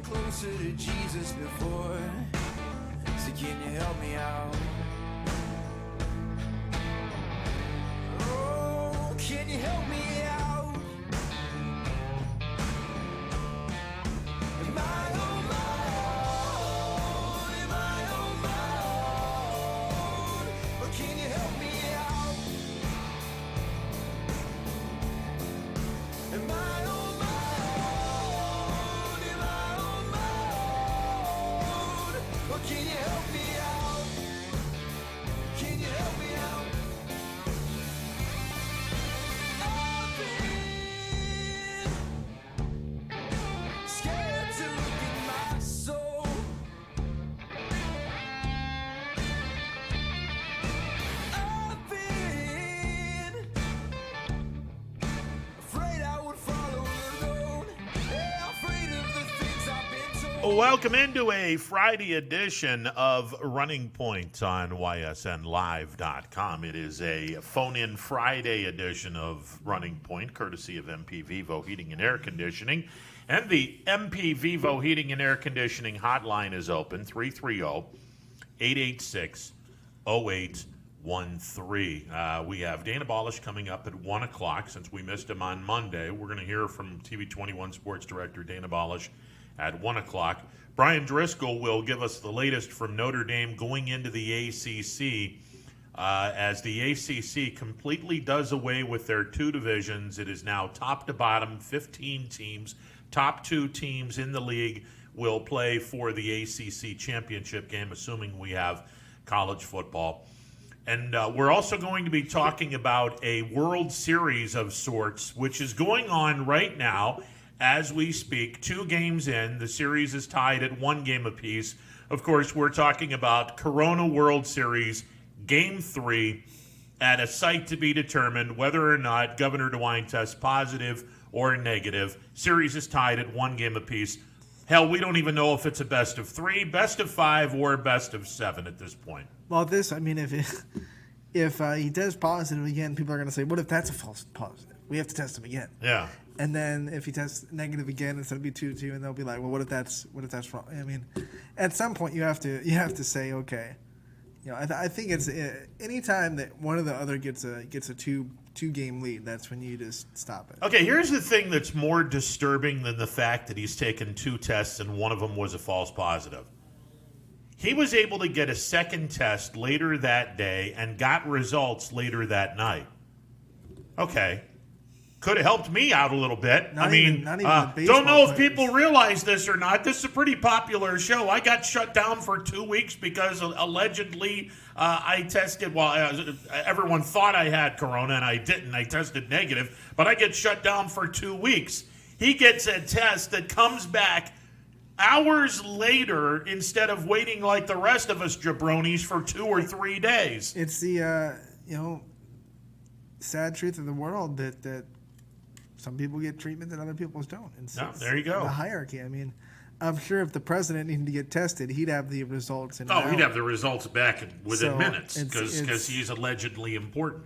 closer to Jesus before. So can you help me out? Oh, can you help me out? Am I on my own? Am I on my own? Or can you help me out? Am I on my own? Am I on my own? Or can you help me out? Can you help me out? I've been scared to look at my soul. I've been afraid I would follow alone. Yeah, afraid of the things I've been told. Welcome into a Friday edition of Running Point on YSNLive.com. It is a phone-in Friday edition of Running Point, courtesy of MP Vivo Heating and Air Conditioning. And the MP Vivo Heating and Air Conditioning hotline is open, 330-886-0813. We have Dana Balish coming up at 1 o'clock. Since we missed him on Monday, we're going to hear from TV 21 Sports Director Dana Balish at 1 o'clock. Brian Driscoll will give us the latest from Notre Dame going into the ACC. As the ACC completely does away with their two divisions, it is now top to bottom, 15 teams. Top two teams in the league will play for the ACC championship game, assuming we have college football. And we're also going to be talking about a World Series of sorts, which is going on right now as we speak. 2 games in. The series is tied at 1 game apiece. Of course, we're talking about Corona World Series Game 3 at a site to be determined whether or not Governor DeWine tests positive or negative. Series is tied at 1 game apiece. Hell, we don't even know if it's a best of 3, best of 5, or best of 7 at this point. Well, if he tests positive again, people are going to say, what if that's a false positive? We have to test him again. Yeah. And then if he tests negative again, it's going to be 2-2, and they'll be like, well, what if that's wrong? I mean, at some point you have to say, okay. You know, I think it's anytime that one or the other gets a two game lead, that's when you just stop it. Okay, here's the thing that's more disturbing than the fact that he's taken 2 tests and one of them was a false positive. He was able to get a second test later that day and got results later that night. Okay. Could have helped me out a little bit. Not even don't know if people realize this or not. This is a pretty popular show. I got shut down for 2 weeks because allegedly I tested. Well, everyone thought I had corona, and I didn't. I tested negative, but I get shut down for 2 weeks. He gets a test that comes back hours later instead of waiting like the rest of us jabronis for 2 or 3 days. It's the sad truth of the world that some people get treatment and other people don't. There you go. The hierarchy. I mean, I'm sure if the president needed to get tested, he'd have the results. He'd have the results back within minutes because he's allegedly important.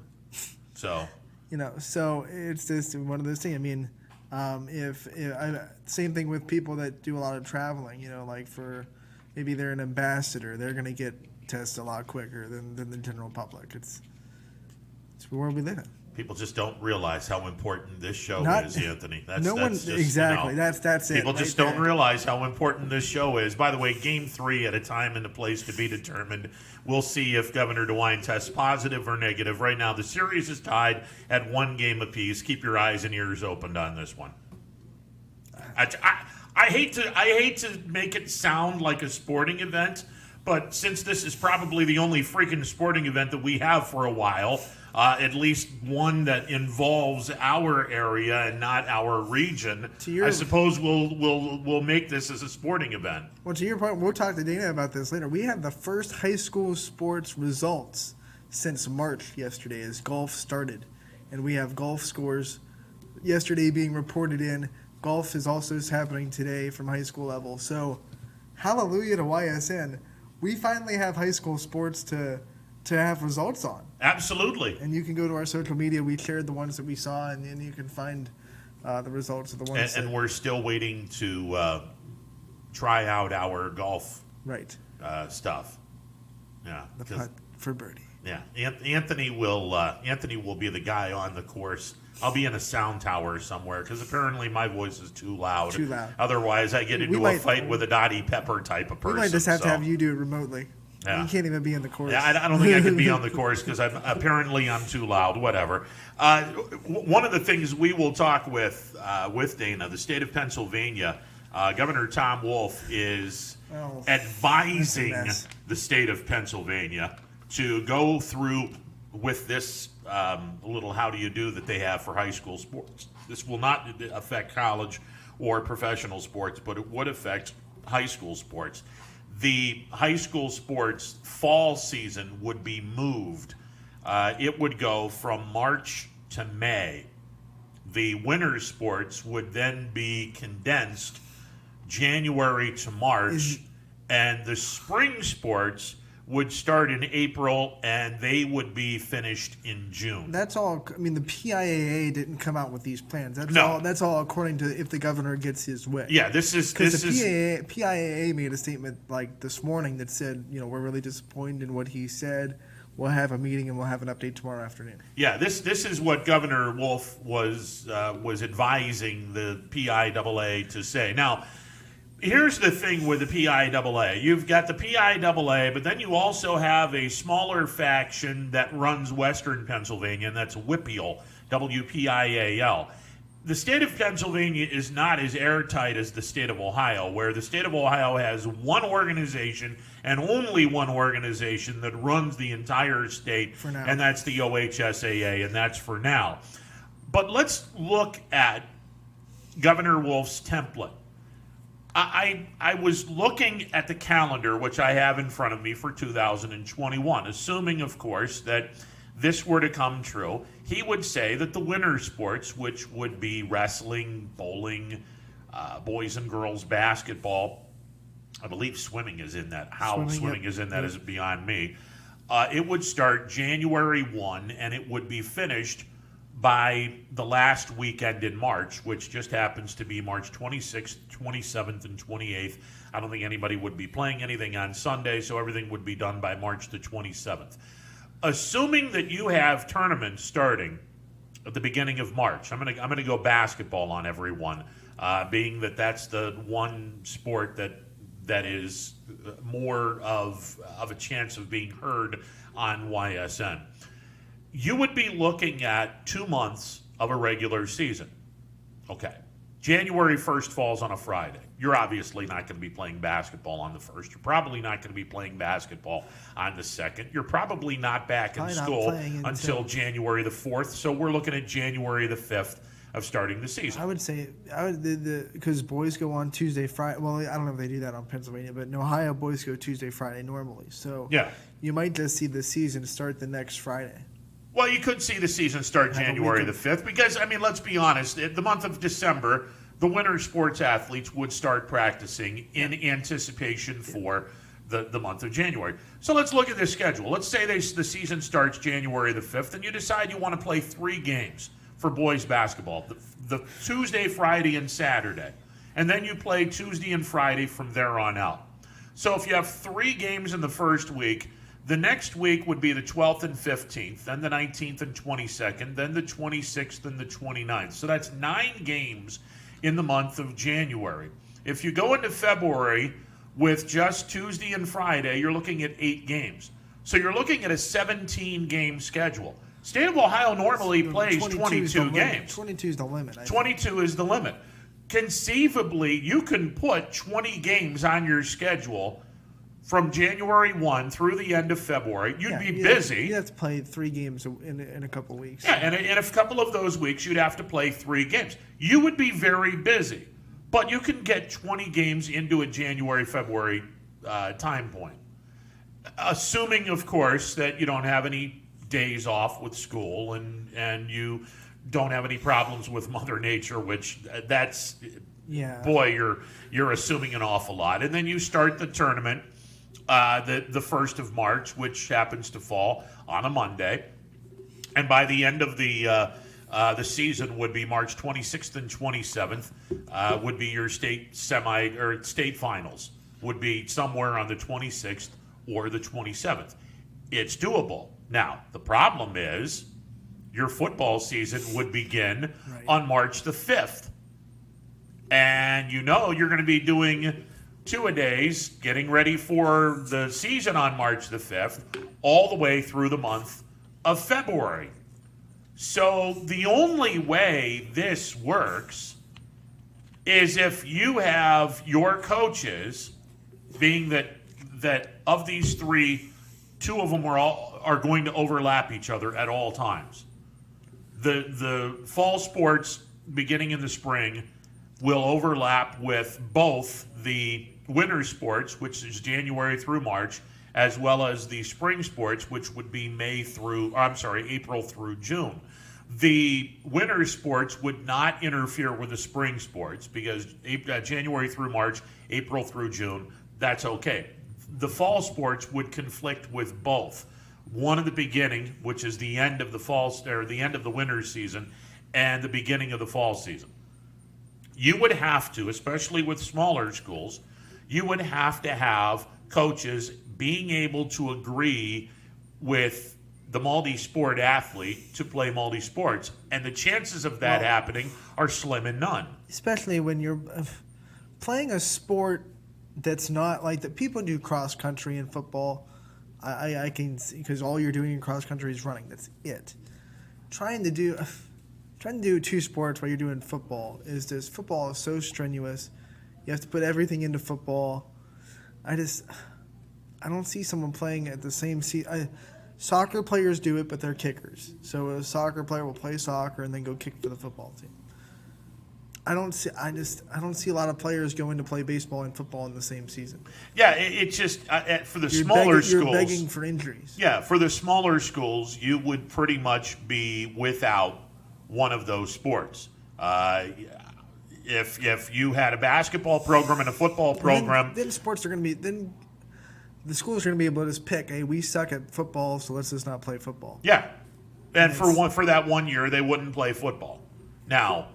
So so it's just one of those things. I mean, same thing with people that do a lot of traveling. Like for maybe they're an ambassador, they're going to get tested a lot quicker than the general public. It's the world we live in. People just don't realize how important this show is, Anthony. That's exactly. That's it. People just don't realize how important this show is. By the way, Game 3 at a time and a place to be determined. We'll see if Governor DeWine tests positive or negative. Right now, the series is tied at 1 game apiece. Keep your eyes and ears opened on this one. I hate to make it sound like a sporting event, but since this is probably the only freaking sporting event that we have for a while, at least one that involves our area and not our region, I suppose we'll make this as a sporting event. Well, to your point, we'll talk to Dana about this later. We had the first high school sports results since March yesterday as golf started. And we have golf scores yesterday being reported in. Golf is also happening today from high school level. So, hallelujah to YSN. We finally have high school sports to have results on. Absolutely. And you can go to our social media. We shared the ones that we saw, and you can find the results of the ones. And we're still waiting to try out our golf Right. stuff. Yeah, The 'cause- putt for birdie. yeah. Anthony will be the guy on the course. I'll be in a sound tower somewhere because apparently my voice is too loud. Too loud. Otherwise, I get into a fight with a Dottie Pepper type of We person. might just have to so- have you do it remotely. Yeah. You can't even be in the course. Yeah, I don't think I could be on the course because I'm too loud. Whatever. One of the things we will talk with Dana, the state of Pennsylvania, Governor Tom Wolf is Oh, advising that's a mess. the state of Pennsylvania to go through with this little how do you do that they have for high school sports. This will not affect college or professional sports, but it would affect high school sports. The high school sports fall season would be moved. It would go from March to May. The winter sports would then be condensed January to March, and the spring sports would start in April, and they would be finished in June. That's all. I mean, the PIAA didn't come out with these plans. That's No. all. That's all according to if the governor gets his way. Yeah, this is Because the PIAA made a statement like this morning that said, we're really disappointed in what he said. We'll have a meeting and we'll have an update tomorrow afternoon. Yeah, this is what Governor Wolf was advising the PIAA to say. Now, here's the thing with the PIAA. You've got the PIAA, but then you also have a smaller faction that runs Western Pennsylvania, and that's WPIAL, WPIAL. The state of Pennsylvania is not as airtight as the state of Ohio, where the state of Ohio has one organization and only one organization that runs the entire state, For now. and that's the OHSAA, and that's for now. But let's look at Governor Wolf's template. I was looking at the calendar, which I have in front of me for 2021, assuming, of course, that this were to come true. He would say that the winter sports, which would be wrestling, bowling, boys and girls basketball, I believe swimming is in that. How swimming is in that is beyond me. It would start January 1, and it would be finished by the last weekend in March, which just happens to be March 26th, 27th, and 28th. I don't think anybody would be playing anything on Sunday, so everything would be done by March the 27th. Assuming that you have tournaments starting at the beginning of March, I'm gonna go basketball on everyone, being that that's the one sport that is more of a chance of being heard on YSN. You would be looking at 2 months of a regular season. Okay. January 1st falls on a Friday. You're obviously not going to be playing basketball on the 1st. You're probably not going to be playing basketball on the 2nd. You're probably not back in Probably not school playing until until- January the 4th. So we're looking at January the 5th of starting the season. I would say because boys go on Tuesday, Friday. Well, I don't know if they do that on Pennsylvania, but in Ohio, boys go Tuesday, Friday normally. So Yeah. you might just see the season start the next Friday. Well, you could see the season start Have a January the weekend. 5th because, let's be honest, the month of December, the winter sports athletes would start practicing in anticipation for the month of January. So let's look at this schedule. Let's say the season starts January the 5th, and you decide you want to play 3 games for boys basketball, the Tuesday, Friday, and Saturday. And then you play Tuesday and Friday from there on out. So if you have 3 games in the first week, the next week would be the 12th and 15th, then the 19th and 22nd, then the 26th and the 29th. So that's 9 games in the month of January. If you go into February with just Tuesday and Friday, you're looking at 8 games. So you're looking at a 17-game schedule. State of Ohio normally plays 22 is the 22 limit. games. 22 is the limit. I think. 22 is the limit. Conceivably, you can put 20 games on your schedule from January 1 through the end of February. You'd be busy. You have to play 3 games in a couple weeks. Yeah, and in a couple of those weeks, you'd have to play 3 games. You would be very busy, but you can get 20 games into a January, February time point. Assuming, of course, that you don't have any days off with school and you don't have any problems with Mother Nature, which that's, Yeah. boy, you're assuming an awful lot. And then you start the tournament the 1st of March, which happens to fall on a Monday. And by the end of the The season would be March 26th and 27th. Would be your state state finals. Would be somewhere on the 26th or the 27th. It's doable. Now the problem is your football season would begin on March the 5th, and you're going to be doing two-a-days, getting ready for the season on March the 5th, all the way through the month of February. So the only way this works is if you have your coaches, being that of these three, two of them are going to overlap each other at all times. The fall sports beginning in the spring will overlap with both the winter sports, which is January through March, as well as the spring sports, which would be April through June. The winter sports would not interfere with the spring sports because January through March, April through June, that's okay. The fall sports would conflict with both. One at the beginning, which is the end of the end of the winter season, and the beginning of the fall season. You would have to, especially with smaller schools, you would have to have coaches being able to agree with the multi-sport athlete to play multi-sports. And the chances of that happening are slim and none. Especially when you're playing a sport that's not like that. People do cross country and football. I can see, because all you're doing in cross country is running. That's it. Trying to do two sports while you're doing football football is so strenuous. You have to put everything into football. I don't see someone playing at the same soccer players do it, but they're kickers. So a soccer player will play soccer and then go kick for the football team. I don't see a lot of players going to play baseball and football in the same season. Yeah, it's just for the smaller schools. You're begging for injuries. Yeah, for the smaller schools, you would pretty much be without one of those sports. If you had a basketball program and a football program, then sports are going to be the schools are going to be able to just pick. Hey, we suck at football, so let's just not play football. Yeah, and for that 1 year, they wouldn't play football. Now,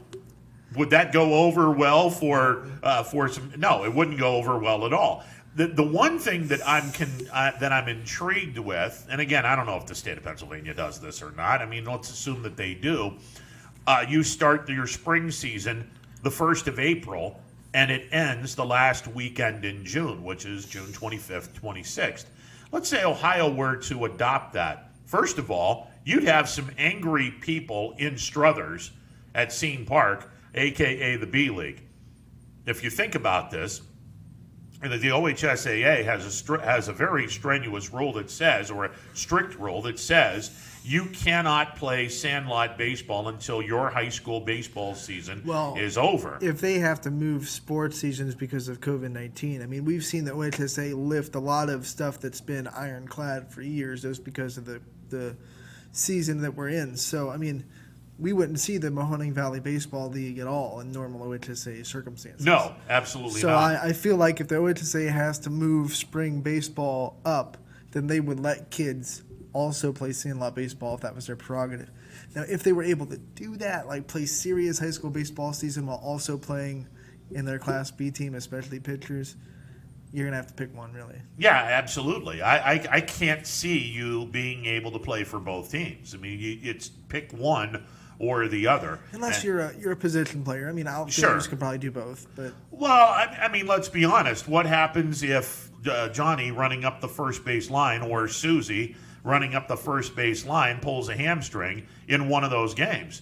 would that go over well for some? No, it wouldn't go over well at all. The one thing that I'm intrigued with, and again, I don't know if the state of Pennsylvania does this or not. I mean, let's assume that they do. You start your spring season the 1st of April, and it ends the last weekend in June, which is June 25th, 26th. Let's say Ohio were to adopt that. First of all, you'd have some angry people in Struthers at Scene Park, a.k.a. the B-League. If you think about this, and the OHSAA has a very strenuous rule that says, or a strict rule that says, you cannot play sandlot baseball until your high school baseball season is over. If they have to move sports seasons because of COVID-19, I mean, we've seen the OHSAA lift a lot of stuff that's been ironclad for years just because of the season that we're in. So, I mean, we wouldn't see the Mahoning Valley Baseball League at all in normal OHSAA circumstances. No, absolutely not. So I feel like if the OHSAA has to move spring baseball up, then they would let kids also play sandlot baseball if that was their prerogative. Now, if they were able to do that, like play serious high school baseball season while also playing in their Class B team, especially pitchers, you're going to have to pick one, really. Yeah, absolutely. I can't see you being able to play for both teams. I mean, it's pick one or the other. Unless you're a position player. I mean, outfielders could probably do both. But well, I mean, let's be honest. What happens if Johnny running up the first base line or Susie running up the first base line pulls a hamstring in one of those games?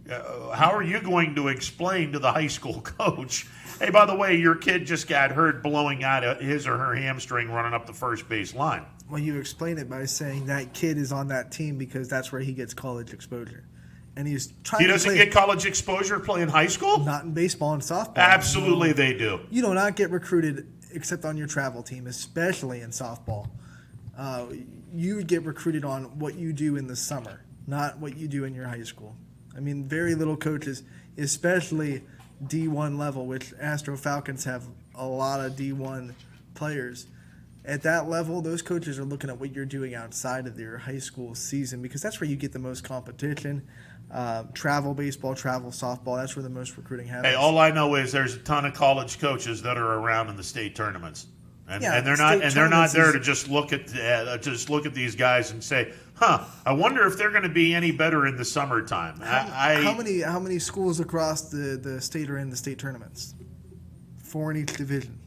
How are you going to explain to the high school coach, hey, by the way, your kid just got hurt blowing out his or her hamstring running up the first base line? Well, you explain it by saying that kid is on that team because that's where he gets college exposure. And he's trying He doesn't get college exposure playing high school? Not in baseball and softball. Absolutely they do. You do not get recruited except on your travel team, especially in softball. You get recruited on what you do in the summer, not what you do in your high school. I mean, very little coaches, especially D1 level, which Astro Falcons have a lot of D1 players. At that level, those coaches are looking at what you're doing outside of your high school season because that's where you get the most competition. travel baseball, travel softball. That's where the most recruiting happens. Hey, all I know is there's a ton of college coaches that are around in the state tournaments, and they're not there to just look at these guys and say, "Huh, I wonder if they're going to be any better in the summertime." How many schools across the state are in the state tournaments? 4 in each division.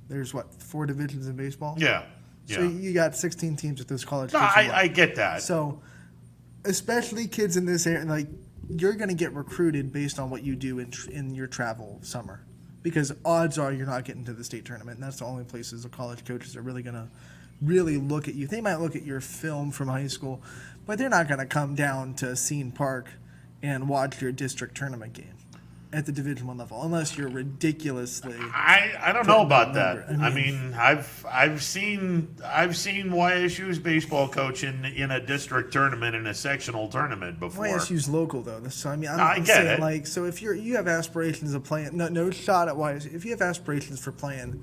There's 4 divisions in baseball. Yeah. So you got 16 teams with those college. No, I get that. So, especially kids in this area, like you're going to get recruited based on what you do in your travel summer, because odds are you're not getting to the state tournament, and that's the only places the college coaches are really going to look at you. They might look at your film from high school, but they're not going to come down to Scene Park and watch your district tournament game at the Division I level, unless you're ridiculously. I don't know about that. I mean, I've seen YSU's baseball coach in a district tournament in a sectional tournament before. YSU's local though, so I mean, I get it. Like, so if you have aspirations of playing, no shot at YSU. If you have aspirations for playing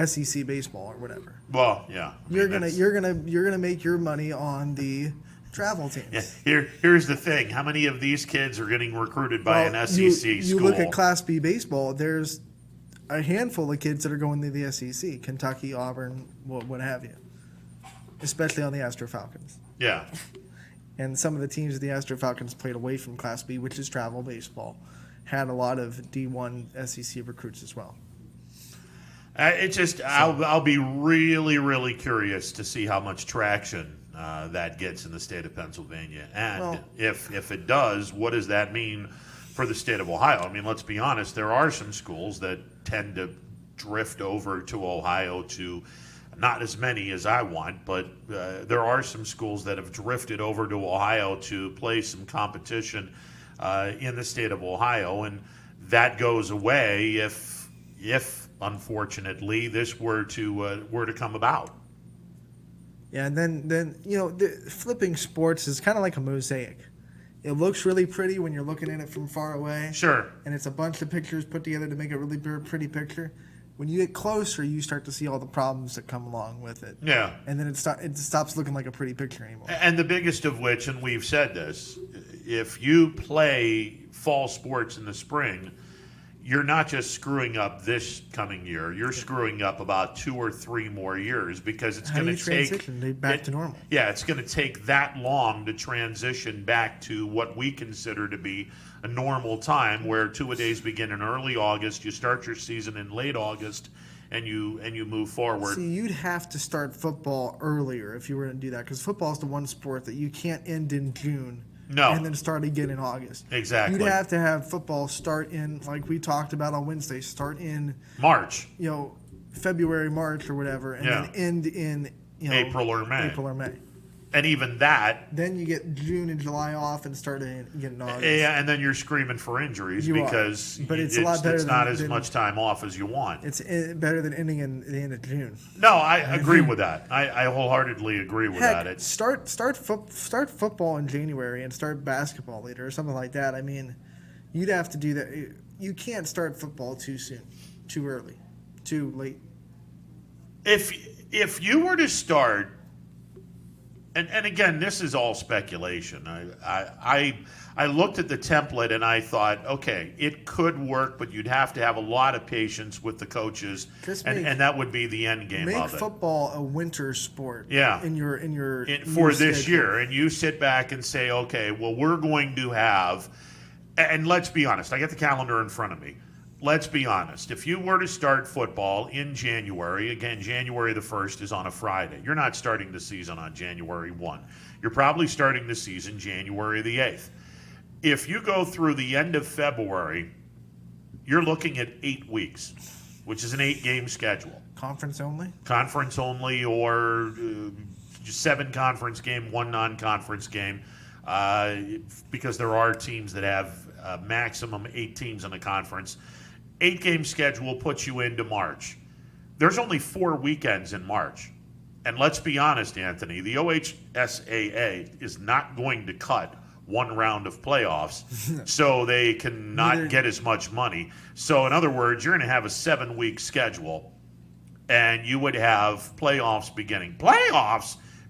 SEC baseball or whatever, well, yeah, you're gonna make your money on the travel teams. Yeah. Here's the thing: how many of these kids are getting recruited by an SEC school? You look at Class B baseball. There's a handful of kids that are going to the SEC: Kentucky, Auburn, what have you. Especially on the Astro Falcons. Yeah. And some of the teams of the Astro Falcons played away from Class B, which is travel baseball, had a lot of D1 SEC recruits as well. I'll be really, really curious to see how much traction that gets in the state of Pennsylvania. And if it does, what does that mean for the state of Ohio? I mean, let's be honest, there are some schools that tend to drift over to Ohio to, not as many as I want, but there are some schools that have drifted over to Ohio to play some competition in the state of Ohio. And that goes away if unfortunately this were to come about. Yeah, and then flipping sports is kind of like a mosaic. It looks really pretty when you're looking at it from far away. Sure. And it's a bunch of pictures put together to make a really pretty picture. When you get closer, you start to see all the problems that come along with it. Yeah. And then it stops looking like a pretty picture anymore. And the biggest of which, and we've said this, if you play fall sports in the spring, you're not just screwing up this coming year. You're screwing up about 2 or 3 more years, because it's going to take transition back to normal. Yeah, it's going to take that long to transition back to what we consider to be a normal time, where two-a-days begin in early August. You start your season in late August, and you move forward. See, you'd have to start football earlier if you were going to do that, because football is the one sport that you can't end in June. No. And then start again in August. Exactly. You'd have to have football start in, like we talked about on Wednesday, start in March. February, March, or whatever, and then end in April or May. And even that. Then you get June and July off and start in August. Yeah, and then you're screaming for injuries because it's a lot better. It's not as much time off as you want. It's better than ending in the end of June. No, I agree with that. I wholeheartedly agree with that. Start football in January and start basketball later or something like that. I mean, you'd have to do that. You can't start football too soon, too early, too late. If you were to start. And again, this is all speculation. I looked at the template and I thought, okay, it could work, but you'd have to have a lot of patience with the coaches, and that would be the end game of it. Make football a winter sport. Yeah. For this year, and you sit back and say, okay, well, we're going to have, and let's be honest, I got the calendar in front of me. Let's be honest. If you were to start football in January, again, January the 1st is on a Friday. You're not starting the season on January 1. You're probably starting the season January the 8th. If you go through the end of February, you're looking at 8 weeks, which is an 8-game schedule. Conference only? Conference only, or 7 conference game, 1 non-conference game, because there are teams that have maximum 8 teams in a conference. 8-game schedule puts you into March. There's only 4 weekends in March. And let's be honest, Anthony, the OHSAA is not going to cut 1 round of playoffs so they can not get as much money. So in other words, you're going to have a 7-week schedule, and you would have playoffs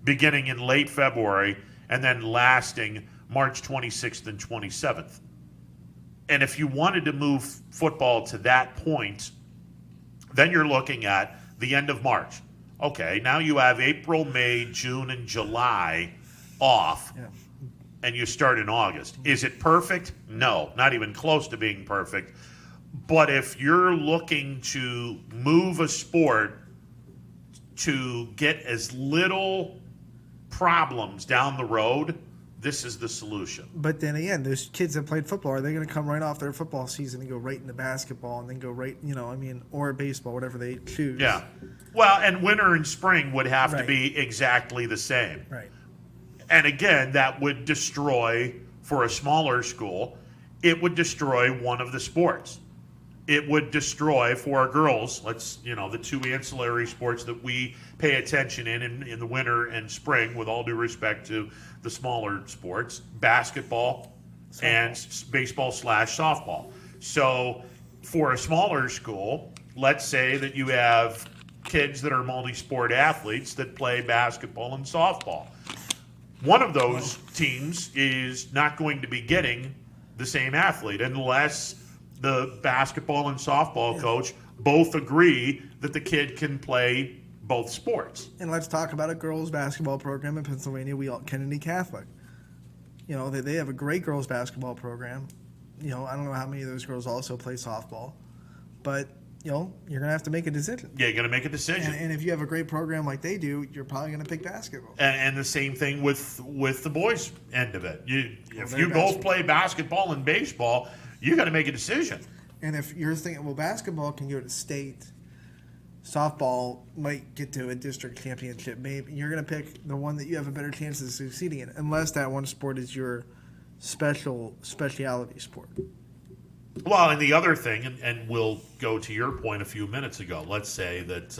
beginning in late February and then lasting March 26th and 27th. And if you wanted to move football to that point, then you're looking at the end of March. Okay, now you have April, May, June, and July off, and you start in August. Is it perfect? No, not even close to being perfect. But if you're looking to move a sport to get as little problems down the road, this is the solution. But then again, those kids that played football, are they going to come right off their football season and go right into basketball and then go right, or baseball, whatever they choose? Yeah. Well, and winter and spring would have to Right. be exactly the same. Right. And again, that would destroy, for a smaller school, it would destroy one of the sports. It would destroy, for our girls, the two ancillary sports that we pay attention in the winter and spring, with all due respect to the smaller sports, basketball and baseball/softball. So for a smaller school, let's say that you have kids that are multi-sport athletes that play basketball and softball. One of those teams is not going to be getting the same athlete unless the basketball and softball coach both agree that the kid can play both sports. And let's talk about a girls' basketball program in Pennsylvania, Kennedy Catholic. They have a great girls' basketball program. I don't know how many of those girls also play softball. But, you're going to have to make a decision. Yeah, you're going to make a decision. And if you have a great program like they do, you're probably going to pick basketball. And the same thing with the boys' end of it. If you basketball. both play basketball and baseball, you got to make a decision. And if you're thinking, well, basketball can go to state, softball might get to a district championship, maybe you're going to pick the one that you have a better chance of succeeding in, unless that one sport is your specialty sport. Well, and the other thing, and we'll go to your point a few minutes ago, let's say that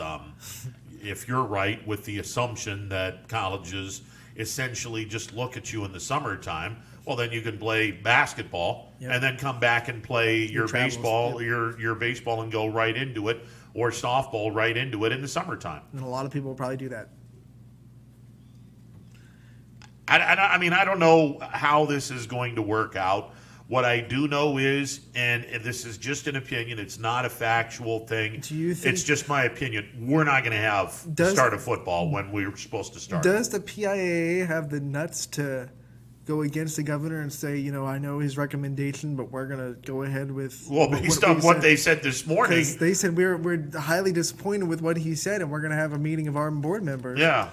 if you're right with the assumption that colleges essentially just look at you in the summertime, well, then you can play basketball and then come back and play your baseball, your baseball, and go right into it, or softball right into it in the summertime. And a lot of people will probably do that. I don't know how this is going to work out. What I do know is, and this is just an opinion, it's not a factual thing. Do you think, it's just my opinion. We're not going to have the start of football when we were supposed to start. Does the PIAA have the nuts to go against the governor and say, I know his recommendation, but we're going to go ahead with based on what they said this morning. Because they said we're highly disappointed with what he said, and we're going to have a meeting of our board members. Yeah.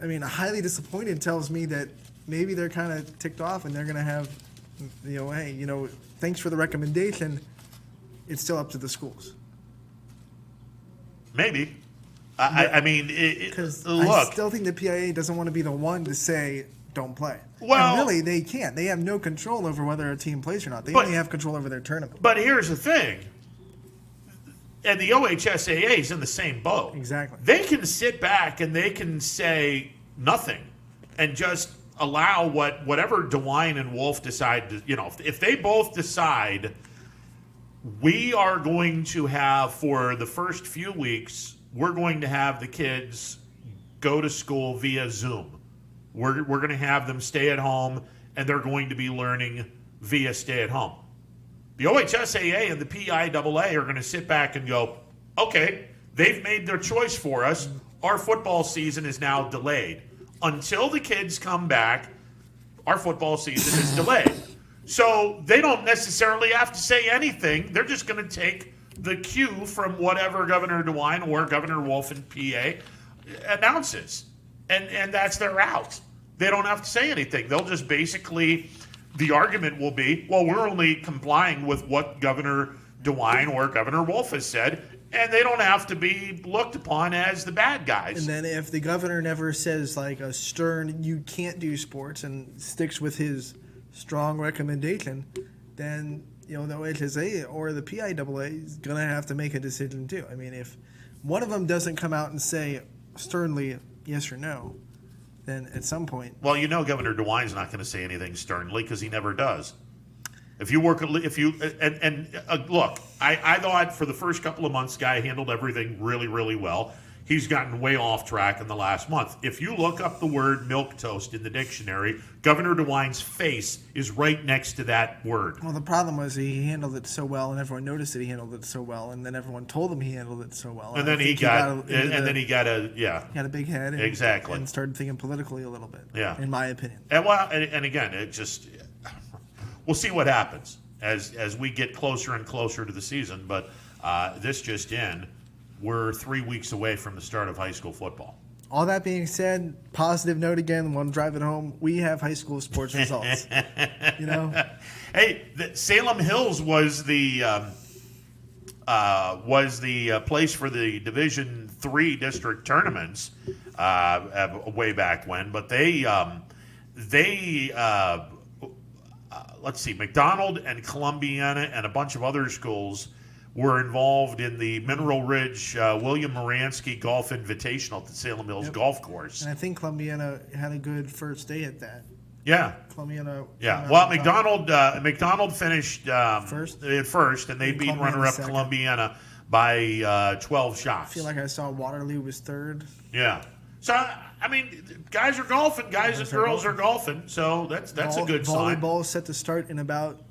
I mean, highly disappointed tells me that maybe they're kind of ticked off and they're going to have, hey, thanks for the recommendation. It's still up to the schools. Maybe. I mean, Because look. I still think the PIAA doesn't want to be the one to say, don't play. Well, and really, they can't. They have no control over whether a team plays or not. They only have control over their tournament. But here's the thing. And the OHSAA is in the same boat. Exactly. They can sit back and they can say nothing and just allow whatever DeWine and Wolf decide to, if they both decide we are going to have, for the first few weeks, we're going to have the kids go to school via Zoom. We're going to have them stay at home, and they're going to be learning via stay at home. The OHSAA and the PIAA are going to sit back and go, okay, they've made their choice for us. Our football season is now delayed. Until the kids come back, our football season is delayed. So they don't necessarily have to say anything. They're just going to take the cue from whatever Governor DeWine or Governor Wolf in PA announces. And that's their out. They don't have to say anything. They'll just basically, the argument will be, well, we're only complying with what Governor DeWine or Governor Wolf has said, and they don't have to be looked upon as the bad guys. And then if the governor never says like a stern, you can't do sports, and sticks with his strong recommendation, then the OHSA or the PIAA is going to have to make a decision too. I mean, if one of them doesn't come out and say sternly yes or no, then at some point... Well, Governor DeWine's not going to say anything sternly because he never does. Look, I thought for the first couple of months, Guy handled everything really, really well. he's gotten way off track in the last month. If you look up the word milquetoast in the dictionary, Governor DeWine's face is right next to that word. Well, the problem was he handled it so well, and everyone noticed that he handled it so well, and then everyone told him he handled it so well. And then he got a big head. Exactly. And started thinking politically a little bit. Yeah. In my opinion. And again, it just we'll see what happens as we get closer and closer to the season. But this just in. We're 3 weeks away from the start of high school football. All that being said, positive note again, when I'm driving home, we have high school sports results. You know? Hey, Salem Hills was the place for the Division III district tournaments way back when, but let's see, McDonald and Columbiana and a bunch of other schools were involved in the Mineral Ridge William Moransky Golf Invitational at the Salem Hills Golf Course. And I think Columbiana had a good first day at that. Yeah. Columbiana. Yeah. Well, McDonald finished first, and they beat runner-up Columbiana by 12 shots. I feel like I saw Waterloo was third. Yeah. So I mean, guys are golfing, guys and girls are golfing. So that's a good sign. Volleyball is set to start in about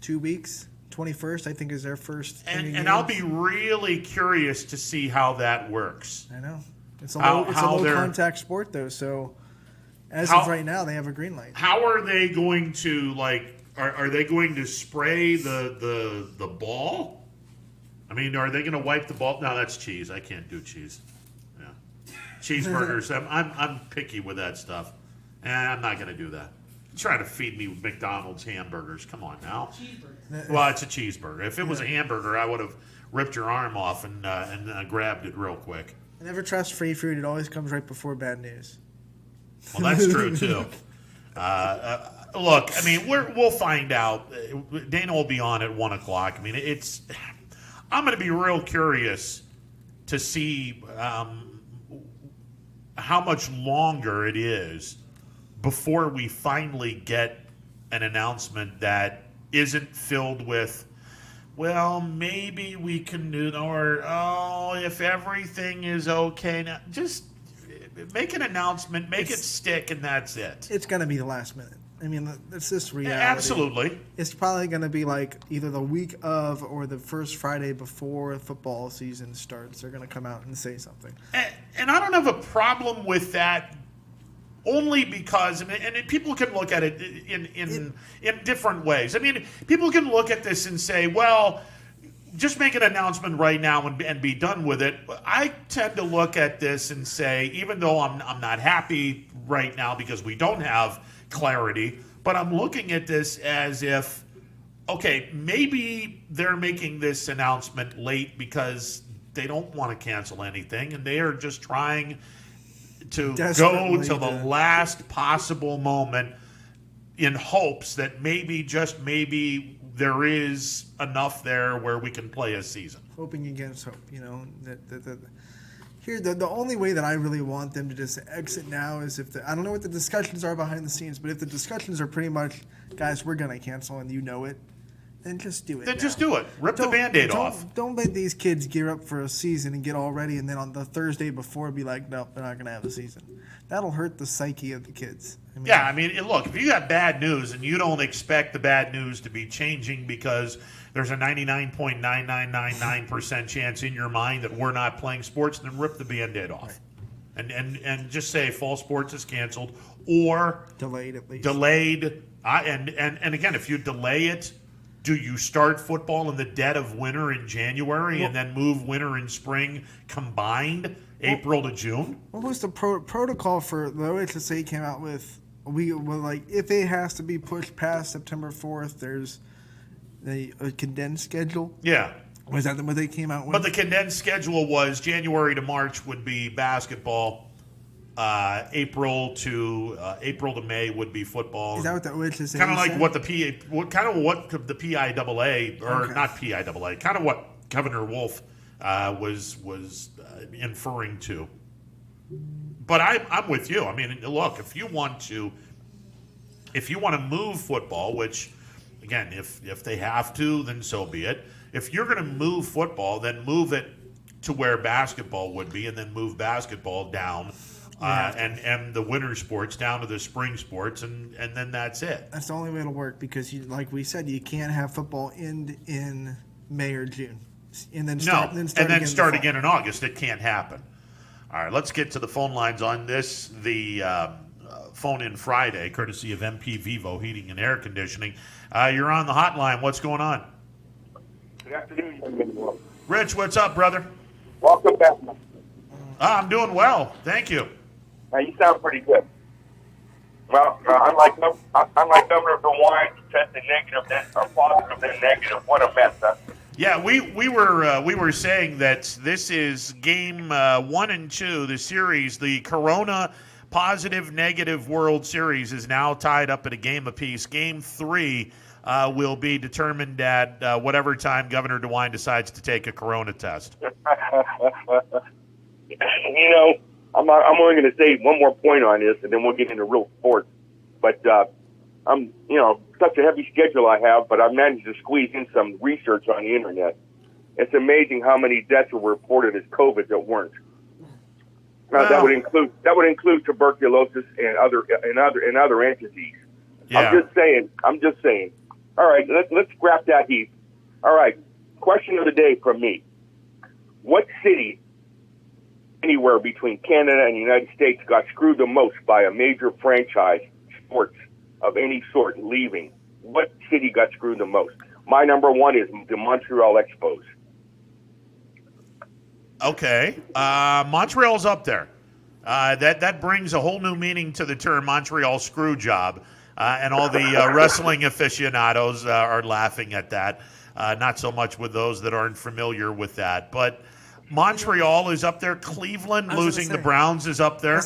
2 weeks. 21st, I think, is their first. And I'll be really curious to see how that works. I know. It's a low contact sport, though, so as of right now, they have a green light. How are they going to, are they going to spray the ball? I mean, are they going to wipe the ball? No, that's cheese. I can't do cheese. Yeah. Cheeseburgers, I'm picky with that stuff. And I'm not going to do that. Trying to feed me McDonald's hamburgers. Come on now. Well, it's a cheeseburger. If it was a hamburger, I would have ripped your arm off and grabbed it real quick. I never trust free food. It always comes right before bad news. Well, that's true, too. Look, I mean, we'll find out. Dana will be on at 1 o'clock. I mean, I'm going to be real curious to see how much longer it is before we finally get an announcement that isn't filled with, well, maybe we can do, or, if everything is okay now, just make an announcement, make it stick, and that's it. It's going to be the last minute. I mean, it's just reality. Absolutely. It's probably going to be like either the week of or the first Friday before football season starts. They're going to come out and say something. And I don't have a problem with that. Only because, and people can look at it in different ways. I mean, people can look at this and say, well, just make an announcement right now and be done with it. I tend to look at this and say, even though I'm not happy right now because we don't have clarity, but I'm looking at this as if, okay, maybe they're making this announcement late because they don't want to cancel anything and they are just trying to go to the last possible moment in hopes that maybe, just maybe, there is enough there where we can play a season. Hoping against hope, Here, the only way that I really want them to just exit now is if I don't know what the discussions are behind the scenes, but if the discussions are pretty much, guys, we're going to cancel and you know it, then just do it. Then just do it. Rip the Band-Aid off. Don't let these kids gear up for a season and get all ready and then on the Thursday before be like, nope, they're not going to have a season. That'll hurt the psyche of the kids. I mean, look, if you got bad news and you don't expect the bad news to be changing because there's a 99.9999% chance in your mind that we're not playing sports, then rip the Band-Aid off. Right. And just say fall sports is canceled or delayed at least. Delayed. And again, if you delay it, do you start football in the dead of winter in January and then move winter and spring combined April to June? What was the protocol for the OHSA came out with? If it has to be pushed past September 4th, there's a condensed schedule. Yeah. Was that what they came out with? But the condensed schedule was January to March would be basketball. April to May would be football. Is that what the OHSA kind of like said? what the PIAA or not PIAA, kind of what Governor Wolf was inferring to. But I'm with you. I mean, look, if you want to move football, which again, if they have to, then so be it. If you're going to move football, then move it to where basketball would be, and then move basketball down, and the winter sports down to the spring sports, and then that's it. That's the only way it'll work because, like we said, you can't have football end in May or June, and then start again in August. It can't happen. All right, let's get to the phone lines on this. The phone-in Friday, courtesy of MP Vivo Heating and Air Conditioning. You're on the hotline. What's going on? Good afternoon, young man. Rich, what's up, brother? Welcome back. I'm doing well. Thank you. You sound pretty good. Well, unlike Governor DeWine, who tested negative, then or positive, then negative. What a mess, huh? Yeah, we were saying that this is game 1 and 2, the series, the Corona positive negative World Series is now tied up at a game apiece. Game 3 will be determined at whatever time Governor DeWine decides to take a Corona test. I'm only going to say one more point on this, and then we'll get into real sports. But I'm, such a heavy schedule I have, but I've managed to squeeze in some research on the internet. It's amazing how many deaths were reported as COVID that weren't. Now, that would include tuberculosis and other entities. Yeah. I'm just saying. All right, let's scrap that heap. All right, question of the day from me. What city anywhere between Canada and the United States got screwed the most by a major franchise sports of any sort leaving? What city got screwed the most? My number one is the Montreal Expos. Okay, Montreal's up there. That brings a whole new meaning to the term Montreal screw job, and all the wrestling aficionados are laughing at that. Not so much with those that aren't familiar with that, but Montreal is up there. Cleveland losing the Browns is up there.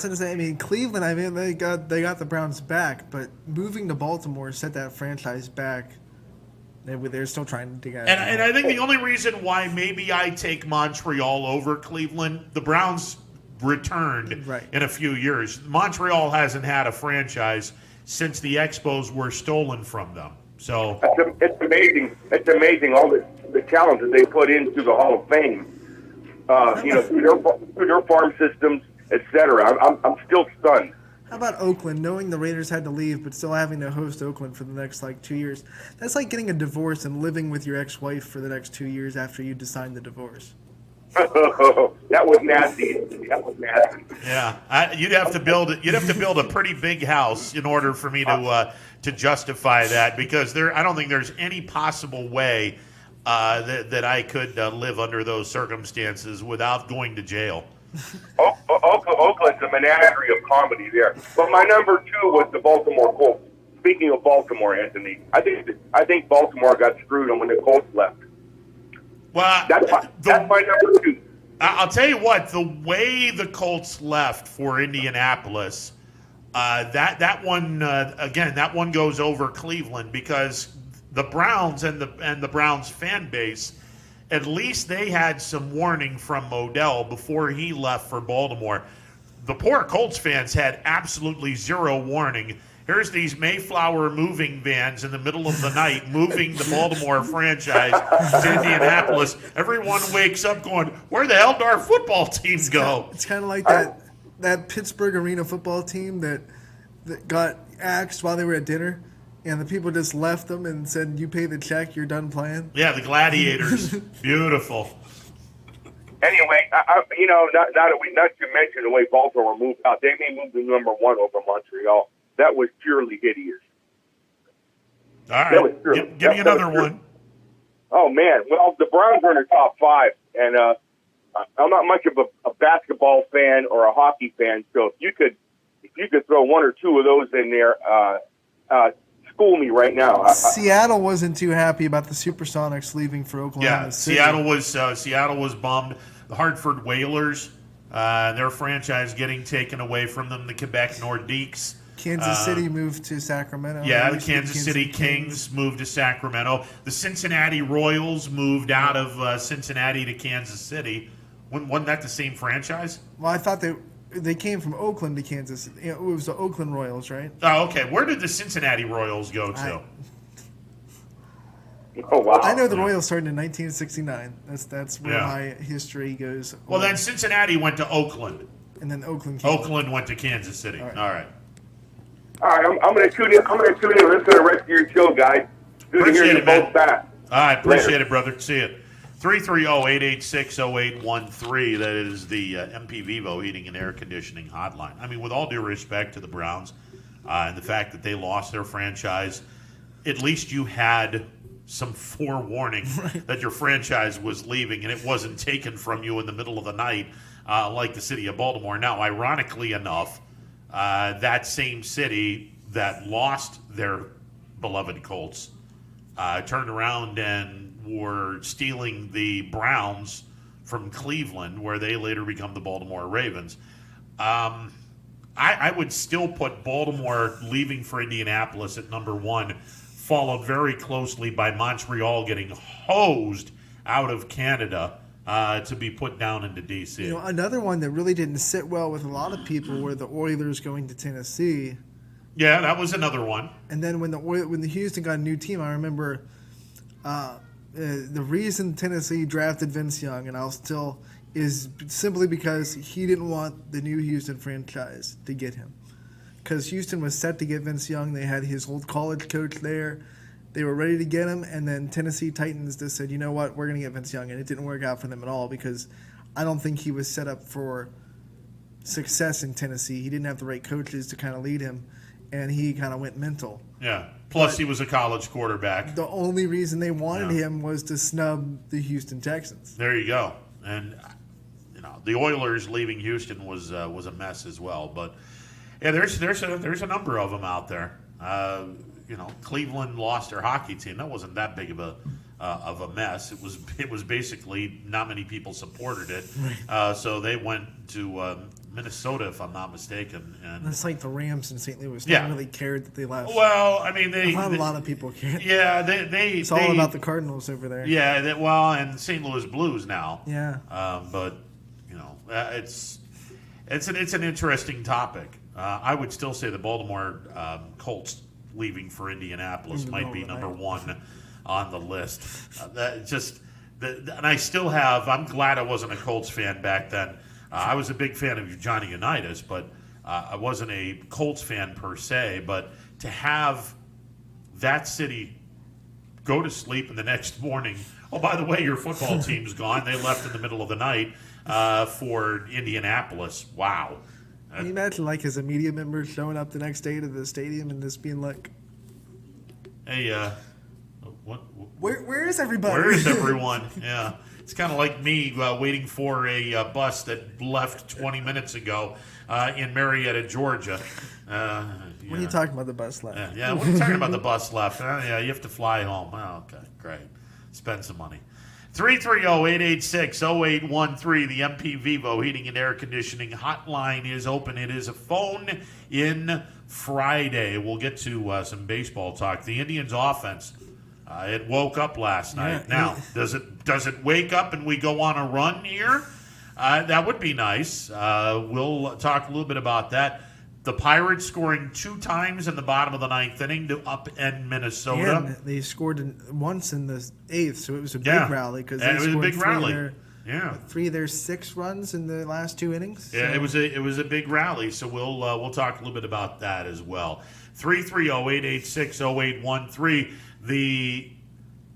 Cleveland. They got the Browns back, but moving to Baltimore set that franchise back. They're still trying to get. And I think the only reason why maybe I take Montreal over Cleveland, the Browns returned in a few years. Montreal hasn't had a franchise since the Expos were stolen from them. So it's amazing. It's amazing all the talent that they put into the Hall of Fame. Through their farm systems, etc. I'm still stunned. How about Oakland, knowing the Raiders had to leave, but still having to host Oakland for the next 2 years? That's like getting a divorce and living with your ex-wife for the next 2 years after you decide the divorce. That was nasty. Yeah, you'd have to build a pretty big house in order for me to justify that, because I don't think there's any possible way that I could live under those circumstances without going to jail. Oakland's a menagerie of comedy there. But my number 2 was the Baltimore Colts. Speaking of Baltimore, Anthony, I think Baltimore got screwed on when the Colts left. Well, that's my number 2. I'll tell you what, the way the Colts left for Indianapolis, that one goes over Cleveland, because the Browns and the Browns fan base, at least they had some warning from Modell before he left for Baltimore. The poor Colts fans had absolutely zero warning. Here's these Mayflower moving vans in the middle of the night moving the Baltimore franchise to Indianapolis. Everyone wakes up going, where the hell did our football teams go? It's kind of like that Pittsburgh Arena football team that got axed while they were at dinner. And the people just left them and said, you pay the check, you're done playing? Yeah, the Gladiators. Beautiful. Anyway, not to mention the way Baltimore moved out. They may move to number 1 over Montreal. That was purely hideous. All right, give me another one. Oh, man. Well, the Browns are in the top 5. And I'm not much of a basketball fan or a hockey fan. So if you could throw 1 or 2 of those in there, school me right now. Seattle wasn't too happy about the Supersonics leaving for Oklahoma City. Seattle was bummed. The Hartford Whalers, their franchise getting taken away from them. The Quebec Nordiques. Kansas City moved to Sacramento. Yeah, the Kansas City Kings moved to Sacramento. The Cincinnati Royals moved out of Cincinnati to Kansas City. Wasn't that the same franchise? Well, I thought they came from Oakland to Kansas. It was the Oakland Royals, right? Oh, okay. Where did the Cincinnati Royals go to? Oh, wow. I know the Royals started in 1969. That's where Yeah. my history goes. Well, then Cincinnati went to Oakland. And then Oakland came. Oakland went to Kansas City. All right. All right, I'm going to tune in. I'm going to tune in and listen to the rest of your show, guys. Good to hear Appreciate you it, man. both back. All right, appreciate Later. it, brother. See it. 330-886-0813. That is the MP Vivo Heating and Air Conditioning hotline. I mean, with all due respect to the Browns and the fact that they lost their franchise, at least you had some forewarning that your franchise was leaving and it wasn't taken from you in the middle of the night like the city of Baltimore. Now, ironically enough, that same city that lost their beloved Colts turned around and were stealing the Browns from Cleveland, where they later become the Baltimore Ravens. I would still put Baltimore leaving for Indianapolis at number one, followed very closely by Montreal getting hosed out of Canada to be put down into D.C. You know, another one that really didn't sit well with a lot of people were the Oilers going to Tennessee. Yeah, that was another one. And then when the Houston got a new team, I remember the reason Tennessee drafted Vince Young, is simply because he didn't want the new Houston franchise to get him. Because Houston was set to get Vince Young. They had his old college coach there. They were ready to get him, and then Tennessee Titans just said, you know what, we're going to get Vince Young. And it didn't work out for them at all because I don't think he was set up for success in Tennessee. He didn't have the right coaches to kind of lead him, and he kind of went mental. Yeah. Plus, he was a college quarterback. The only reason they wanted him was to snub the Houston Texans. There you go. And the Oilers leaving Houston was a mess as well. But yeah, there's a number of them out there. Cleveland lost their hockey team. That wasn't that big of a mess. It was basically not many people supported it. So they went to Minnesota, if I'm not mistaken. And it's like the Rams in St. Louis. No Yeah. one really cared that they left. Well, I mean, a lot of people cared. Yeah, it's all about the Cardinals over there. Yeah, and St. Louis Blues now. Yeah. But it's an interesting topic. I would still say the Baltimore Colts leaving for Indianapolis might be number one on the list. And I still have. I'm glad I wasn't a Colts fan back then. I was a big fan of Johnny Unitas, but I wasn't a Colts fan per se. But to have that city go to sleep and the next morning, oh, by the way, your football team's gone. They left in the middle of the night for Indianapolis. Wow. Can you imagine, as a media member showing up the next day to the stadium and just being like, hey, what? Where is everybody? Where is everyone? Yeah. It's kind of like me waiting for a bus that left 20 minutes ago in Marietta, Georgia. What are you talking about, the bus left? Yeah, what are you talking about, the bus left? Yeah, you have to fly home. Oh, okay, great. Spend some money. 330-886-0813, the MP Vivo Heating and Air Conditioning hotline is open. It is a phone-in Friday. We'll get to some baseball talk. The Indians' offense, it woke up last night. Now, does it wake up and we go on a run here? That would be nice. We'll talk a little bit about that. The Pirates scoring 2 times in the bottom of the 9th inning to upend Minnesota. Yeah, and they scored once in the 8th, so it was a big rally because they scored big rally. 3 of their 6 runs in the last 2 innings. So. Yeah, it was a big rally. So we'll talk a little bit about that as well. 330-886-0813. The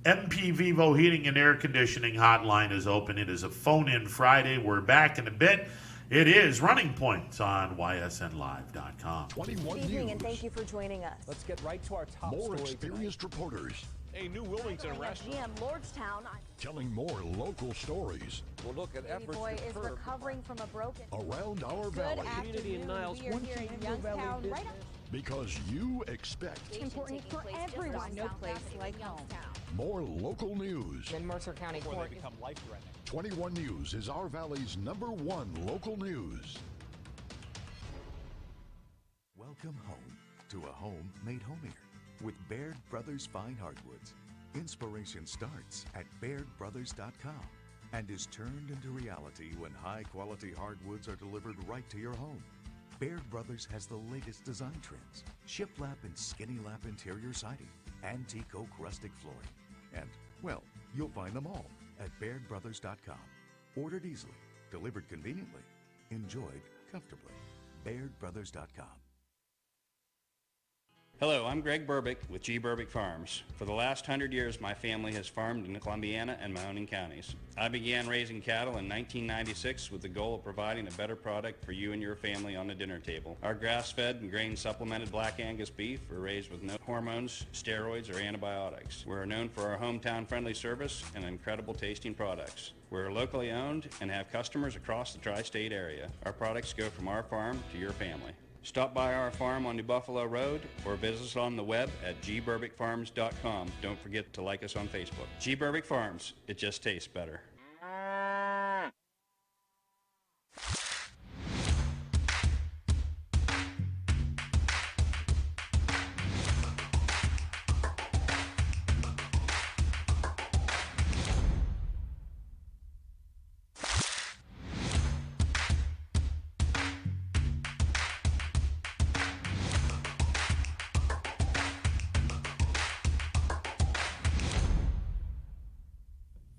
MP Vivo Heating and Air Conditioning hotline is open. It is a phone-in Friday. We're back in a bit. It is Running Point on YSNLive.com. 21 Good evening, News. and thank you for joining us. Let's get right to our top More story experienced reporters A new Wilmington restaurant. GM Lordstown. telling more local stories We'll look at Baby efforts boy to is curb recovering from a broken. around our Good valley Community in afternoon. Niles, We are here in Youngstown, right up. because you expect Important for everyone. No place like home. more local news. In Mercer County Court. become life-threatening. 21 News is our valley's #1 local news. Welcome home to a home made homier with Baird Brothers Fine Hardwoods. Inspiration starts at BairdBrothers.com and is turned into reality when high-quality hardwoods are delivered right to your home. Baird Brothers has the latest design trends, shiplap and skinny lap interior siding, antique oak rustic flooring, And, well, you'll find them all at BairdBrothers.com. Ordered easily, delivered conveniently, enjoyed comfortably. BairdBrothers.com. Hello, I'm Greg Burbick with G. Burbick Farms. For the last 100 years, my family has farmed in Columbiana and Mahoning counties. I began raising cattle in 1996 with the goal of providing a better product for you and your family on the dinner table. Our grass-fed and grain-supplemented Black Angus beef are raised with no hormones, steroids, or antibiotics. We're known for our hometown-friendly service and incredible tasting products. We're locally owned and have customers across the tri-state area. Our products go from our farm to your family. Stop by our farm on New Buffalo Road or visit us on the web at gburbickfarms.com. Don't forget to like us on Facebook. G. Burbick Farms, it just tastes better.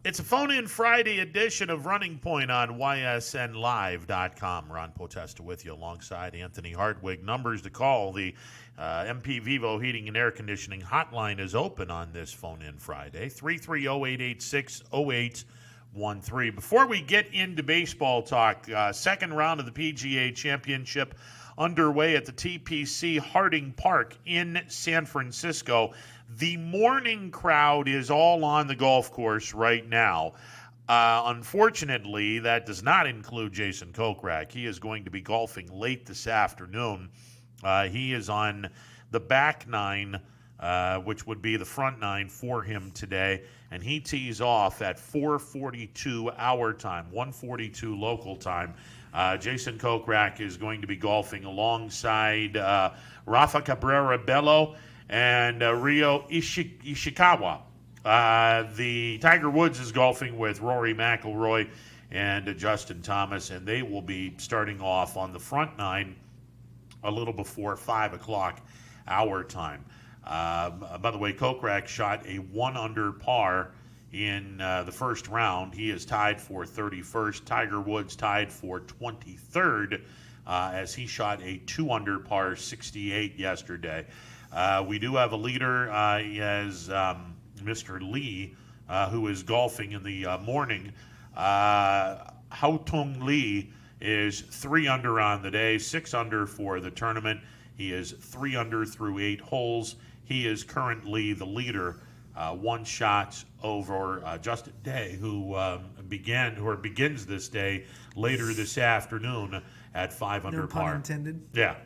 It's a phone-in Friday edition of Running Point on YSNLive.com. Ron Potesta with you alongside Anthony Hardwig. Numbers to call. The MP Vivo Heating and Air Conditioning hotline is open on this phone-in Friday, 330-886-0813. Before we get into baseball talk, second round of the PGA Championship underway at the TPC Harding Park in San Francisco. The morning crowd is all on the golf course right now. Unfortunately, that does not include Jason Kokrak. He is going to be golfing late this afternoon. He is on the back nine, which would be the front nine for him today, and he tees off at 4:42 our time, 1:42 local time. Jason Kokrak is going to be golfing alongside Rafa Cabrera Bello and Ryo Ishikawa. The Tiger Woods is golfing with Rory McIlroy and Justin Thomas, and they will be starting off on the front nine a little before 5 o'clock our time. By the way, Kokrak shot a 1-under par in the first round. He is tied for 31st. Tiger Woods tied for 23rd as he shot a 2-under par 68 yesterday. We do have a leader as Mr. Lee, who is golfing in the morning. Hao-Tung Lee is 3 under on the day, 6 under for the tournament. He is 3 under through 8 holes. He is currently the leader, 1 shot over Justin Day, who begins this day later this afternoon at 5 under par. No pun intended. Yeah,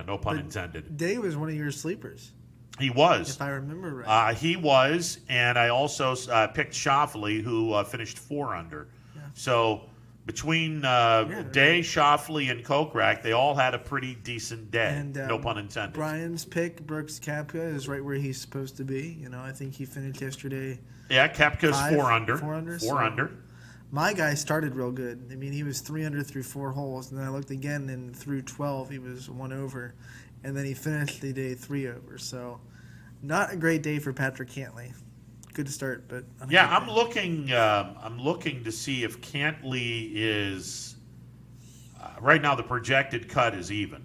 no pun intended. Day was one of your sleepers. He was. If I remember right. He was, and I also picked Shoffley, who finished 4 under. Yeah. So between Day, Shoffley, and Kokrak, they all had a pretty decent day. And, no pun intended. Brian's pick, Brooks Koepka, is right where he's supposed to be. You know, I think he finished yesterday. Yeah, Koepka's 4 under. 4 under. 4 under. My guy started real good. I mean, he was 3 under through 4 holes, and then I looked again, and through 12, he was 1 over. And then he finished the day 3 over. So, not a great day for Patrick Cantlay. Good start, but yeah, I'm looking to see if Cantlay is right now. The projected cut is even.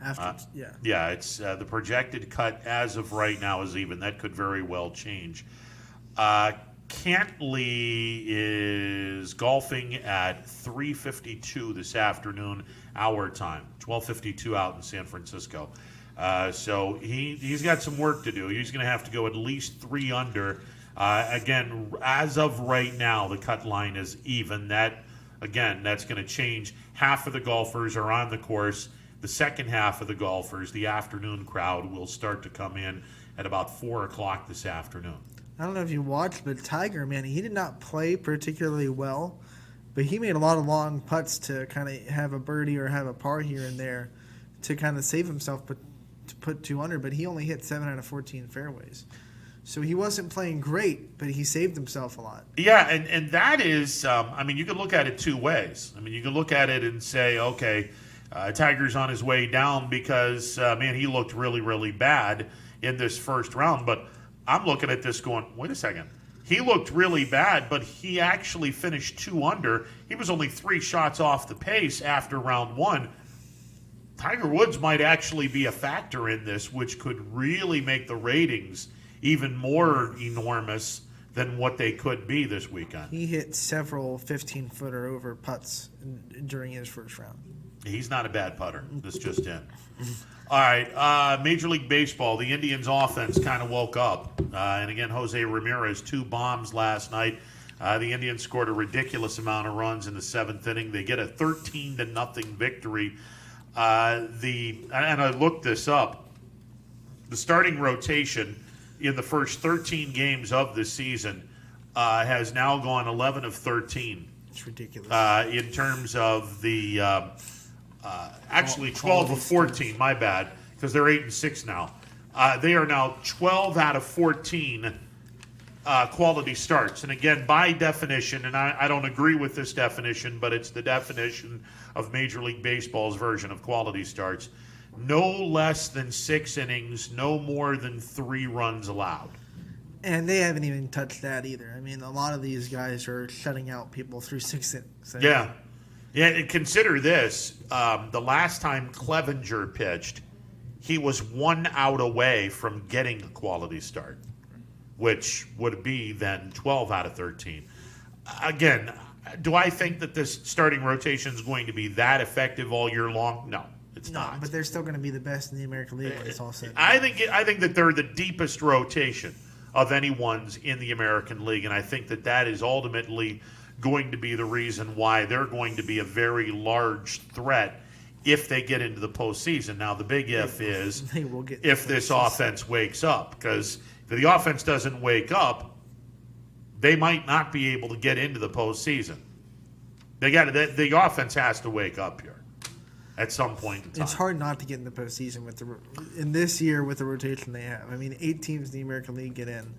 It's the projected cut as of right now is even. That could very well change. Cantlay is golfing at 3:52 this afternoon, our time, 12:52 out in San Francisco. So he's got some work to do. He's going to have to go at least 3 under. Again, as of right now, the cut line is even. That's going to change. Half of the golfers are on the course. The second half of the golfers, the afternoon crowd, will start to come in at about 4 o'clock this afternoon. I don't know if you watched, but Tiger, man, he did not play particularly well, but he made a lot of long putts to kind of have a birdie or have a par here and there to kind of save himself, but to put 2 under. But he only hit 7 out of 14 fairways. So he wasn't playing great, but he saved himself a lot. Yeah, and that is, you can look at it 2 ways. You can look at it and say, okay, Tiger's on his way down because, he looked really, really bad in this first round. But I'm looking at this going, wait a second. he looked really bad, but he actually finished 2 under. He was only 3 shots off the pace after round 1. Tiger Woods might actually be a factor in this, which could really make the ratings even more enormous than what they could be this weekend. He hit several 15-footer over putts during his first round. He's not a bad putter. This just in. All right, Major League Baseball, the Indians offense kind of woke up. And again, Jose Ramirez, 2 bombs last night. The Indians scored a ridiculous amount of runs in the 7th inning. They get a 13-0 victory. And I looked this up. The starting rotation in the first 13 games of the season has now gone 11 of 13. It's ridiculous. In terms of the actually 12 of 14, my bad, because they're 8-6 now. They are now 12 out of 14 quality starts. And again, by definition, and I don't agree with this definition, but it's the definition of Major League Baseball's version of quality starts. No less than 6 innings, no more than 3 runs allowed. And they haven't even touched that either. I mean, a lot of these guys are shutting out people through 6 innings. So. Yeah. Yeah, and consider this. The last time Clevenger pitched, he was 1 out away from getting a quality start, which would be then 12 out of 13. Again, do I think that this starting rotation is going to be that effective all year long? No, it's not. But they're still going to be the best in the American League when it's all said. I think that they're the deepest rotation of anyone's in the American League, and I think that that is ultimately going to be the reason why they're going to be a very large threat if they get into the postseason. Now, the big if is they will get if this offense wakes up, because if the offense doesn't wake up, they might not be able to get into the postseason. The offense has to wake up here at some point in time. It's hard not to get in the postseason in this year with the rotation they have. I mean, 8 teams in the American League get in.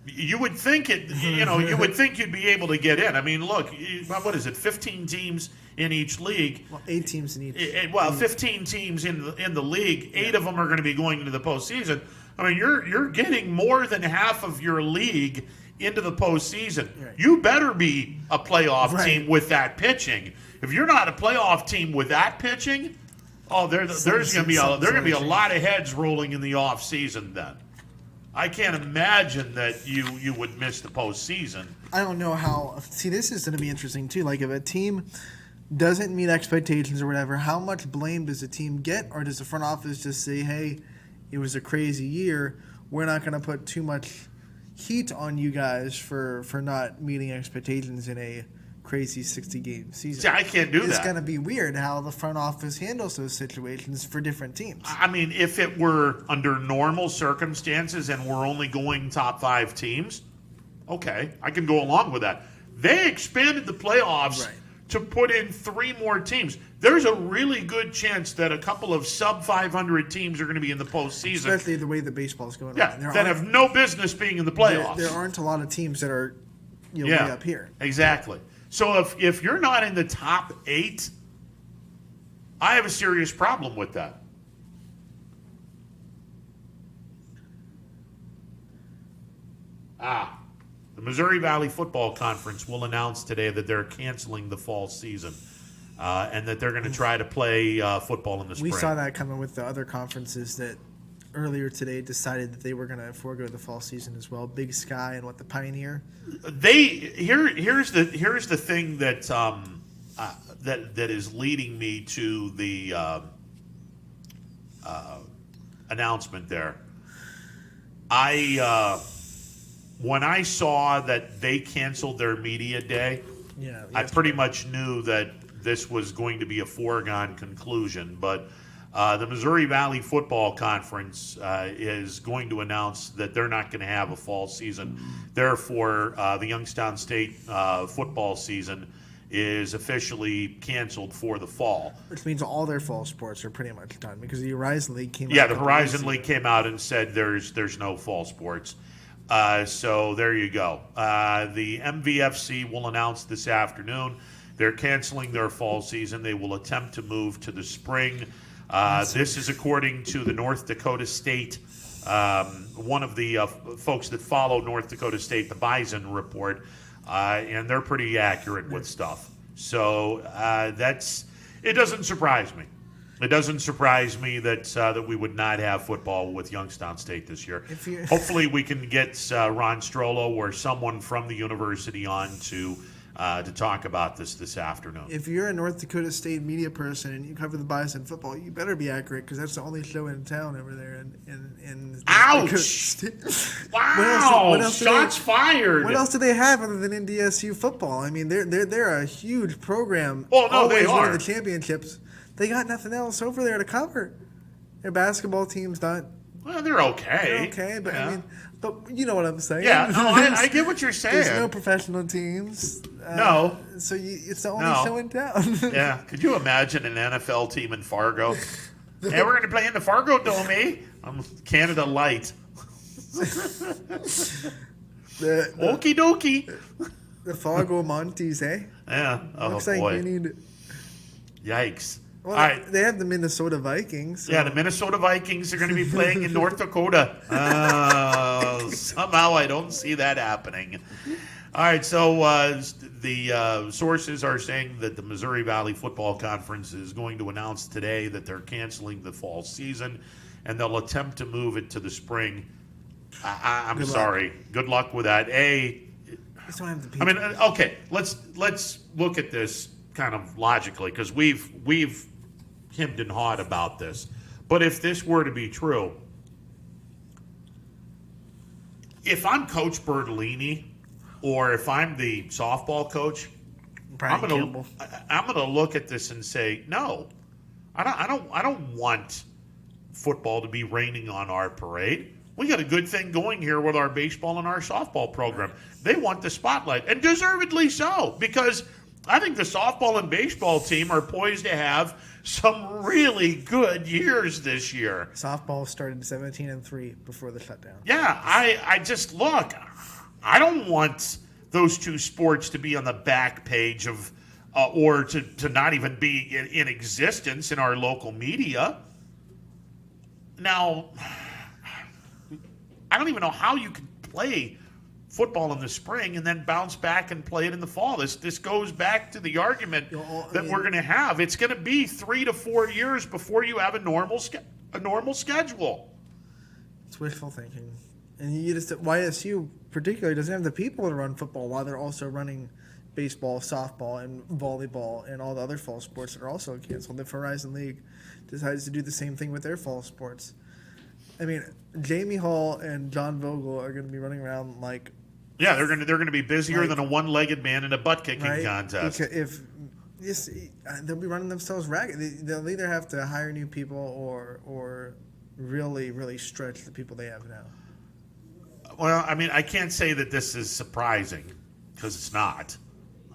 You would think you would think you'd be able to get in. I mean, look, what is it? 15 teams in each league. Well, 8 teams in each. 15 teams in the league. 8 of them are going to be going into the postseason. I mean, you're getting more than half of your league into the postseason. Right. You better be a playoff team with that pitching. If you're not a playoff team with that pitching, there's going to be a lot of heads rolling in the off season then. I can't imagine that you would miss the postseason. I don't know how. See, this is going to be interesting too. Like, if a team doesn't meet expectations or whatever, how much blame does the team get, or does the front office just say, "Hey, it was a crazy year. We're not going to put too much heat on you guys for not meeting expectations in a crazy 60-game season"? See, I can't do that. It's going to be weird how the front office handles those situations for different teams. I mean, if it were under normal circumstances and we're only going top 5 teams, okay, I can go along with that. They expanded the playoffs to put in 3 more teams. There's a really good chance that a couple of sub-500 teams are going to be in the postseason. Especially the way the baseball's going on. That have no business being in the playoffs. There aren't a lot of teams that are way up here. Exactly. So if you're not in the top 8, I have a serious problem with that. The Missouri Valley Football Conference will announce today that they're canceling the fall season and that they're going to try to play football in the spring. We saw that coming with the other conferences that earlier today decided that they were going to forego the fall season as well. Big Sky and the Pioneer. Here's the thing that that is leading me to the announcement there. When I saw that they canceled their media day, I pretty much knew that this was going to be a foregone conclusion. But the Missouri Valley Football Conference is going to announce that they're not going to have a fall season. Therefore, the Youngstown State football season is officially canceled for the fall. Which means all their fall sports are pretty much done because the Horizon League came out. Yeah, the Horizon League came out and said there's no fall sports. So there you go. The MVFC will announce this afternoon they're canceling their fall season. They will attempt to move to the spring. This is according to the North Dakota State one of the folks that follow North Dakota State, the Bison Report, and they're pretty accurate with stuff. So it doesn't surprise me. It doesn't surprise me that we would not have football with Youngstown State this year. Hopefully we can get Ron Strollo or someone from the university on to talk about this afternoon. If you're a North Dakota State media person and you cover the Bison football, you better be accurate because that's the only show in town over there. In Ouch! Wow! What else Shots fired. What else do they have other than NDSU football? I mean, they're a huge program. Well, no, always they are. winning the championships. They got nothing else over there to cover. Their basketball team's not. Well, they're okay. They're okay, but yeah. I mean, but you know what I'm saying. Yeah, no, I get what you're saying. There's no professional teams. No. So it's the only No. show in town. Yeah. Could you imagine an NFL team in Fargo? Hey, we're going to play in the Fargo Dome, eh? I'm Canada Light. Okie dokie. The Fargo Montes, eh? Yeah. Oh, Looks boy. like we need. Yikes. Well, All right. they have the Minnesota Vikings. So. Yeah, the Minnesota Vikings are going to be playing in North Dakota. Somehow I don't see that happening. All right, so the sources are saying that the Missouri Valley Football Conference is going to announce today that they're canceling the fall season, and they'll attempt to move it to the spring. I'm Good sorry. Good luck with that. Just don't have the I people. mean, okay, let's look at this kind of logically because we've hemmed and hawed about this. But if this were to be true, if I'm Coach Bertolini or if I'm the softball coach, I'm gonna look at this and say, no, I don't want football to be raining on our parade. We got a good thing going here with our baseball and our softball program. They want the spotlight, and deservedly so, because I think the softball and baseball team are poised to have some really good years this year. Softball started 17-3 before the shutdown. Yeah, I just look. I don't want those two sports to be on the back page of, or to not even be in existence in our local media. Now, I don't even know how you could play football in the spring and then bounce back and play it in the fall. This goes back to the argument that we're going to have. It's going to be 3 to 4 years before you have a normal schedule. It's wishful thinking. And you just YSU particularly doesn't have the people to run football while they're also running baseball, softball, and volleyball and all the other fall sports that are also canceled. The Horizon League decides to do the same thing with their fall sports. I mean, Jamie Hall and John Vogel are going to be running around like. Yeah, they're going to be busier than a one-legged man in a butt kicking contest. Because they'll be running themselves ragged. They'll either have to hire new people or really, really stretch the people they have now. Well, I mean, I can't say that this is surprising because it's not.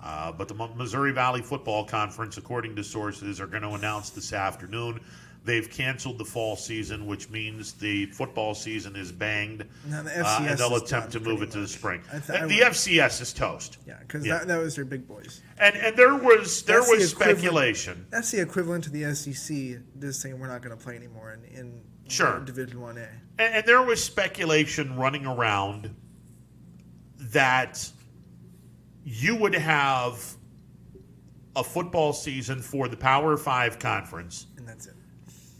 But the Missouri Valley Football Conference, according to sources, are going to announce this afternoon they've canceled the fall season, which means the football season is banged. Now the FCS and they'll is attempt to done move it pretty to the much. spring. The FCS is toast. Yeah, because that was their big boys. And there was That's the speculation. That's the equivalent to the SEC just saying we're not going to play anymore in Sure. Division 1A. And there was speculation running around that you would have a football season for the Power 5 conference. And that's it.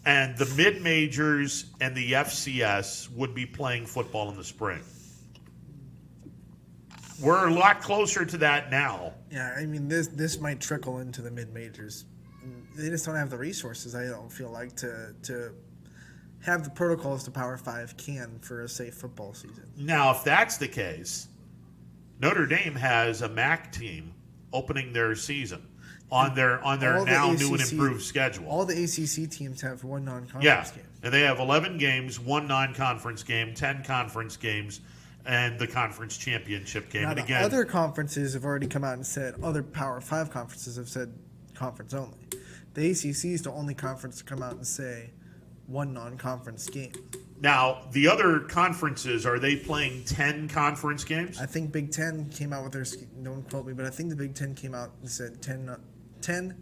And the mid-majors and the FCS would be playing football in the spring. We're a lot closer to that now. Yeah, I mean, this might trickle into the mid-majors. They just don't have the resources, I don't feel like, to have the protocols the Power 5 can for a safe football season. Now, if that's the case, Notre Dame has a MAC team opening their season on their now new and improved schedule. All the ACC teams have one non-conference game. And they have 11 games, one non-conference game, 10 conference games, and the conference championship game. Now, And the again, other conferences have already come out and said, other Power 5 conferences have said conference only. The ACC is the only conference to come out and say one non-conference game. now the other conferences, are they playing 10 conference games? I think Big Ten came out with their, don't quote me, but I think the Big Ten came out and said 10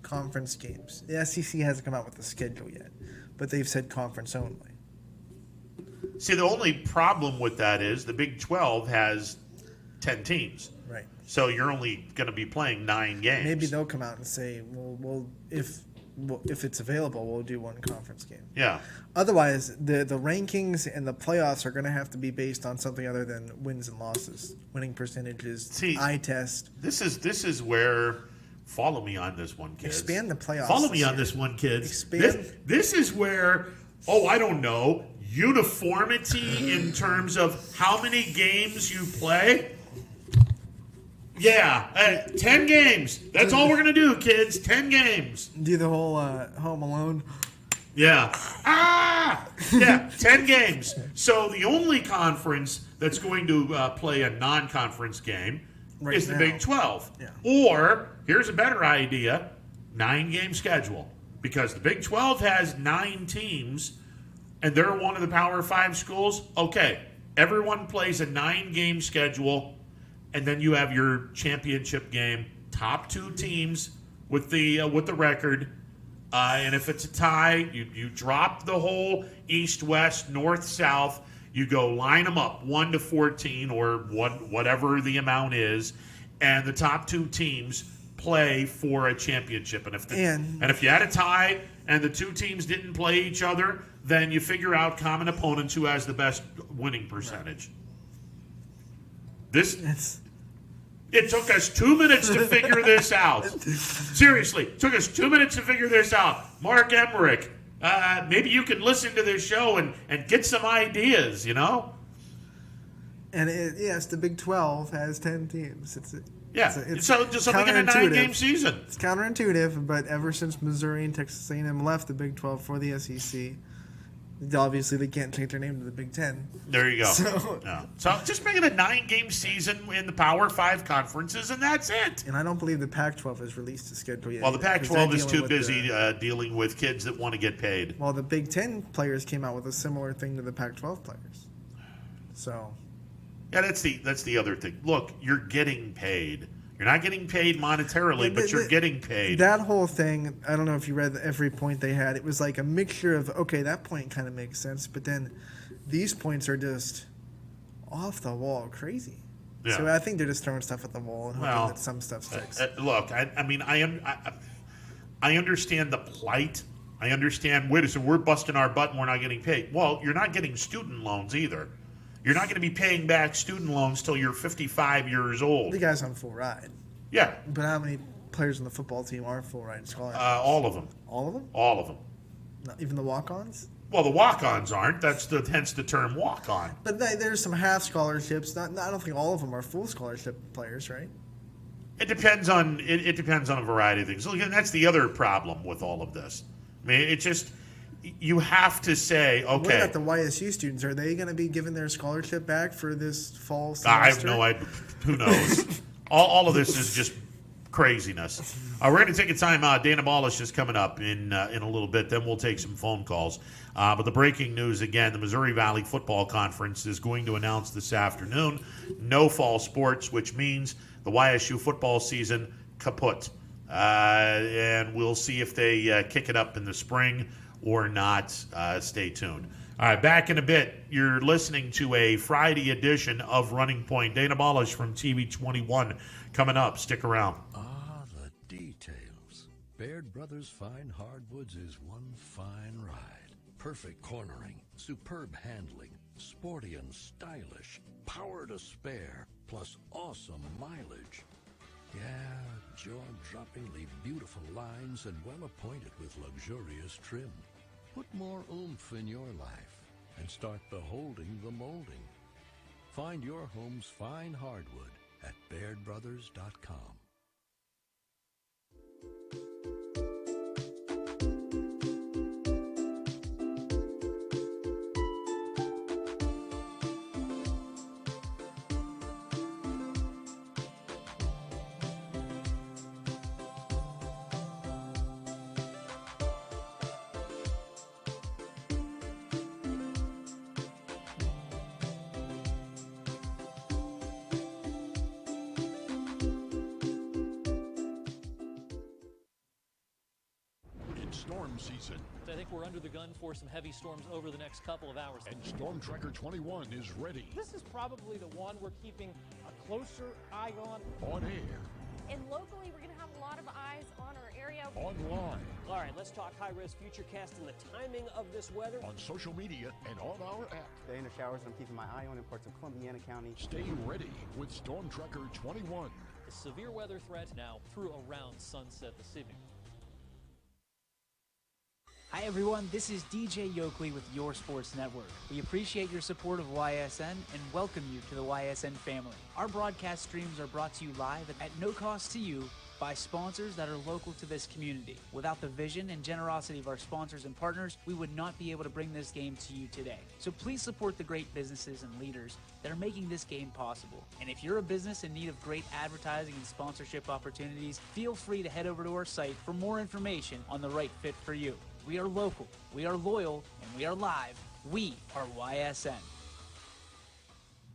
conference games. The SEC hasn't come out with the schedule yet, but they've said conference only. See, the only problem with that is the Big 12 has 10 teams. Right. So you're only going to be playing 9 games. Maybe they'll come out and say, well, if it's available, we'll do one conference game. Yeah. Otherwise, the rankings and the playoffs are going to have to be based on something other than wins and losses, winning percentages, eye test. This is where follow me on this one, kids. Expand the playoffs. Follow me on this one, kids. Expand. This is where I don't know, uniformity in terms of how many games you play. Yeah, 10 games. That's all we're going to do, kids. 10 games. Do the whole Home Alone. Yeah. Yeah, 10 games. So the only conference that's going to play a non-conference game is the Big 12. Yeah. Or, here's a better idea, 9-game schedule. Because the Big 12 has 9 teams, and they're one of the Power 5 schools. Okay, everyone plays a 9-game schedule, and then you have your championship game, top 2 teams with the record. And if it's a tie, you drop the whole east-west, north-south. You go line them up 1 to 14 or whatever the amount is, and the top 2 teams play for a championship. And if you had a tie and the 2 teams didn't play each other, then you figure out common opponents who has the best winning percentage. It took us 2 minutes to figure this out. Seriously, it took us 2 minutes to figure this out. Mark Emmerich, maybe you can listen to this show and get some ideas, you know? And yes, the Big 12 has 10 teams. So just something in a 9-game season. It's counterintuitive, but ever since Missouri and Texas A&M left the Big 12 for the SEC, obviously they can't change their name to the Big 10. There you go. So just make it a 9-game season in the Power 5 conferences, and that's it. And I don't believe the Pac-12 has released a schedule yet. Well, the Pac-12 is too busy dealing with kids that want to get paid. Well, the Big 10 players came out with a similar thing to the Pac-12 players. So... yeah, that's the other thing. Look, you're getting paid. You're not getting paid monetarily, but you're getting paid. That whole thing, I don't know if you read every point they had. It was like a mixture of, okay, that point kind of makes sense, but then these points are just off the wall crazy. Yeah. So I think they're just throwing stuff at the wall and hoping that some stuff sticks. Look, I mean, I understand the plight. I understand, so we're busting our butt and we're not getting paid. Well, you're not getting student loans either. You're not going to be paying back student loans till you're 55 years old. The guy's on full ride. Yeah. But how many players on the football team are full ride scholars? All of them. All of them? All of them. Not even the walk-ons? Well, the walk-ons aren't. Hence the term walk-on. But there's some half scholarships. I don't think all of them are full scholarship players, right? It depends on a variety of things. Look, and that's the other problem with all of this. I mean, it just... you have to say, okay. What about the YSU students? Are they going to be given their scholarship back for this fall semester? I have no idea. Who knows? all of this is just craziness. We're going to take a time out. Dana Balish is coming up in a little bit. Then we'll take some phone calls. But the breaking news, again, the Missouri Valley Football Conference is going to announce this afternoon no fall sports, which means the YSU football season kaput. And we'll see if they kick it up in the spring or not. Stay tuned. All right, back in a bit. You're listening to a Friday edition of Running Point. Dana Balish from TV 21 coming up. Stick around. Ah, the details. Baird Brothers Fine Hardwoods is one fine ride. Perfect cornering, superb handling, sporty and stylish, power to spare, plus awesome mileage. Yeah, jaw-droppingly beautiful lines and well appointed with luxurious trim. Put more oomph in your life and start beholding the molding. Find your home's fine hardwood at BairdBrothers.com. storm season. I think we're under the gun for some heavy storms over the next couple of hours. And Storm Tracker 21 is ready. This is probably the one we're keeping a closer eye on. On air, And locally, we're going to have a lot of eyes on our area. online, All right, let's talk high-risk futurecast and the timing of this weather. on social media, and on our app. The inner showers I'm keeping my eye on in parts of Columbiana County. Stay ready with Storm Tracker 21. The severe weather threat now through around sunset this evening. Hi everyone, this is DJ Yoakley with Your Sports Network. We appreciate your support of YSN and welcome you to the YSN family. Our broadcast streams are brought to you live at no cost to you by sponsors that are local to this community. Without the vision and generosity of our sponsors and partners, we would not be able to bring this game to you today. So please support the great businesses and leaders that are making this game possible. And if you're a business in need of great advertising and sponsorship opportunities, feel free to head over to our site for more information on the right fit for you. We are local, we are loyal, and we are live. We are YSN.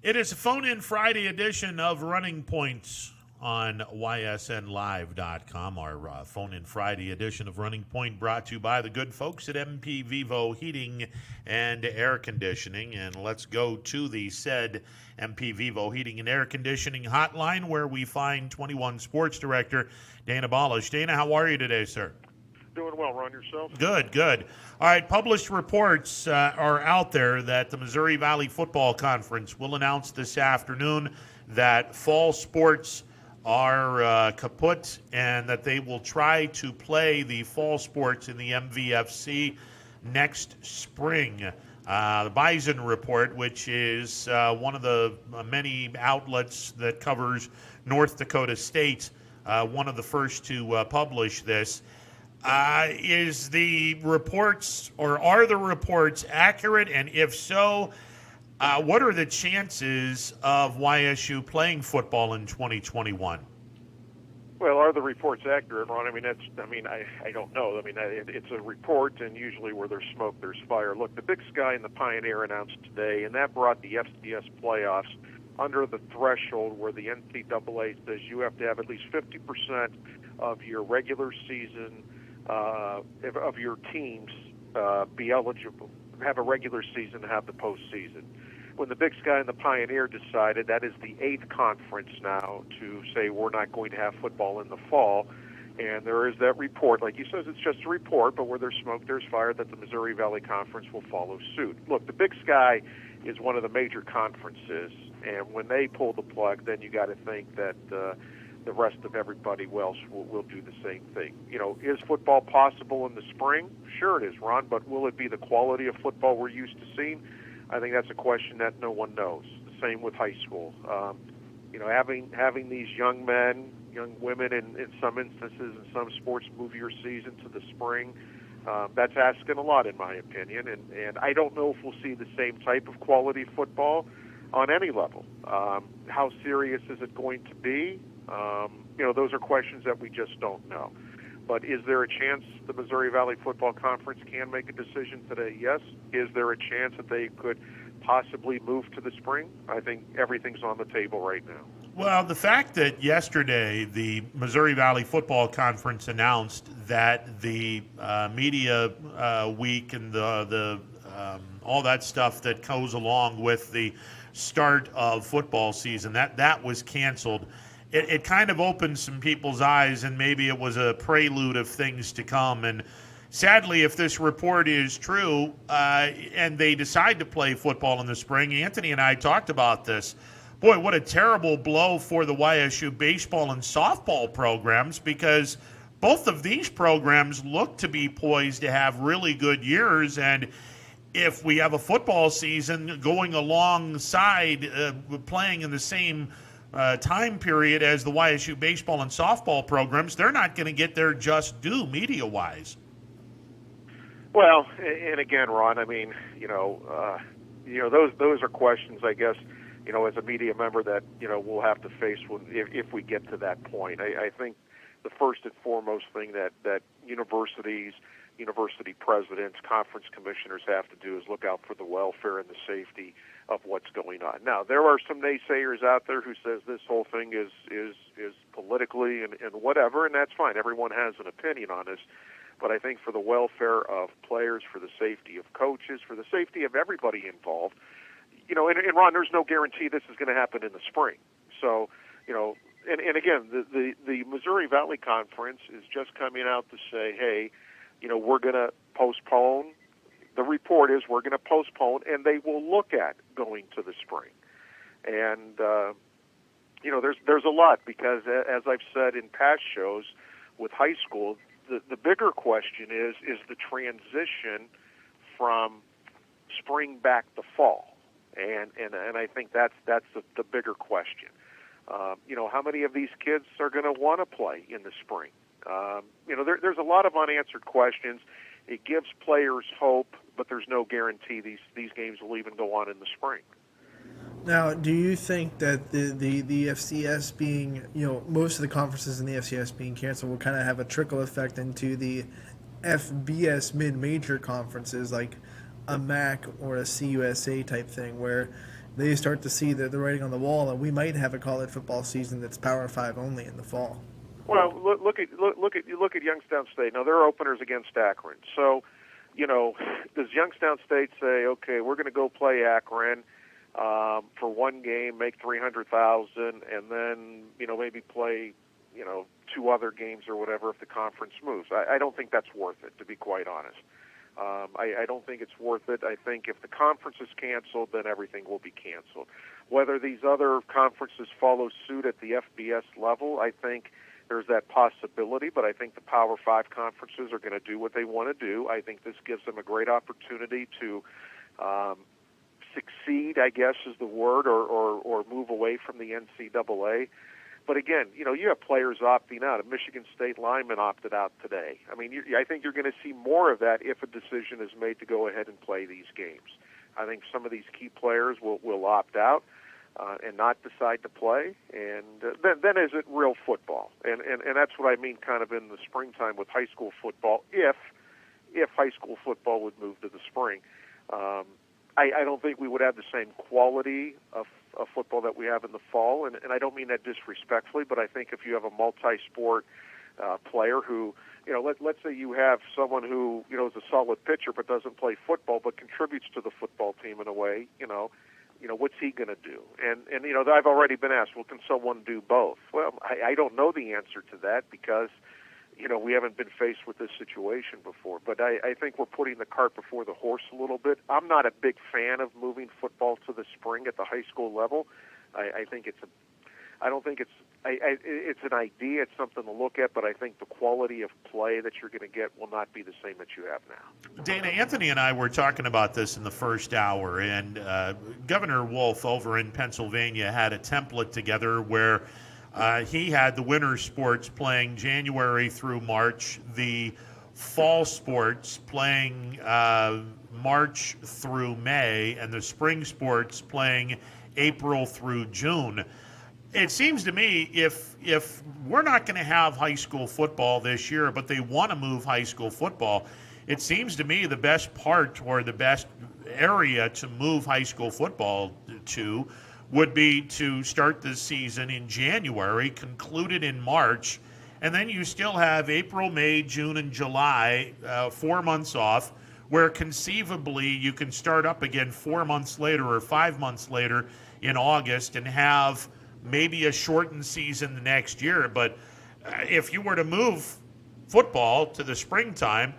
It is a phone-in Friday edition of Running Points on ysnlive.com. Our phone-in Friday edition of Running Point brought to you by the good folks at MP Vivo Heating and Air Conditioning. And let's go to the said MP Vivo Heating and Air Conditioning hotline where we find 21 Sports Director Dana Balish. Dana, how are you today, sir? Doing well, Ron, yourself? Good, good. All right, published reports are out there that the Missouri Valley Football Conference will announce this afternoon that fall sports are kaput and that they will try to play the fall sports in the MVFC next spring. The Bison Report, which is one of the many outlets that covers North Dakota State, one of the first to publish this. Is the reports, or are the reports accurate? And if so, what are the chances of YSU playing football in 2021? Well, are the reports accurate, Ron? I don't know. It's a report, and usually where there's smoke, there's fire. Look, the Big Sky and the Pioneer announced today, and that brought the FCS playoffs under the threshold where the NCAA says you have to have at least 50% of your regular season of your teams be eligible, have a regular season, have the postseason. When the Big Sky and the Pioneer decided, that is the 8th conference now, to say we're not going to have football in the fall, and there is that report, like you said, it's just a report, but where there's smoke, there's fire, that the Missouri Valley Conference will follow suit. Look, the Big Sky is one of the major conferences, and when they pull the plug, then you got to think that the rest of everybody else will do the same thing. You know, is football possible in the spring? Sure it is, Ron, but will it be the quality of football we're used to seeing? I think that's a question that no one knows. The same with high school. Having these young men, young women, in some instances, in some sports, move your season to the spring, that's asking a lot, in my opinion. And I don't know if we'll see the same type of quality football on any level. How serious is it going to be? Those are questions that we just don't know. But is there a chance the Missouri Valley Football Conference can make a decision today? Yes. Is there a chance that they could possibly move to the spring? I think everything's on the table right now. Well, the fact that yesterday the Missouri Valley Football Conference announced that the media week and the all that stuff that goes along with the start of football season, that was canceled. It kind of opened some people's eyes, and maybe it was a prelude of things to come. And sadly, if this report is true and they decide to play football in the spring, Anthony and I talked about this. Boy, what a terrible blow for the YSU baseball and softball programs, because both of these programs look to be poised to have really good years. And if we have a football season going alongside playing in the same time period as the YSU baseball and softball programs, they're not going to get their just due media-wise. Well, and again, Ron, those are questions, I guess, as a media member that, we'll have to face if we get to that point. I think the first and foremost thing that universities, university presidents, conference commissioners have to do is look out for the welfare and the safety of what's going on. Now, there are some naysayers out there who says this whole thing is politically and whatever, and that's fine. Everyone has an opinion on this. But I think for the welfare of players, for the safety of coaches, for the safety of everybody involved, and Ron, there's no guarantee this is going to happen in the spring. So, and again, the Missouri Valley Conference is just coming out to say, hey, we're going to postpone. The report is we're going to postpone, and they will look at going to the spring. And, there's a lot because, as I've said in past shows with high school, the bigger question is the transition from spring back to fall. And I think that's the bigger question. How many of these kids are going to want to play in the spring? There's a lot of unanswered questions. It gives players hope, but there's no guarantee these games will even go on in the spring. Now, do you think that the FCS being, most of the conferences in the FCS being canceled will kind of have a trickle effect into the FBS mid-major conferences like a MAC or a CUSA type thing, where they start to see the writing on the wall, and we might have a college football season that's Power 5 only in the fall? Well, look at Youngstown State. Now their openers against Akron. So, does Youngstown State say, okay, we're going to go play Akron for one game, make $300,000, and then maybe play 2 other games or whatever if the conference moves? I don't think that's worth it, to be quite honest. I don't think it's worth it. I think if the conference is canceled, then everything will be canceled. Whether these other conferences follow suit at the FBS level, I think there's that possibility, but I think the Power 5 conferences are going to do what they want to do. I think this gives them a great opportunity to succeed, I guess is the word, or move away from the NCAA. But again, you have players opting out. A Michigan State lineman opted out today. I mean, I think you're going to see more of that if a decision is made to go ahead and play these games. I think some of these key players will opt out and not decide to play, and then is it real football? And that's what I mean kind of in the springtime with high school football, if high school football would move to the spring. I don't think we would have the same quality of football that we have in the fall, and I don't mean that disrespectfully, but I think if you have a multi-sport player who, let's say you have someone who, is a solid pitcher but doesn't play football but contributes to the football team in a way, what's he going to do? And I've already been asked, well, can someone do both? Well, I don't know the answer to that because, we haven't been faced with this situation before. But I think we're putting the cart before the horse a little bit. I'm not a big fan of moving football to the spring at the high school level. I think it's an idea, it's something to look at, but I think the quality of play that you're going to get will not be the same that you have now. Dana, Anthony and I were talking about this in the first hour, and Governor Wolf over in Pennsylvania had a template together where he had the winter sports playing January through March, the fall sports playing March through May, and the spring sports playing April through June. It seems to me if we're not going to have high school football this year, but they want to move high school football, it seems to me the best part or the best area to move high school football to would be to start the season in January, conclude it in March, and then you still have April, May, June, and July, 4 months off, where conceivably you can start up again 4 months later or 5 months later in August and have maybe a shortened season the next year. But if you were to move football to the springtime,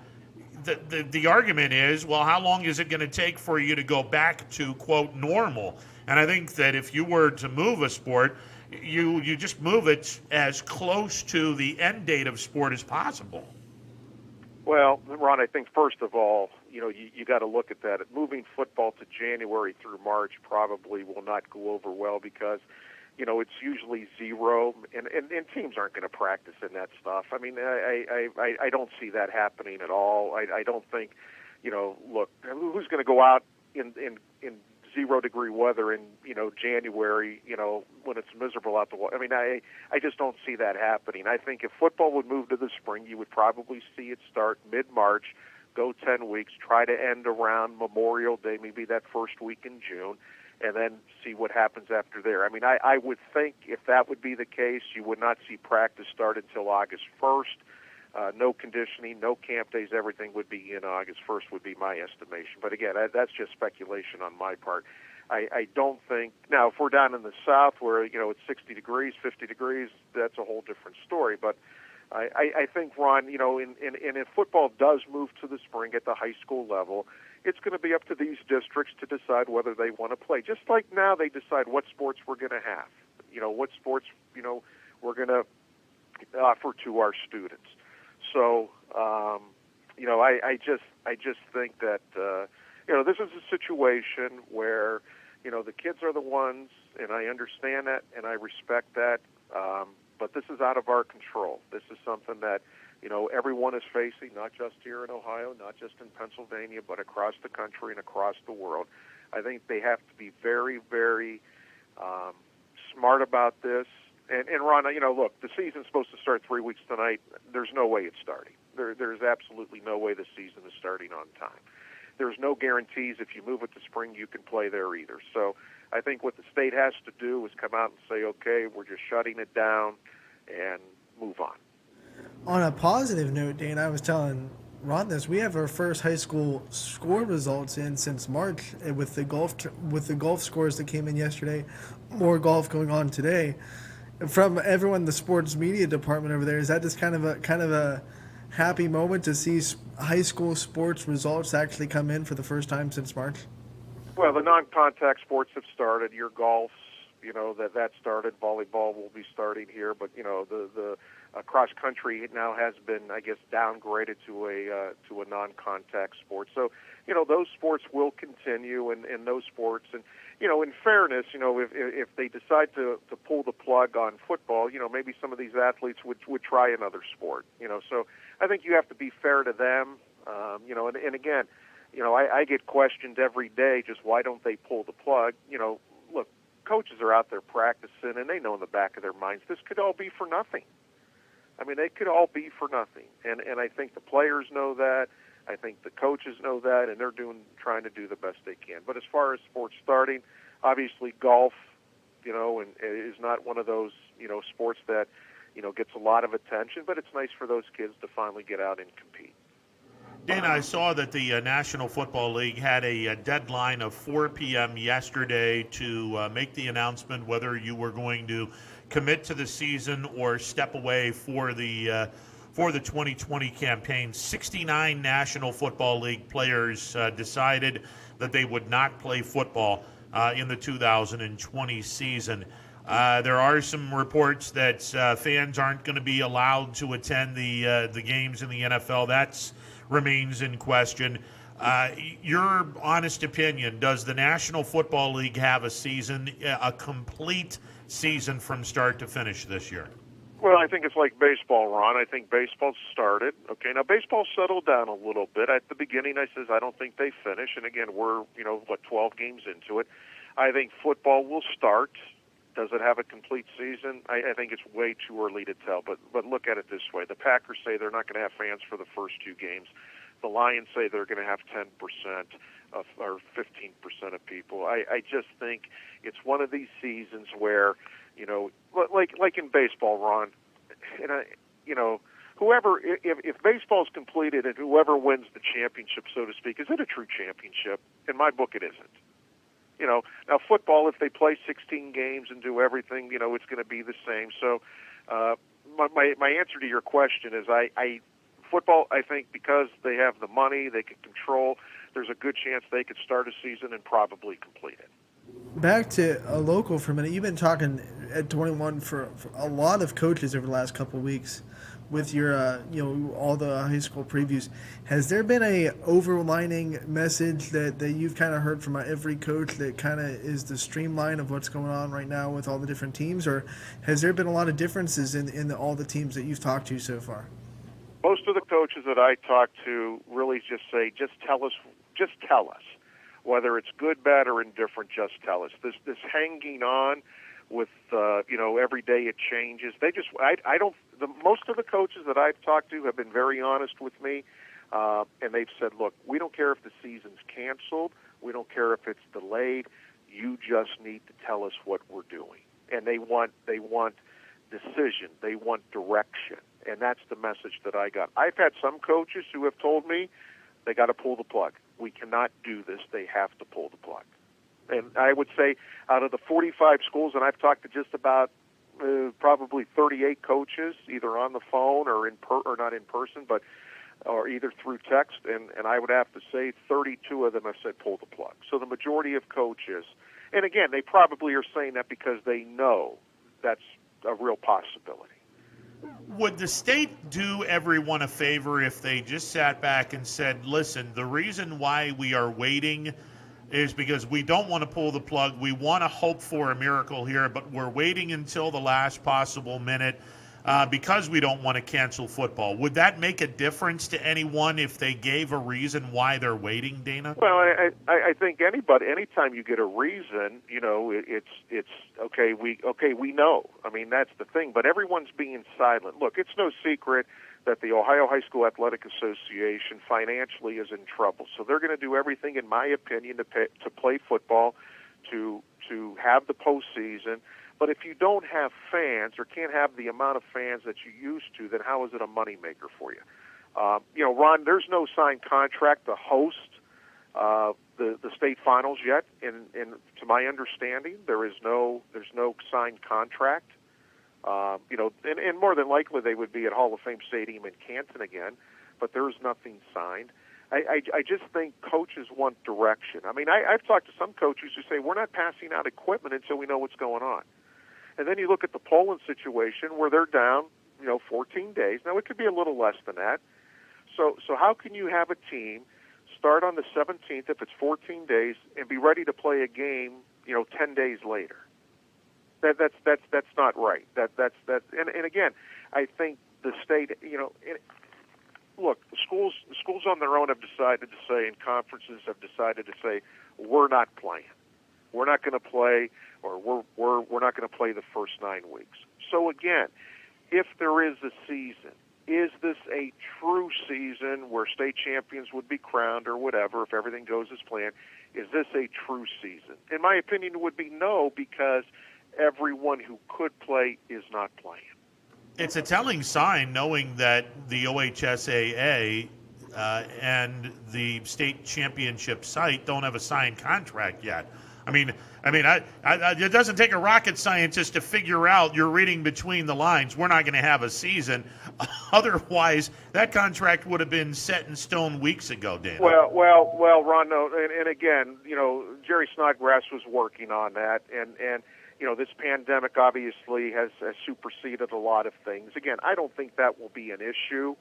the argument is, well, how long is it going to take for you to go back to, quote, normal? And I think that if you were to move a sport, you just move it as close to the end date of sport as possible. Well, Ron, I think first of all, you got to look at that. Moving football to January through March probably will not go over well because, it's usually zero, and teams aren't going to practice in that stuff. I mean, I don't see that happening at all. I don't think, look, who's going to go out in 0-degree weather in January, when it's miserable out the water? I mean, I just don't see that happening. I think if football would move to the spring, you would probably see it start mid-March, go 10 weeks, try to end around Memorial Day, maybe that first week in June, and then see what happens after there. I mean, I would think if that would be the case, you would not see practice start until August 1st. no conditioning, no camp days, everything would be in August 1st would be my estimation. But again, that's just speculation on my part. I don't think, now if we're down in the south where, it's 60 degrees, 50 degrees, that's a whole different story. But I think, Ron, and if football does move to the spring at the high school level, it's going to be up to these districts to decide whether they want to play. Just like now they decide what sports we're going to have, what sports, we're going to offer to our students. So, I just think that, this is a situation where, the kids are the ones, and I understand that, and I respect that, but this is out of our control. This is something that, everyone is facing, not just here in Ohio, not just in Pennsylvania, but across the country and across the world. I think they have to be very, very smart about this. And Ron, look, the season's supposed to start 3 weeks tonight. There's no way it's starting. There's absolutely no way the season is starting on time. There's no guarantees if you move it to spring you can play there either. So I think what the state has to do is come out and say, okay, we're just shutting it down and move on. On a positive note, Dane, I was telling Ron this. We have our first high school score results in since March with the golf scores that came in yesterday. More golf going on today. From everyone in the sports media department over there, is that just kind of a happy moment to see high school sports results actually come in for the first time since March? Well, the non-contact sports have started. Your golf's, that started. Volleyball will be starting here, but the cross country now has been, I guess, downgraded to a non-contact sport. So, those sports will continue, and those sports, and in fairness, if they decide to pull the plug on football, maybe some of these athletes would try another sport. So I think you have to be fair to them. And again, I get questioned every day, just why don't they pull the plug? Look, coaches are out there practicing, and they know in the back of their minds this could all be for nothing. I mean, they could all be for nothing, and I think the players know that. I think the coaches know that, and they're trying to do the best they can. But as far as sports starting, obviously golf, and is not one of those sports that gets a lot of attention. But it's nice for those kids to finally get out and compete. Dana, I saw that the National Football League had a deadline of 4 p.m. yesterday to make the announcement whether you were going to commit to the season or step away for the 2020 campaign. 69 National Football League players decided that they would not play football in the 2020 season. There are some reports that fans aren't going to be allowed to attend the games in the NFL. That remains in question. Your honest opinion, does the National Football League have a complete season from start to finish this year? Well, I think it's like baseball, Ron. I think baseball started. Okay, now baseball settled down a little bit. At the beginning, I says I don't think they finish. And again, we're 12 games into it. I think football will start. Does it have a complete season? I think it's way too early to tell. But look at it this way: the Packers say they're not going to have fans for the first 2 games. The Lions say they're going to have 10% or 15% of people. I just think it's one of these seasons where, like in baseball, Ron, and whoever, if baseball's completed and whoever wins the championship, so to speak, is it a true championship? In my book, it isn't. Now football, if they play 16 games and do everything, it's going to be the same. So my answer to your question is football, I think, because they have the money, they can control, there's a good chance they could start a season and probably complete it. Back to a local for a minute. You've been talking at 21 for a lot of coaches over the last couple of weeks with your, all the high school previews. Has there been a overlining message that you've kind of heard from every coach that kind of is the streamline of what's going on right now with all the different teams, or has there been a lot of differences in all the teams that you've talked to so far? Most of the coaches that I talk to really just say, just tell us. Whether it's good, bad, or indifferent, just tell us. This hanging on with, every day it changes. Most of the coaches that I've talked to have been very honest with me, and they've said, look, we don't care if the season's canceled. We don't care if it's delayed. You just need to tell us what we're doing. And they want decision. They want direction. And that's the message that I got. I've had some coaches who have told me they got to pull the plug. We cannot do this. They have to pull the plug. And I would say out of the 45 schools, and I've talked to just about probably 38 coaches, either on the phone or or not in person, but or either through text, and I would have to say 32 of them have said pull the plug. So the majority of coaches, and again, they probably are saying that because they know that's a real possibility. Would the state do everyone a favor if they just sat back and said, listen, the reason why we are waiting is because we don't want to pull the plug. We want to hope for a miracle here, but we're waiting until the last possible minute because we don't want to cancel football. Would that make a difference to anyone if they gave a reason why they're waiting, Dana? Well, I think anytime you get a reason, it's okay. We know. I mean, that's the thing. But everyone's being silent. Look, it's no secret that the Ohio High School Athletic Association financially is in trouble. So they're going to do everything, in my opinion, to play football, to have the postseason. But if you don't have fans or can't have the amount of fans that you used to, then how is it a moneymaker for you? Ron, there's no signed contract to host the state finals yet. And to my understanding, there's no signed contract. And more than likely they would be at Hall of Fame Stadium in Canton again, but there's nothing signed. I just think coaches want direction. I mean, I've talked to some coaches who say we're not passing out equipment until we know what's going on. And then you look at the Poland situation where they're down, 14 days. Now, it could be a little less than that. So how can you have a team start on the 17th if it's 14 days and be ready to play a game, 10 days later? That's not right. And again, I think the state, look, schools on their own have decided to say, and conferences have decided to say, we're not playing. We're not going to play, or we're not going to play the first 9 weeks. So again, if there is a season, is this a true season where state champions would be crowned or whatever if everything goes as planned? Is this a true season? In my opinion, it would be no, because everyone who could play is not playing. It's a telling sign knowing that the OHSAA and the state championship site don't have a signed contract yet. I mean, it doesn't take a rocket scientist to figure out, you're reading between the lines, we're not going to have a season. Otherwise, that contract would have been set in stone weeks ago, Dana. Well, Ron, no, and again, Jerry Snodgrass was working on that, and this pandemic obviously has superseded a lot of things. Again, I don't think that will be an issue,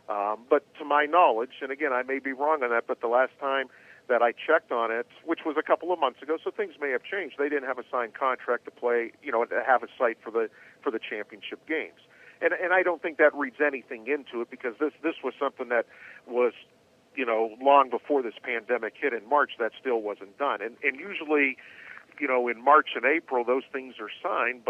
but to my knowledge, and again, I may be wrong on that, but the last time that I checked on it, which was a couple of months ago, so things may have changed. They didn't have a signed contract to play, to have a site for the championship games, and I don't think that reads anything into it, because this was something that was, long before this pandemic hit in March, that still wasn't done, and usually, in March and April, those things are signed,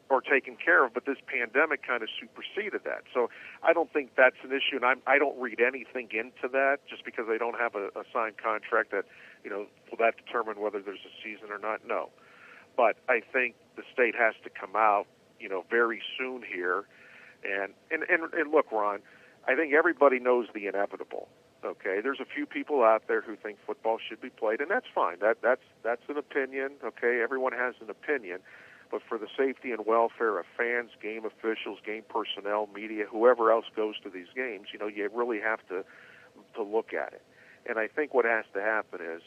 or taken care of, but this pandemic kind of superseded that. So I don't think that's an issue, and I don't read anything into that just because they don't have a signed contract that, will that determine whether there's a season or not? No. But I think the state has to come out, very soon here. And look, Ron, I think everybody knows the inevitable. Okay, there's a few people out there who think football should be played, and that's fine. That's an opinion. Okay, everyone has an opinion. But for the safety and welfare of fans, game officials, game personnel, media, whoever else goes to these games, you really have to look at it. And I think what has to happen is,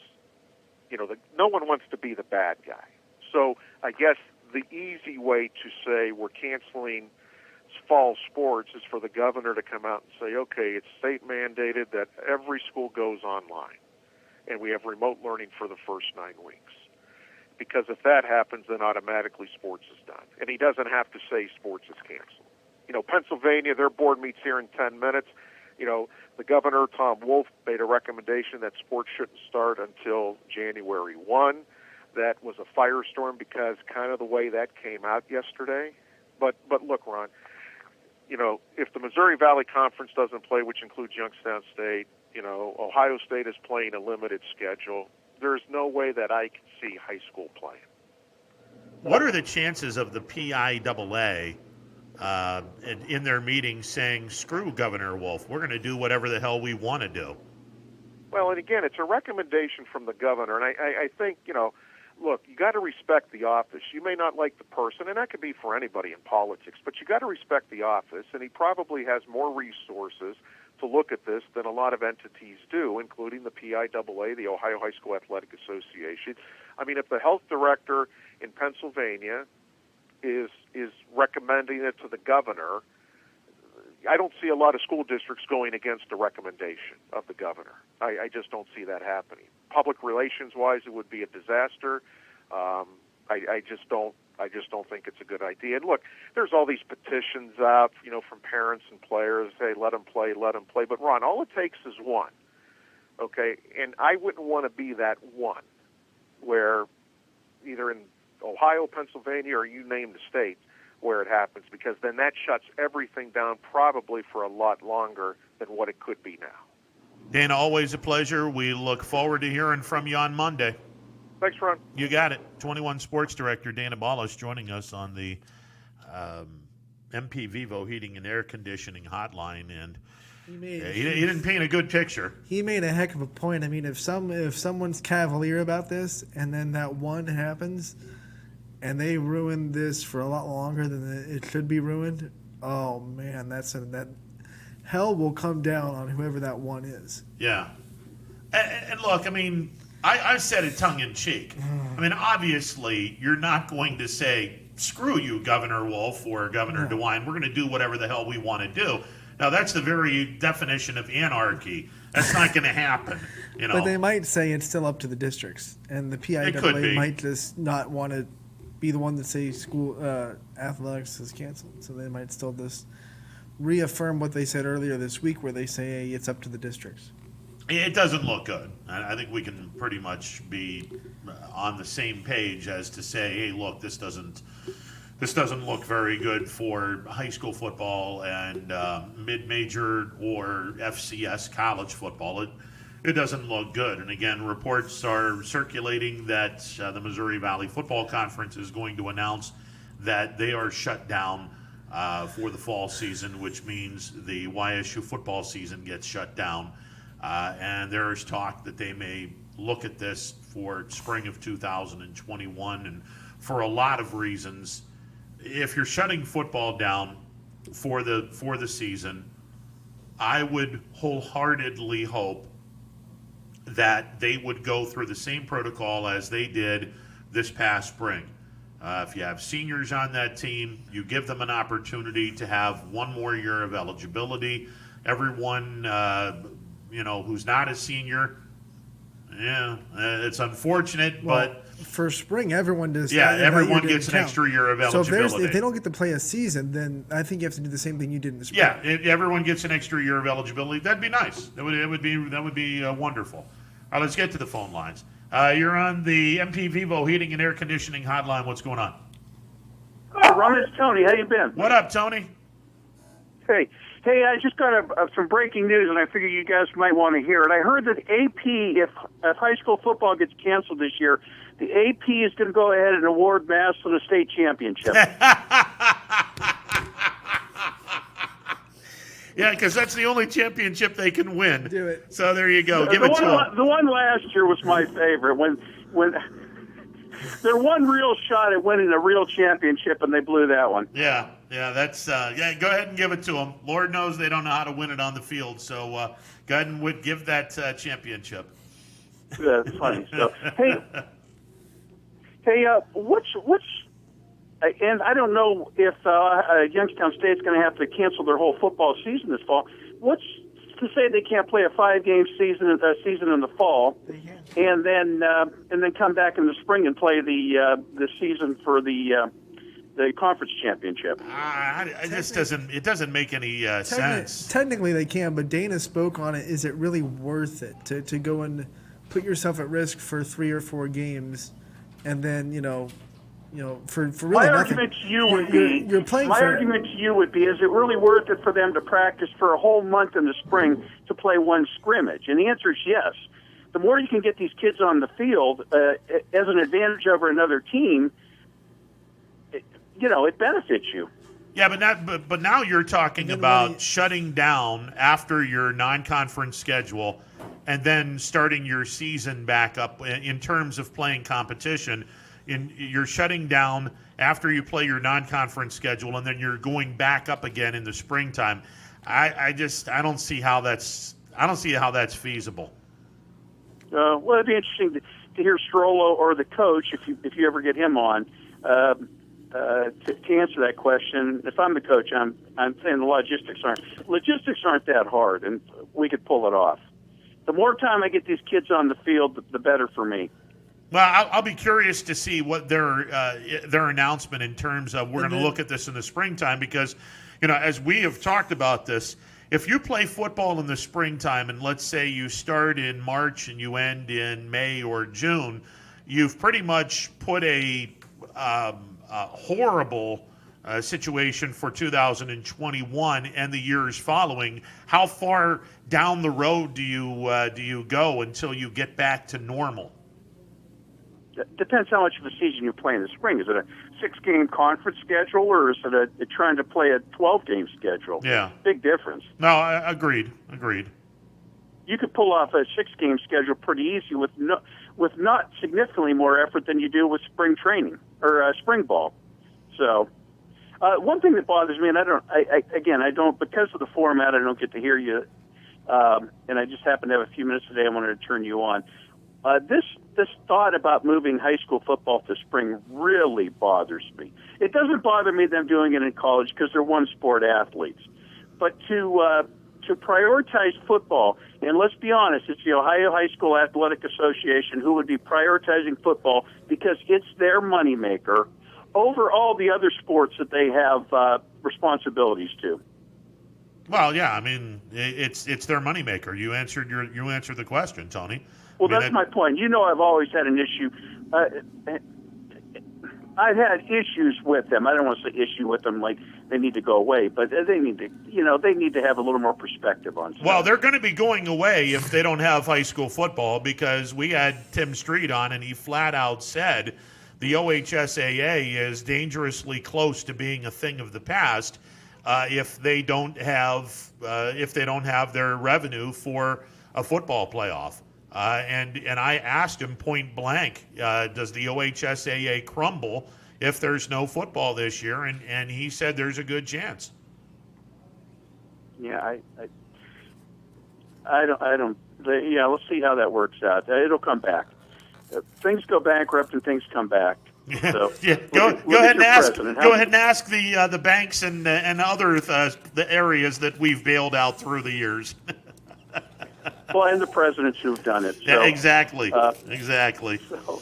no one wants to be the bad guy. So I guess the easy way to say we're canceling fall sports is for the governor to come out and say, okay, it's state mandated that every school goes online, and we have remote learning for the first 9 weeks. Because if that happens, then automatically sports is done. And he doesn't have to say sports is canceled. Pennsylvania, their board meets here in 10 minutes. The governor, Tom Wolf, made a recommendation that sports shouldn't start until January 1. That was a firestorm because kind of the way that came out yesterday. But look, Ron, if the Missouri Valley Conference doesn't play, which includes Youngstown State, Ohio State is playing a limited schedule. There's no way that I can see high school playing. What are the chances of the PIAA in their meeting saying, screw Governor Wolf, we're going to do whatever the hell we want to do. Well, and again, it's a recommendation from the governor, and I think, look, you got to respect the office. You may not like the person, and that could be for anybody in politics, but you got to respect the office, and he probably has more resources to look at this than a lot of entities do, including the PIAA, the Ohio High School Athletic Association. I mean, if the health director in Pennsylvania is recommending it to the governor, I don't see a lot of school districts going against a recommendation of the governor. I just don't see that happening. Public relations-wise, it would be a disaster. I just don't think it's a good idea. And look, there's all these petitions out, from parents and players. Hey, let them play. But Ron, all it takes is one. Okay, and I wouldn't want to be that one, where either in Ohio, Pennsylvania, or you name the state where it happens, because then that shuts everything down probably for a lot longer than what it could be now. Dana, always a pleasure. We look forward to hearing from you on Monday. Thanks, Ron. You got it. 21 Sports Director Dana Ballas joining us on the MP Vivo Heating and Air Conditioning Hotline, and he didn't paint a good picture. He made a heck of a point. I mean, if someone's cavalier about this, and then that one happens, and they ruin this for a lot longer than it should be ruined, oh man, that hell will come down on whoever that one is. Yeah, and look, I mean, I said it tongue in cheek. I mean, obviously, you're not going to say, screw you, Governor Wolf or Governor DeWine. We're going to do whatever the hell we want to do. Now, that's the very definition of anarchy. That's not going to happen. But they might say it's still up to the districts, and the PIAA might just not want to be the one that say school athletics is canceled. So they might still just reaffirm what they said earlier this week, where they say, hey, it's up to the districts. It doesn't look good. I think we can pretty much be on the same page as to say, hey, look, this doesn't look very good for high school football and mid-major or FCS college football. It doesn't look good. And again, reports are circulating that the Missouri Valley Football Conference is going to announce that they are shut down for the fall season, which means the YSU football season gets shut down. And there is talk that they may look at this for spring of 2021, and for a lot of reasons. If you're shutting football down for the season, I would wholeheartedly hope that they would go through the same protocol as they did this past spring. If you have seniors on that team, you give them an opportunity to have one more year of eligibility. Everyone, who's not a senior, it's unfortunate, but for spring, everyone does. Everyone gets an extra year of eligibility. So if they don't get to play a season, then I think you have to do the same thing you did in the spring. Yeah, if everyone gets an extra year of eligibility, that'd be nice. That would be wonderful. All right, let's get to the phone lines. You're on the MP Vivo Heating and Air Conditioning Hotline. What's going on? Hi, Ron. It's Tony. How you been? What up, Tony? Hey, I just got some breaking news, and I figure you guys might want to hear it. I heard that AP, if high school football gets canceled this year, the AP is going to go ahead and award Massillon a state championship. Yeah, because that's the only championship they can win. Do it. So there you go. Give it to them. The one last year was my favorite. When their one real shot at winning a real championship, and they blew that one. Yeah, that's go ahead and give it to them. Lord knows they don't know how to win it on the field, so go ahead and give that championship. Yeah, that's funny stuff. Hey, what's and I don't know if Youngstown State's going to have to cancel their whole football season this fall. What's to say they can't play a 5-game season in the fall, and then come back in the spring and play the season for the conference championship? It doesn't make any sense. Technically, they can, but Dana spoke on it. Is it really worth it to go and put yourself at risk for 3 or 4 games, and then for really my nothing? argument to you would be, you're playing my for, argument to you would be, is it really worth it for them to practice for a whole month in the spring to play one scrimmage? And the answer is yes. The more you can get these kids on the field as an advantage over another team, it benefits you. Yeah, but now you're talking about shutting down after your non-conference schedule and then starting your season back up in terms of playing competition. You're shutting down after you play your non-conference schedule, and then you're going back up again in the springtime. I don't see how that's feasible. Well, it'd be interesting to hear Strollo or the coach, if you ever get him on, to answer that question. If I'm the coach, I'm saying the logistics aren't that hard, and we could pull it off. The more time I get these kids on the field, the better for me. Well, I'll be curious to see what their announcement in terms of we're going to look at this in the springtime, because, as we have talked about this, if you play football in the springtime and let's say you start in March and you end in May or June, you've pretty much put a horrible situation for 2021 and the years following. How far down the road do you go until you get back to normal? Depends how much of a season you play in the spring. Is it a 6-game conference schedule, or is it trying to play a 12-game schedule? Yeah. Big difference. No, agreed. You could pull off a 6-game schedule pretty easy with not significantly more effort than you do with spring training or spring ball. So, one thing that bothers me, and I don't, because of the format, I don't get to hear you, and I just happen to have a few minutes today. I wanted to turn you on. This thought about moving high school football to spring really bothers me. It doesn't bother me them doing it in college because they're one-sport athletes, but to prioritize football, and let's be honest, it's the Ohio High School Athletic Association who would be prioritizing football because it's their moneymaker over all the other sports that they have responsibilities to. Well, yeah, I mean, it's their moneymaker. You answered the question, Tony. Well, that's my point. I've always had an issue. I've had issues with them. I don't want to say issue with them like they need to go away, but they need to have a little more perspective on stuff. Well, they're going to be going away if they don't have high school football, because we had Tim Street on and he flat out said the OHSAA is dangerously close to being a thing of the past if they don't have their revenue for a football playoff. And I asked him point blank, does the OHSAA crumble if there's no football this year? And he said there's a good chance. Yeah, I don't. Let's see how that works out. It'll come back. Things go bankrupt and things come back. So Go ahead and ask the banks and other the areas that we've bailed out through the years. Well, and the presidents who've done it. So, yeah, exactly. So,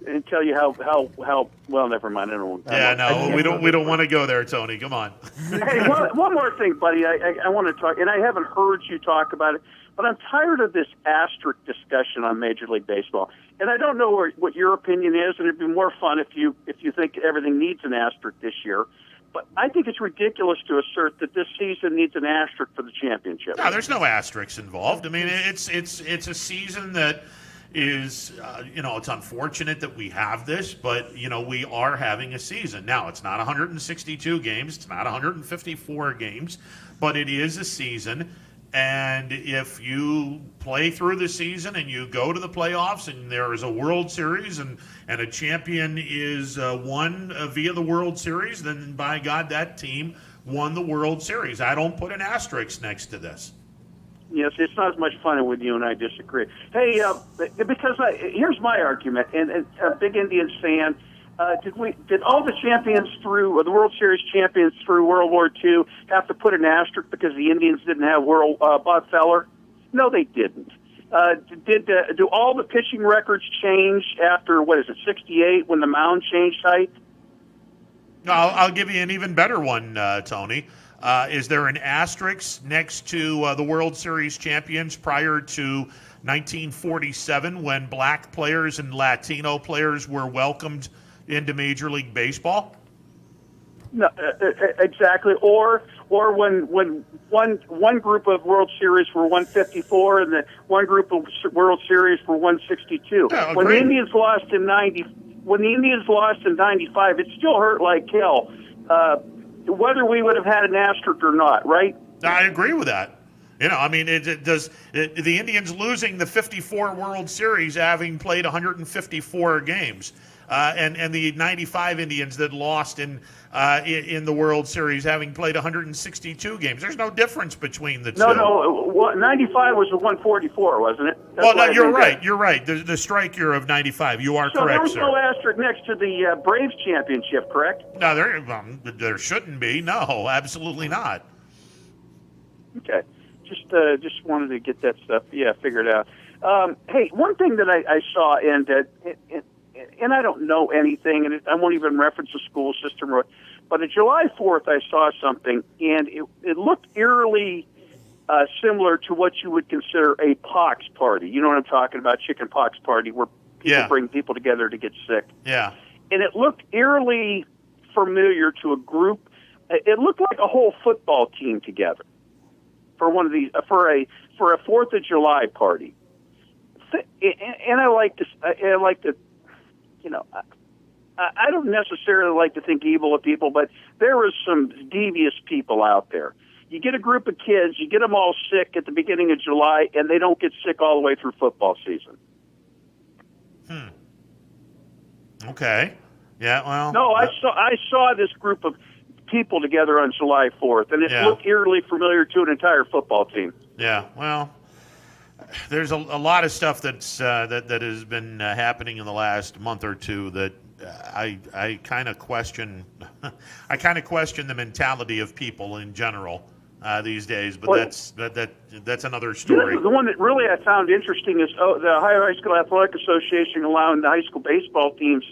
and tell you how well, never mind. We don't want to go there, Tony. Come on. Hey, one more thing, buddy. I want to talk, and I haven't heard you talk about it, but I'm tired of this asterisk discussion on Major League Baseball. And I don't know what your opinion is, and it'd be more fun if you think everything needs an asterisk this year. But I think it's ridiculous to assert that this season needs an asterisk for the championship. No, there's no asterisks involved. I mean, it's a season that is, it's unfortunate that we have this, but, we are having a season. Now, it's not 162 games. It's not 154 games, but it is a season. And if you play through the season and you go to the playoffs and there is a World Series and a champion is won via the World Series, then by God, that team won the World Series. I don't put an asterisk next to this. Yes, it's not as much fun with you and I disagree. Hey, because here's my argument, and a big Indians fan. Did all the champions through the World Series champions through World War II have to put an asterisk because the Indians didn't have Bob Feller? No, they didn't. Do all the pitching records change after 68 when the mound changed height? No, I'll give you an even better one, Tony. Is there an asterisk next to the World Series champions prior to 1947 when black players and Latino players were welcomed into Major League Baseball? No, exactly. Or when one group of World Series were 154 and the one group of World Series were 162. Yeah, when the Indians lost in 95, it still hurt like hell. whether we would have had an asterisk or not, right? I agree with that. You know, I mean, the Indians losing the 54 World Series, having played 154 games, and the 95 Indians that lost in the World Series, having played 162 games. There's no difference between the two. No, 95 was the 144, wasn't it? Well, no, you're right. You're right. The strike year of 95. You are correct, sir. So there was no asterisk next to the Braves championship, correct? No, there shouldn't be. No, absolutely not. Okay. Just wanted to get that stuff, figured out. Hey, one thing that I saw, and I don't know anything, and I won't even reference the school system, but on July 4th I saw something, and it looked eerily similar to what you would consider a pox party. You know what I'm talking about, chicken pox party, where people bring people together to get sick. Yeah. And it looked eerily familiar to a group. It looked like a whole football team together for one of these for a 4th of July party. And I like to, you know, I don't necessarily like to think evil of people, but there is some devious people out there. You get a group of kids, you get them all sick at the beginning of July, and they don't get sick all the way through football season. Okay. Yeah. Well. No, I saw this group of people together on July 4th, and it looked eerily familiar to an entire football team. Yeah. Well, there's a lot of stuff that's that has been happening in the last month or two that I kind of question. I kind of question the mentality of people in general these days, but that's another story. The one that really I found interesting is the Ohio High School Athletic Association allowing the high school baseball teams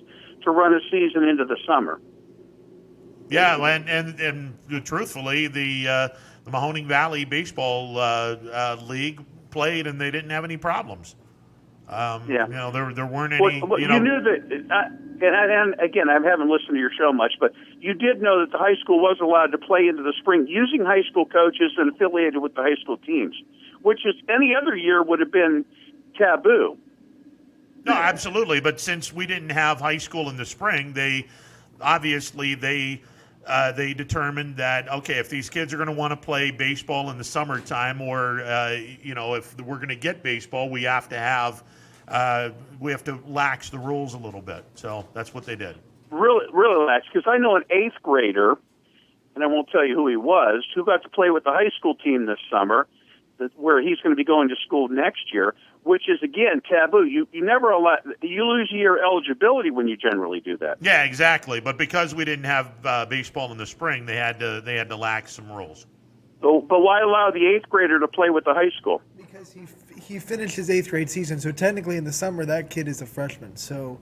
to run a season into the summer. Yeah, and truthfully, the Mahoning Valley Baseball League played, and they didn't have any problems. You know, there weren't any. Well, you knew that, and again, I haven't listened to your show much, but you did know that the high school was allowed to play into the spring using high school coaches and affiliated with the high school teams, which is any other year would have been taboo. No, absolutely, but since we didn't have high school in the spring, they determined that, okay, if these kids are going to want to play baseball in the summertime, or you know, if we're going to get baseball, we have to lax the rules a little bit. So that's what they did. Really lax, because I know an 8th grader, and I won't tell you who he was, who got to play with the high school team this summer, where he's going to be going to school next year, which is, again, taboo. You never allow, you lose your eligibility when you generally do that. Yeah, exactly. But because we didn't have baseball in the spring, they had to lax some rules. So, but why allow the 8th grader to play with the high school? Because he finished his 8th grade season, so technically in the summer that kid is a freshman. So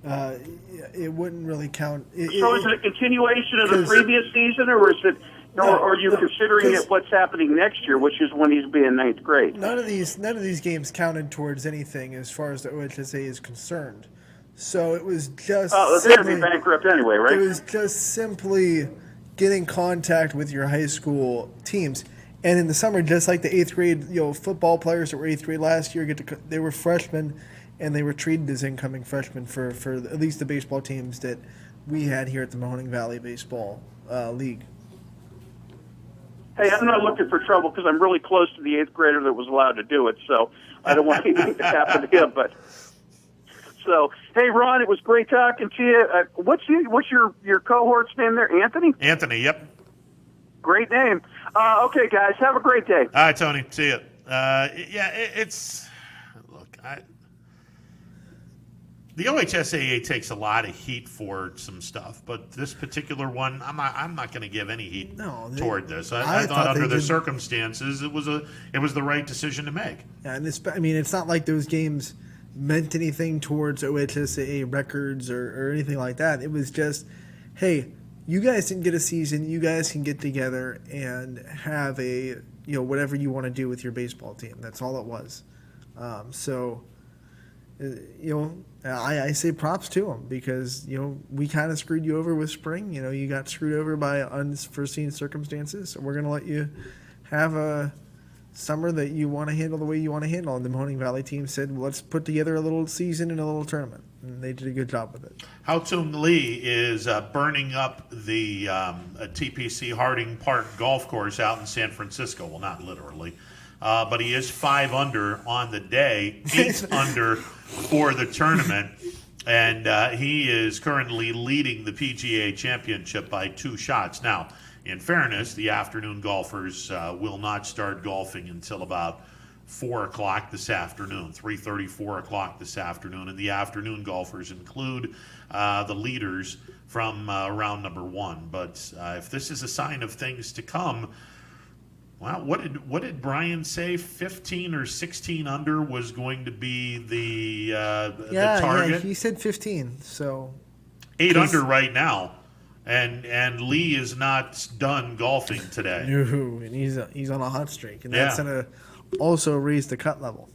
it wouldn't really count. So is it a continuation of the previous season, or is it? Or are you considering it what's happening next year, which is when he's being 9th grade? None of these games counted towards anything as far as the OHSA is concerned. So it was just. Oh, they're going to be bankrupt anyway, right? It was just simply getting contact with your high school teams, and in the summer, just like the 8th grade, football players that were 8th grade last year they were freshmen, and they were treated as incoming freshmen for at least the baseball teams that we had here at the Mahoning Valley Baseball League. Hey, I'm not looking for trouble because I'm really close to the 8th grader that was allowed to do it, so I don't want anything to happen to him. But so, hey, Ron, it was great talking to you. What's your cohort's name there? Anthony? Anthony, yep. Great name. Okay, guys, have a great day. All right, Tony, see you. The OHSAA takes a lot of heat for some stuff, but this particular one, I'm not going to give any heat toward this. I thought under the circumstances, it was the right decision to make. Yeah, and it's not like those games meant anything towards OHSAA records or anything like that. It was just, hey, you guys didn't get a season. You guys can get together and have a whatever you want to do with your baseball team. That's all it was. I say props to them because, we kind of screwed you over with spring. You got screwed over by unforeseen circumstances. So we're going to let you have a summer that you want to handle the way you want to handle. And the Mahoning Valley team said, well, let's put together a little season and a little tournament. And they did a good job with it. Haotung Lee is burning up the TPC Harding Park golf course out in San Francisco. Well, not literally. But he is 5 under on the day, 8 under for the tournament. And he is currently leading the PGA Championship by 2 shots. Now, in fairness, the afternoon golfers will not start golfing until about 4 o'clock this afternoon, 3:30, 4 o'clock this afternoon. And the afternoon golfers include the leaders from round number 1. But if this is a sign of things to come, well, what did Brian say? 15 or 16 under was going to be the target? Yeah, he said 15. So 8 under right now. And Lee is not done golfing today. No, and he's on a hot streak, and that's gonna also raise the cut level.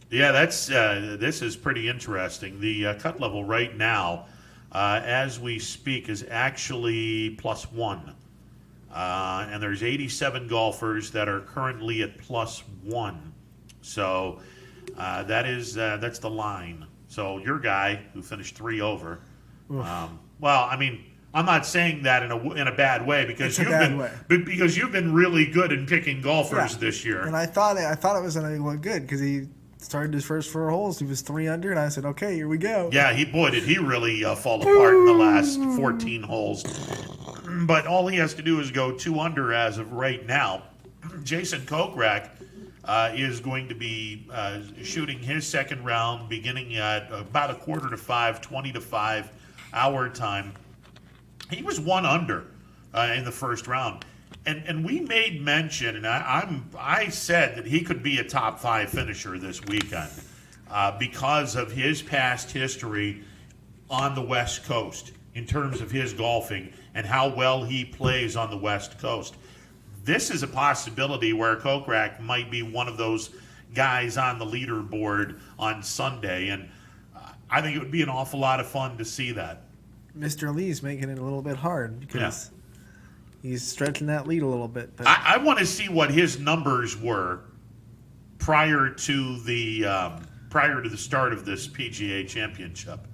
Yeah, this is pretty interesting. The cut level right now, as we speak, is actually +1, and there's 87 golfers that are currently at +1. So that's the line. So your guy who finished 3 over. Well, I mean, I'm not saying that in a bad way because you've been really good in picking golfers this year. And I thought it was going to look good because he started his first 4 holes. He was 3 under, and I said, "Okay, here we go." Yeah, did he really fall apart in the last 14 holes? But all he has to do is go 2 under as of right now. Jason Kokrak is going to be shooting his second round beginning at about 4:45, 20 to 5 hour time. He was 1 under in the first round, and we made mention, and I said that he could be a top 5 finisher this weekend because of his past history on the West Coast in terms of his golfing and how well he plays on the West Coast. This is a possibility where Kokrak might be one of those guys on the leaderboard on Sunday, and I think it would be an awful lot of fun to see that. Mr. Lee's making it a little bit hard because he's stretching that lead a little bit. But I want to see what his numbers were prior to the start of this PGA Championship,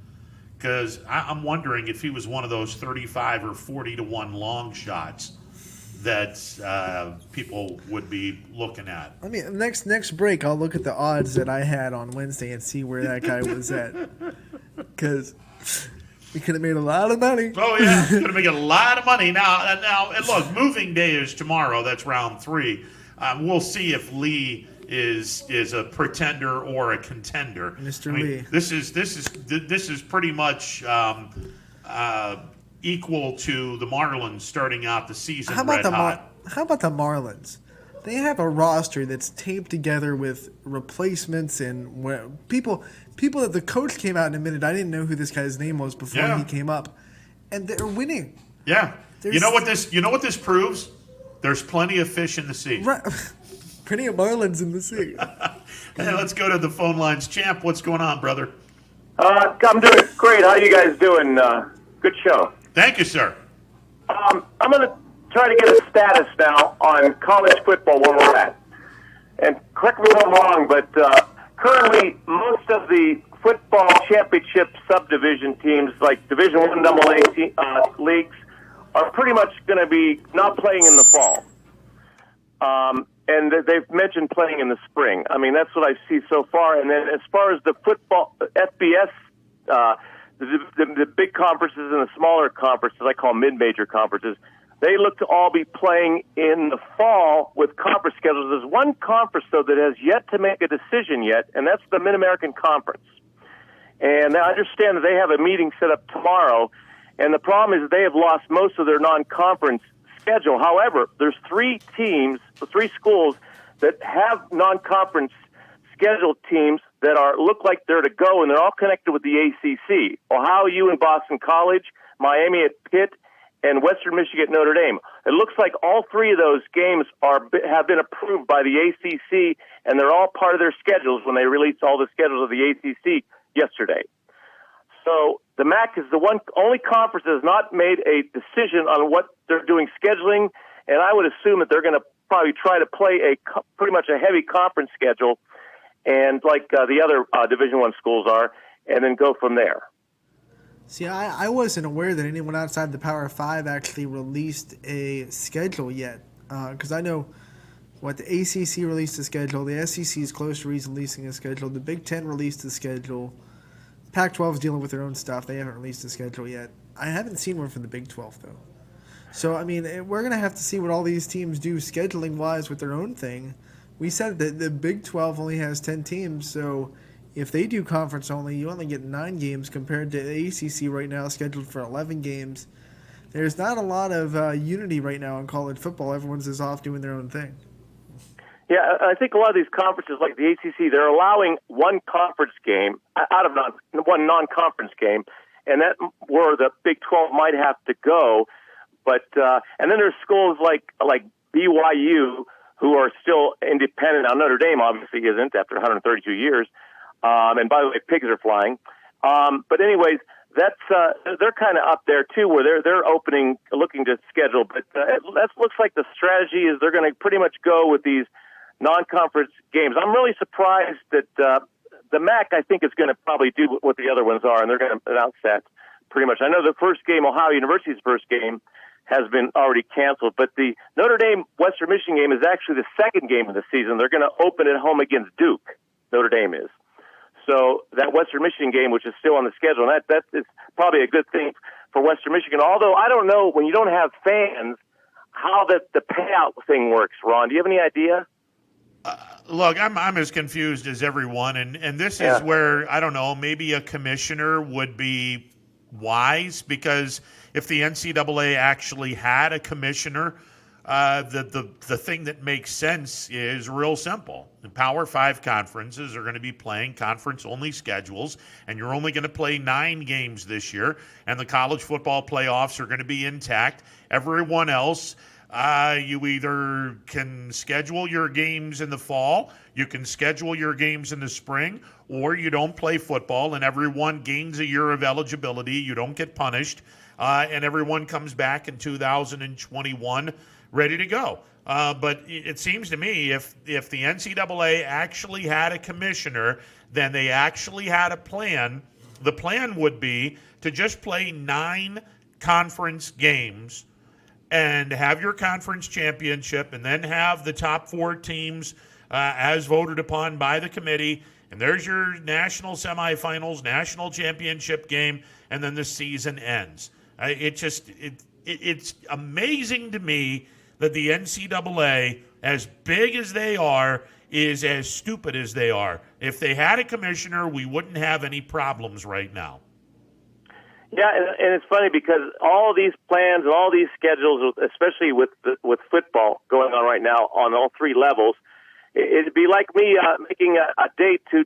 because I'm wondering if he was one of those 35 or 40 to 1 long shots that people would be looking at. I mean, next break, I'll look at the odds that I had on Wednesday and see where that guy was at, because we could have made a lot of money. Oh yeah, could have made a lot of money. Now, and look, moving day is tomorrow. That's round 3. We'll see if Lee is a pretender or a contender. Mr. Lee. This is pretty much equal to the Marlins starting out the season red hot. How about the Marlins? They have a roster that's taped together with replacements and people that the coach came out and admitted, I didn't know who this guy's name was before he came up, and they're winning. Yeah. You know what this proves? There's plenty of fish in the sea. Right. Plenty of Marlins in the sea. Hey, let's go to the phone lines. Champ, what's going on, brother? I'm doing great. How you guys doing? Good show. Thank you, sir. I'm going to try to get a status now on college football where we're at. And correct me if I'm wrong, but currently most of the football championship subdivision teams, like Division I AA leagues, are pretty much going to be not playing in the fall. And they've mentioned playing in the spring. I mean, that's what I see so far. And then as far as the football, FBS, the big conferences and the smaller conferences, I call mid-major conferences, they look to all be playing in the fall with conference schedules. There's one conference, though, that has yet to make a decision yet, and that's the Mid-American Conference. And I understand that they have a meeting set up tomorrow, and the problem is they have lost most of their non-conference schedule. However, there's 3 schools that have non-conference scheduled teams that look like they're to go, and they're all connected with the ACC. Ohio U and Boston College, Miami at Pitt, and Western Michigan at Notre Dame. It looks like all 3 of those games have been approved by the ACC, and they're all part of their schedules when they released all the schedules of the ACC yesterday. So the MAC is the only conference that has not made a decision on what they're doing scheduling, and I would assume that they're going to probably try to play pretty much a heavy conference schedule, and like the other Division I schools are, and then go from there. See, I wasn't aware that anyone outside the Power 5 actually released a schedule yet. Because I know, the ACC released a schedule, the SEC is close to releasing a schedule, the Big Ten released a schedule, Pac-12 is dealing with their own stuff, they haven't released a schedule yet. I haven't seen one from the Big 12, though. So, I mean, we're going to have to see what all these teams do scheduling-wise with their own thing. We said that the Big 12 only has 10 teams, so if they do conference only, you only get 9 games compared to the ACC right now scheduled for 11 games. There's not a lot of unity right now in college football. Everyone's just off doing their own thing. Yeah, I think a lot of these conferences, like the ACC, they're allowing one conference game out of one non-conference game, and that where the Big 12 might have to go. But and then there's schools like BYU who are still independent. Now Notre Dame obviously isn't after 132 years. And by the way, pigs are flying. But anyways, that's they're kind of up there too, where they're looking to schedule. But that looks like the strategy is they're going to pretty much go with these non-conference games. I'm really surprised that the MAC, I think, is going to probably do what the other ones are, and they're going to announce that pretty much. I know the first game, Ohio University's first game, has been already canceled, but the Notre Dame Western Michigan game is actually the second game of the season. They're going to open at home against Duke. Notre Dame is. So that Western Michigan game, which is still on the schedule, and that is probably a good thing for Western Michigan. Although I don't know, when you don't have fans, how the payout thing works, Ron. Do you have any idea? Look, I'm as confused as everyone, and this is where, I don't know, maybe a commissioner would be wise, because if the NCAA actually had a commissioner, the thing that makes sense is real simple. The Power 5 conferences are going to be playing conference-only schedules, and you're only going to play 9 games this year, and the college football playoffs are going to be intact. Everyone else, you either can schedule your games in the fall, you can schedule your games in the spring, or you don't play football, and everyone gains a year of eligibility. You don't get punished, and everyone comes back in 2021 ready to go. But it seems to me if the NCAA actually had a commissioner, then they actually had a plan. The plan would be to just play 9 conference games and have your conference championship, and then have the top 4 teams as voted upon by the committee. And there's your national semifinals, national championship game, and then the season ends. It's amazing to me that the NCAA, as big as they are, is as stupid as they are. If they had a commissioner, we wouldn't have any problems right now. Yeah, and it's funny because all these plans and all these schedules, especially with football going on right now on all 3 levels, it'd be like me making a date to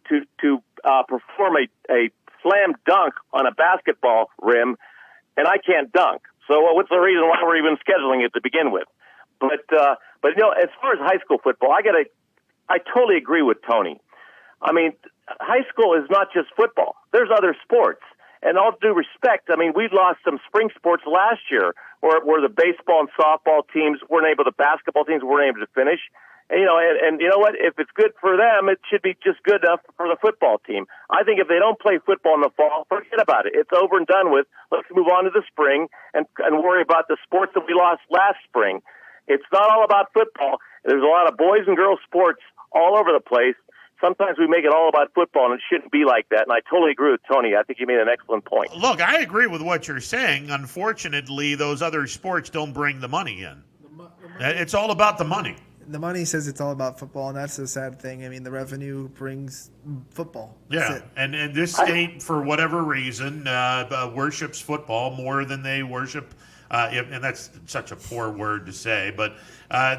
perform a slam dunk on a basketball rim, and I can't dunk. So what's the reason why we're even scheduling it to begin with? But you know, as far as high school football, I totally agree with Tony. I mean, high school is not just football. There's other sports. And all due respect, I mean, we lost some spring sports last year where the baseball and softball teams weren't able, the basketball teams weren't able to finish. And, you know, and you know what? If it's good for them, it should be just good enough for the football team. I think if they don't play football in the fall, forget about it. It's over and done with. Let's move on to the spring and worry about the sports that we lost last spring. It's not all about football. There's a lot of boys and girls sports all over the place. Sometimes we make it all about football, and it shouldn't be like that. And I totally agree with Tony. I think he made an excellent point. Look, I agree with what you're saying. Unfortunately, those other sports don't bring the money in. It's all about the money. The money says it's all about football, and that's the sad thing. I mean, the revenue brings football. That's it. And this state, for whatever reason, worships football more than they worship. And that's such a poor word to say, but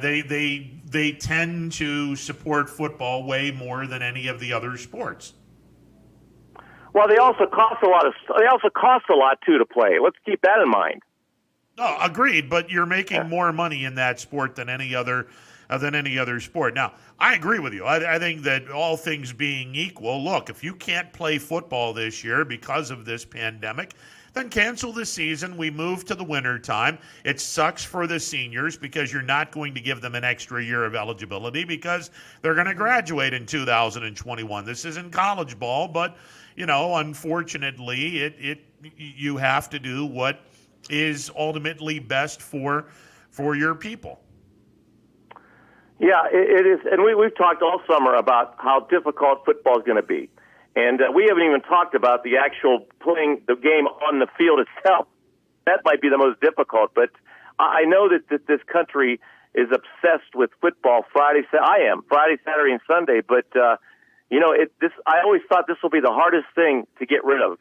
they tend to support football way more than any of the other sports. Well, they also cost a lot too to play. Let's keep that in mind. No, agreed. But you're making more money in that sport than any other sport. Now, I agree with you. I think that all things being equal, look, if you can't play football this year because of this pandemic, then cancel the season. We move to the winter time. It sucks for the seniors because you're not going to give them an extra year of eligibility because they're going to graduate in 2021. This isn't college ball, but unfortunately, you have to do what is ultimately best for your people. Yeah, it is, and we've talked all summer about how difficult football is going to be. And we haven't even talked about the actual playing the game on the field itself. That might be the most difficult. But I know that this country is obsessed with football Friday, Saturday, and Sunday. But, I always thought this will be the hardest thing to get rid of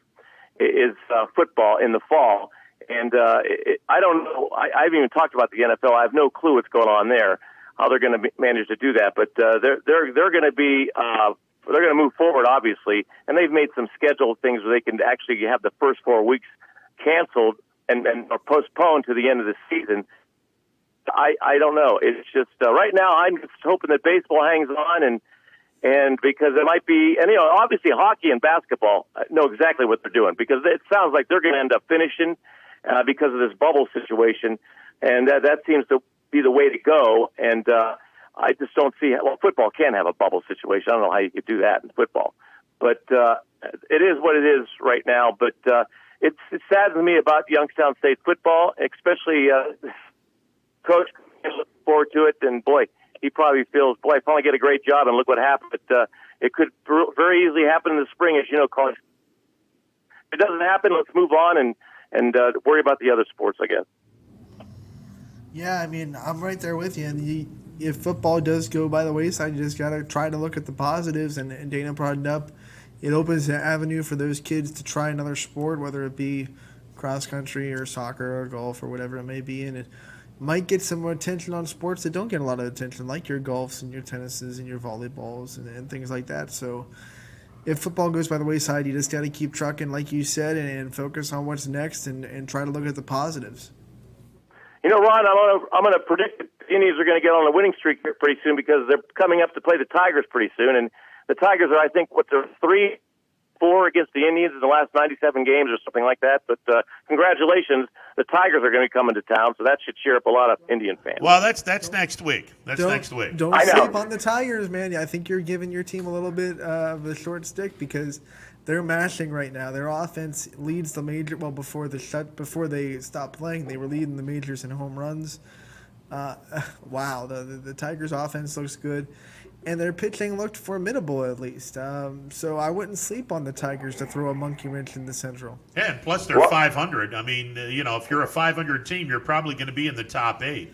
is football in the fall. And I don't know. I haven't even talked about the NFL. I have no clue what's going on there, how they're going to manage to do that. But they're going to be they're going to move forward, obviously, and they've made some scheduled things where they can actually have the first 4 weeks canceled and or postponed to the end of the season. I don't know. It's just right now I'm just hoping that baseball hangs on and because it might be, and obviously hockey and basketball know exactly what they're doing because it sounds like they're going to end up finishing because of this bubble situation, and that seems to be the way to go. And I just don't see football can have a bubble situation. I don't know how you could do that in football, but it is what it is right now. But it saddens me about Youngstown State football, especially coach. Looking forward to it, and boy, he probably feels, I finally get a great job, and look what happened. But it could very easily happen in the spring, as you know, college. If it doesn't happen, let's move on and worry about the other sports, I guess. Yeah, I mean, I'm right there with you. And if football does go by the wayside, you just got to try to look at the positives. And Dana brought it up. It opens an avenue for those kids to try another sport, whether it be cross country or soccer or golf or whatever it may be. And it might get some more attention on sports that don't get a lot of attention, like your golfs and your tennises and your volleyballs and things like that. So if football goes by the wayside, you just got to keep trucking, like you said, and focus on what's next and try to look at the positives. Ron, I'm going to predict that the Indians are going to get on a winning streak here pretty soon because they're coming up to play the Tigers pretty soon. And the Tigers are, I think, they're 3-4 against the Indians in the last 97 games or something like that. But congratulations, the Tigers are going to be coming to town, so that should cheer up a lot of Indian fans. Well, that's next week. Next week. Don't sleep on the Tigers, man. I think you're giving your team a little bit of a short stick because they're mashing right now. Their offense leads the major. Well, before they stopped playing, they were leading the majors in home runs. Wow, the Tigers' offense looks good, and their pitching looked formidable at least. So I wouldn't sleep on the Tigers to throw a monkey wrench in the Central. Yeah, and plus they're 500. I mean, if you're a 500 team, you're probably going to be in the top 8.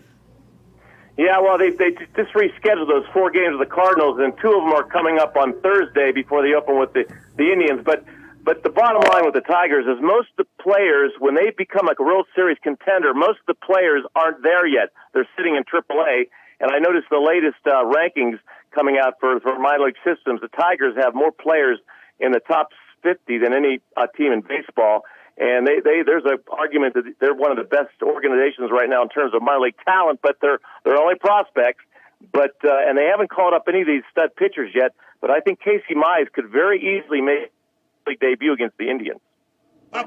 Yeah, well, they just rescheduled those 4 games of the Cardinals, and 2 of them are coming up on Thursday before they open with the Indians. But the bottom line with the Tigers is most of the players, when they become like a real serious contender, most of the players aren't there yet. They're sitting in AAA. And I noticed the latest rankings coming out for minor league systems. The Tigers have more players in the top 50 than any team in baseball. And there's an argument that they're one of the best organizations right now in terms of minor league talent, but they're only prospects. But and they haven't called up any of these stud pitchers yet. But I think Casey Mize could very easily make a debut against the Indians.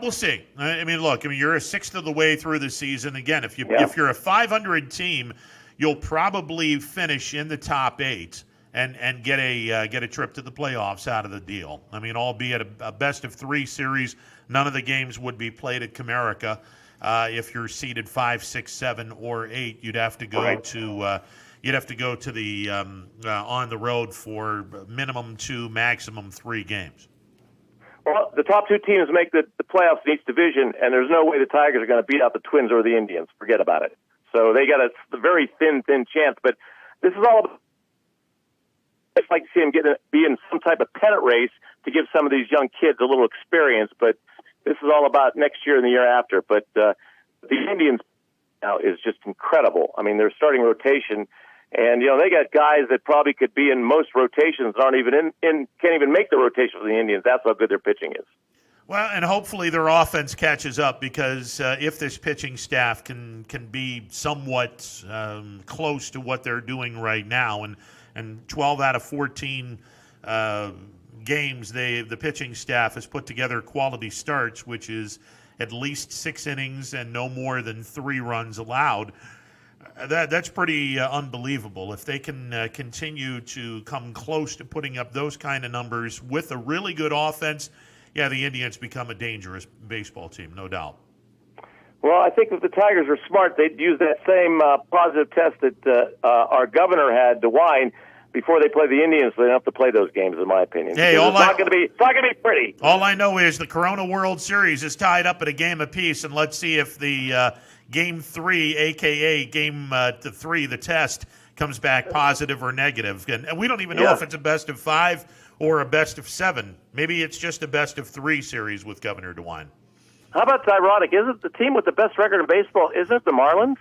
We'll see. I mean, look. I mean, you're a sixth of the way through the season. Again, if you're a 500 team, you'll probably finish in the top 8 and get a trip to the playoffs out of the deal. I mean, albeit a best of 3 series. None of the games would be played at Comerica. If you're seeded 5, 6, 7, or 8, you'd have to go to the on the road for minimum 2, maximum 3 games. Well, the top 2 teams make the playoffs in each division, and there's no way the Tigers are going to beat out the Twins or the Indians. Forget about it. So they got a very thin chance. But this is all about. I'd like to see them be in some type of pennant race to give some of these young kids a little experience. But this is all about next year and the year after. But the Indians now is just incredible. I mean, their starting rotation, and they got guys that probably could be in most rotations, aren't even can't even make the rotation for the Indians. That's how good their pitching is. Well, and hopefully their offense catches up because if this pitching staff can be somewhat close to what they're doing right now, and 12 out of 14 games, the pitching staff has put together quality starts, which is at least 6 innings and no more than 3 runs allowed. That's pretty unbelievable. If they can continue to come close to putting up those kind of numbers with a really good offense, yeah, the Indians become a dangerous baseball team, no doubt. Well, I think if the Tigers were smart, they'd use that same positive test that our governor had, DeWine, before they play the Indians. So they don't have to play those games, in my opinion. Hey, it's not going to be pretty. All I know is the Corona World Series is tied up at a game apiece, and let's see if the Game 3, a.k.a. Game 3, the test, comes back positive or negative. And we don't even know if it's a best-of-5 or a best-of-7. Maybe it's just a best-of-3 series with Governor DeWine. How about it's ironic? Isn't the team with the best record in baseball, isn't it the Marlins?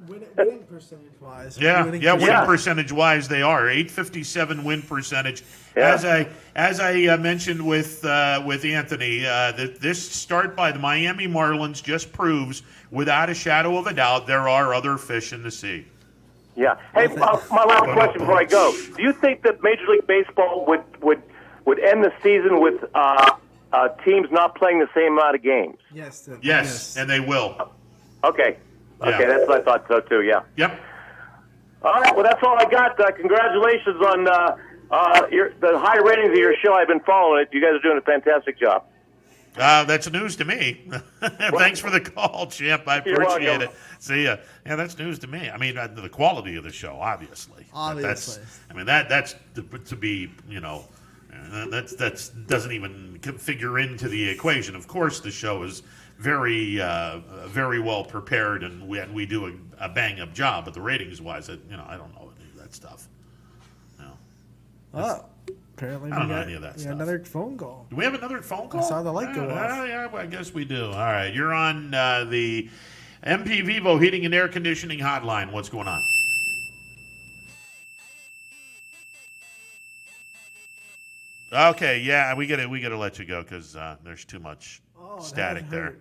Winning percentage-wise. Winning percentage-wise, they are 857 win percentage. Yeah. As I mentioned with Anthony, this start by the Miami Marlins just proves, without a shadow of a doubt, there are other fish in the sea. Yeah. Hey, my last question before I go: do you think that Major League Baseball would end the season with teams not playing the same amount of games? Yes, and they will. Okay. Okay, that's what I thought so too. Yeah. Yep. All right. Well, that's all I got. Congratulations on the high ratings of your show. I've been following it. You guys are doing a fantastic job. That's news to me. Thanks for the call, Champ. I appreciate it. See ya. Yeah, that's news to me. I mean, the quality of the show, obviously. That's to be, that's doesn't even figure into the equation. Of course, the show is very well prepared, and we do a bang up job. But the ratings wise, I don't know any of that stuff. Apparently I don't know any of that stuff. Another phone call. Do we have another phone call? I saw the light go off. Yeah, well, I guess we do. All right, you're on the MP Vivo Heating and Air Conditioning Hotline. What's going on? Okay, yeah, we gotta let you go because there's too much static there.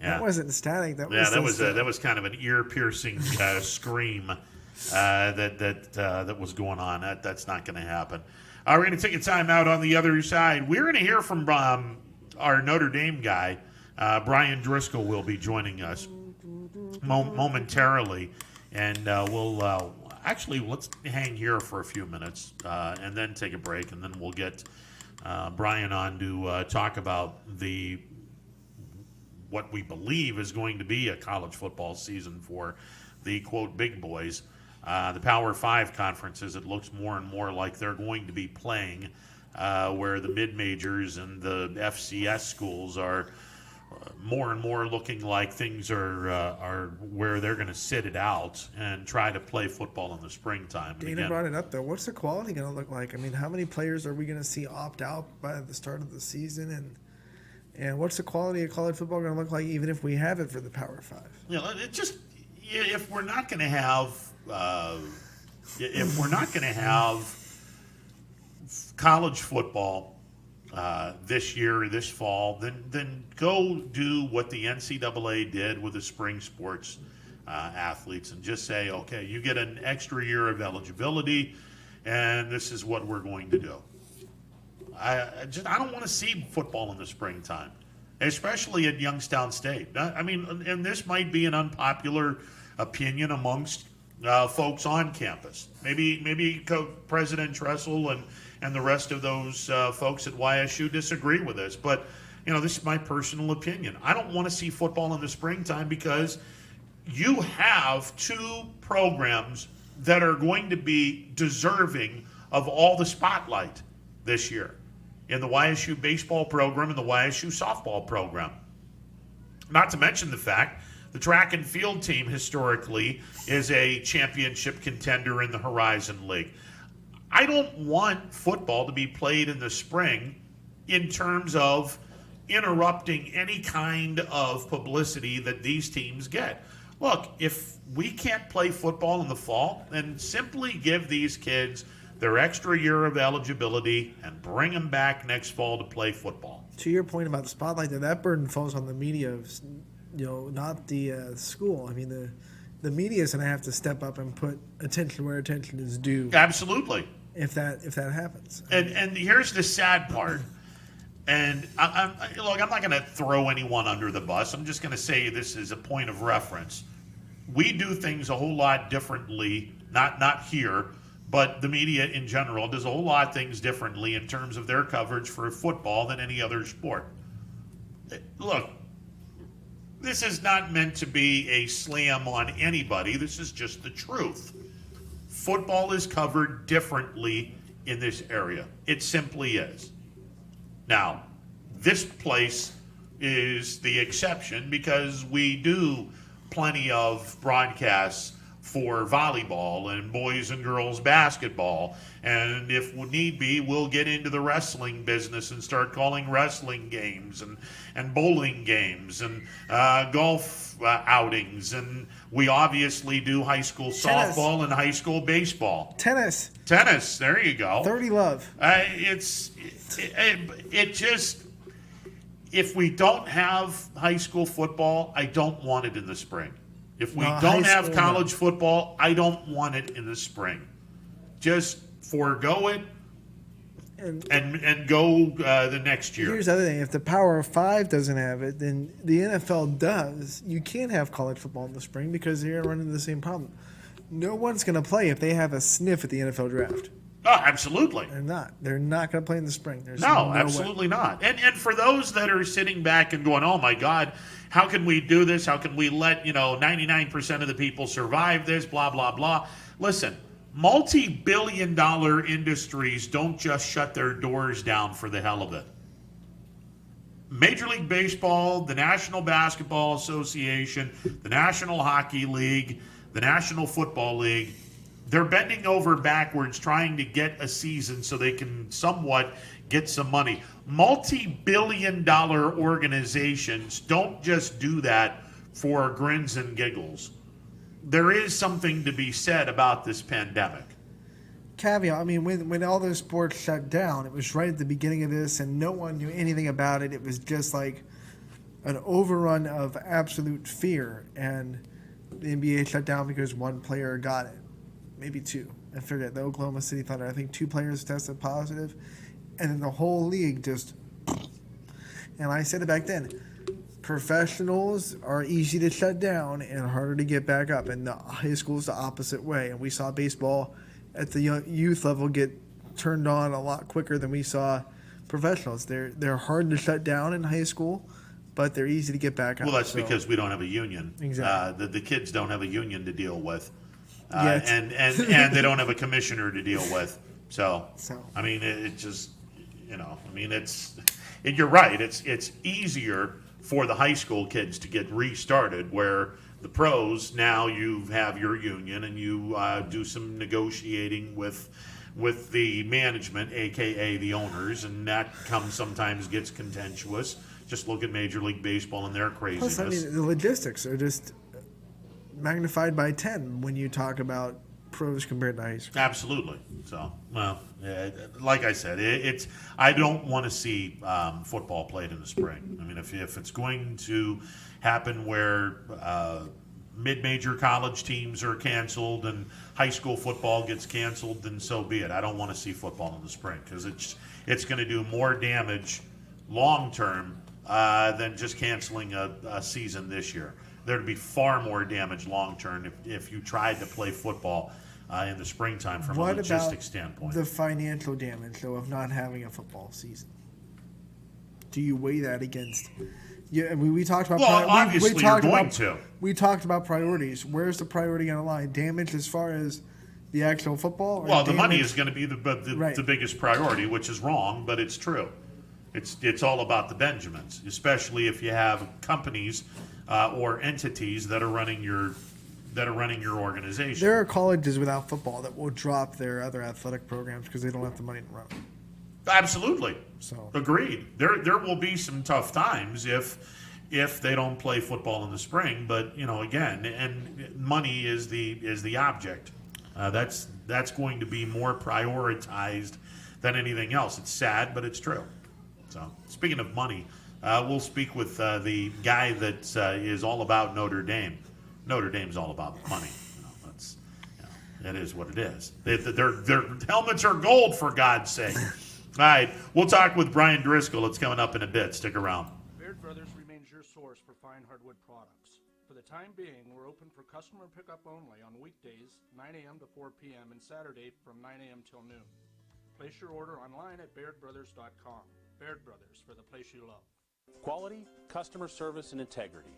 Yeah. That wasn't static. That was kind of an ear-piercing scream that was going on. That's not going to happen. We're going to take a time out on the other side. We're going to hear from our Notre Dame guy, Brian Driscoll, will be joining us momentarily, and we'll actually let's hang here for a few minutes and then take a break, and then we'll get Brian on to talk about what we believe is going to be a college football season for the, quote, big boys. The Power 5 conferences, it looks more and more like they're going to be playing where the mid-majors and the FCS schools are more and more looking like things are where they're going to sit it out and try to play football in the springtime. Dana brought it up, though. What's the quality going to look like? I mean, how many players are we going to see opt out by the start of the season? And what's the quality of college football going to look like even if we have it for the Power 5? If we're not going to have college football this year or this fall, then go do what the NCAA did with the spring sports athletes and just say, okay, you get an extra year of eligibility, and this is what we're going to do. I don't want to see football in the springtime, especially at Youngstown State. I mean, and this might be an unpopular opinion amongst folks on campus. Maybe President Tressel and the rest of those folks at YSU disagree with this, but this is my personal opinion. I don't want to see football in the springtime because you have 2 programs that are going to be deserving of all the spotlight this year, in the YSU baseball program and the YSU softball program. Not to mention the fact the track and field team historically is a championship contender in the Horizon League. I don't want football to be played in the spring in terms of interrupting any kind of publicity that these teams get. Look, if we can't play football in the fall, then simply give these kids their extra year of eligibility and bring them back next fall to play football. To your point about the spotlight, that burden falls on the media, not the school. I mean, the media is going to have to step up and put attention where attention is due. Absolutely. If that happens. And here's the sad part. And look, I'm not going to throw anyone under the bus. I'm just going to say this is a point of reference. We do things a whole lot differently, not here, but the media in general does a whole lot of things differently in terms of their coverage for football than any other sport. Look, this is not meant to be a slam on anybody. This is just the truth. Football is covered differently in this area. It simply is. Now, this place is the exception because we do plenty of broadcasts for volleyball and boys and girls basketball. And if need be, we'll get into the wrestling business and start calling wrestling games and bowling games and golf outings. And we obviously do high school softball and high school baseball. Tennis, there you go. 30 love. It just, if we don't have high school football, I don't want it in the spring. If we don't have college football, I don't want it in the spring. Just forego it and go the next year. Here's the other thing. If the Power 5 doesn't have it, then the NFL does. You can't have college football in the spring because they're running the same problem. No one's going to play if they have a sniff at the NFL draft. Oh, absolutely. They're not. They're not going to play in the spring. There's no absolutely way. Not. And for those that are sitting back and going, oh, my God, how can we do this? How can we let, 99% of the people survive this, blah, blah, blah. Listen, multi-billion-dollar industries don't just shut their doors down for the hell of it. Major League Baseball, the National Basketball Association, the National Hockey League, the National Football League, they're bending over backwards trying to get a season so they can somewhat get some money. Multi-billion-dollar organizations don't just do that for grins and giggles. There is something to be said about this pandemic. Caveat, I mean, when all those sports shut down, it was right at the beginning of this, and no one knew anything about it. It was just like an overrun of absolute fear, and the NBA shut down because one player got it. Maybe two. I forget. The Oklahoma City Thunder, I think 2 players tested positive, and then the whole league just... And I said it back then. Professionals are easy to shut down and harder to get back up, and the high school is the opposite way. And we saw baseball at the youth level get turned on a lot quicker than we saw professionals. They're hard to shut down in high school, but they're easy to get back up. Well, that's because we don't have a union. Exactly. The kids don't have a union to deal with. And they don't have a commissioner to deal with. So. I mean, it just, you're right. It's easier for the high school kids to get restarted, where the pros, now you have your union and you do some negotiating with the management, a.k.a. the owners, and that sometimes gets contentious. Just look at Major League Baseball and their craziness. Plus, I mean, the logistics are just magnified by 10 when you talk about pros compared to high school. Absolutely. So, like I said, I don't want to see football played in the spring. I mean, if it's going to happen where mid-major college teams are canceled and high school football gets canceled, then so be it. I don't want to see football in the spring because it's going to do more damage long-term than just canceling a season this year. There'd be far more damage long-term if you tried to play football in the springtime from a logistics standpoint. The financial damage, though, of not having a football season? Do you weigh that against... Yeah, I mean, we talked about... Well, obviously you're going to. We talked about priorities. Where's the priority going to lie? Damage as far as the actual football? Well, the money is going to be the biggest priority, which is wrong, but it's true. It's all about the Benjamins, especially if you have companies or entities that are running your organization. There are colleges without football that will drop their other athletic programs because they don't have the money to run them. Absolutely. So agreed. There will be some tough times if they don't play football in the spring, but again, and money is the object. That's going to be more prioritized than anything else. It's sad, but it's true. So speaking of money, we'll speak with the guy that is all about Notre Dame. Notre Dame's all about money. It is what it is. Their helmets are gold, for God's sake. All right, we'll talk with Brian Driscoll. It's coming up in a bit. Stick around. Baird Brothers remains your source for fine hardwood products. For the time being, we're open for customer pickup only on weekdays, 9 a.m. to 4 p.m., and Saturday from 9 a.m. till noon. Place your order online at BairdBrothers.com. Baird Brothers, for the place you love. Quality, customer service, and integrity.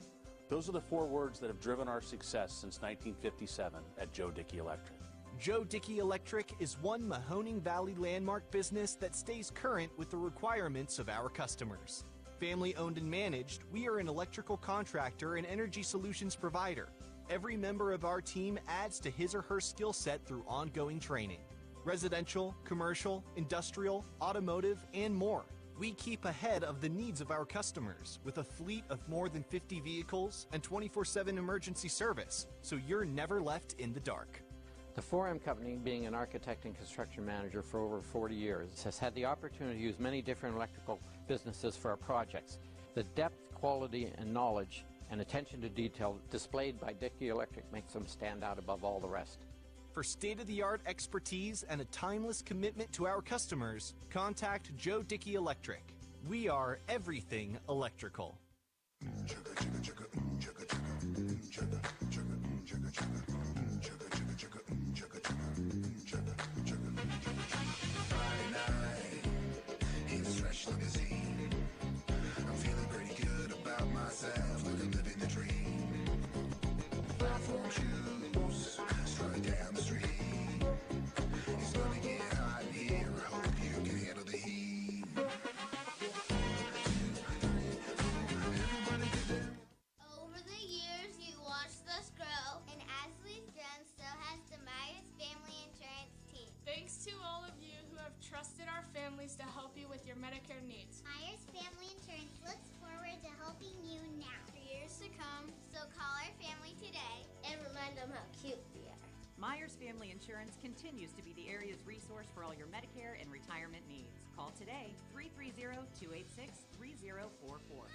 Those are the 4 words that have driven our success since 1957 at Joe Dickey Electric. Joe Dickey Electric is one Mahoning Valley landmark business that stays current with the requirements of our customers. Family owned and managed, we are an electrical contractor and energy solutions provider. Every member of our team adds to his or her skill set through ongoing training. Residential, commercial, industrial, automotive, and more. We keep ahead of the needs of our customers with a fleet of more than 50 vehicles and 24/7 emergency service, so you're never left in the dark. The 4M Company, being an architect and construction manager for over 40 years, has had the opportunity to use many different electrical businesses for our projects. The depth, quality, and knowledge and attention to detail displayed by Dickey Electric makes them stand out above all the rest. For state-of-the-art expertise and a timeless commitment to our customers, contact Joe Dickey Electric. We are everything electrical. I'm feeling pretty good about myself, like I'm living the dream. Platform shoes, strut down the street. It's gonna get hot in here, I hope you can handle the heat. Over the years, you watched us grow, and as we've grown, so has the Myers Family Insurance team. Thanks to all of you who have trusted our families to help you with your Medicare needs. Myers Family Insurance looks forward to helping you now for years to come, so call our family today and remind them how cute we are. Myers Family Insurance continues to be the area's resource for all your Medicare and retirement needs. Call today, 330-286-3044.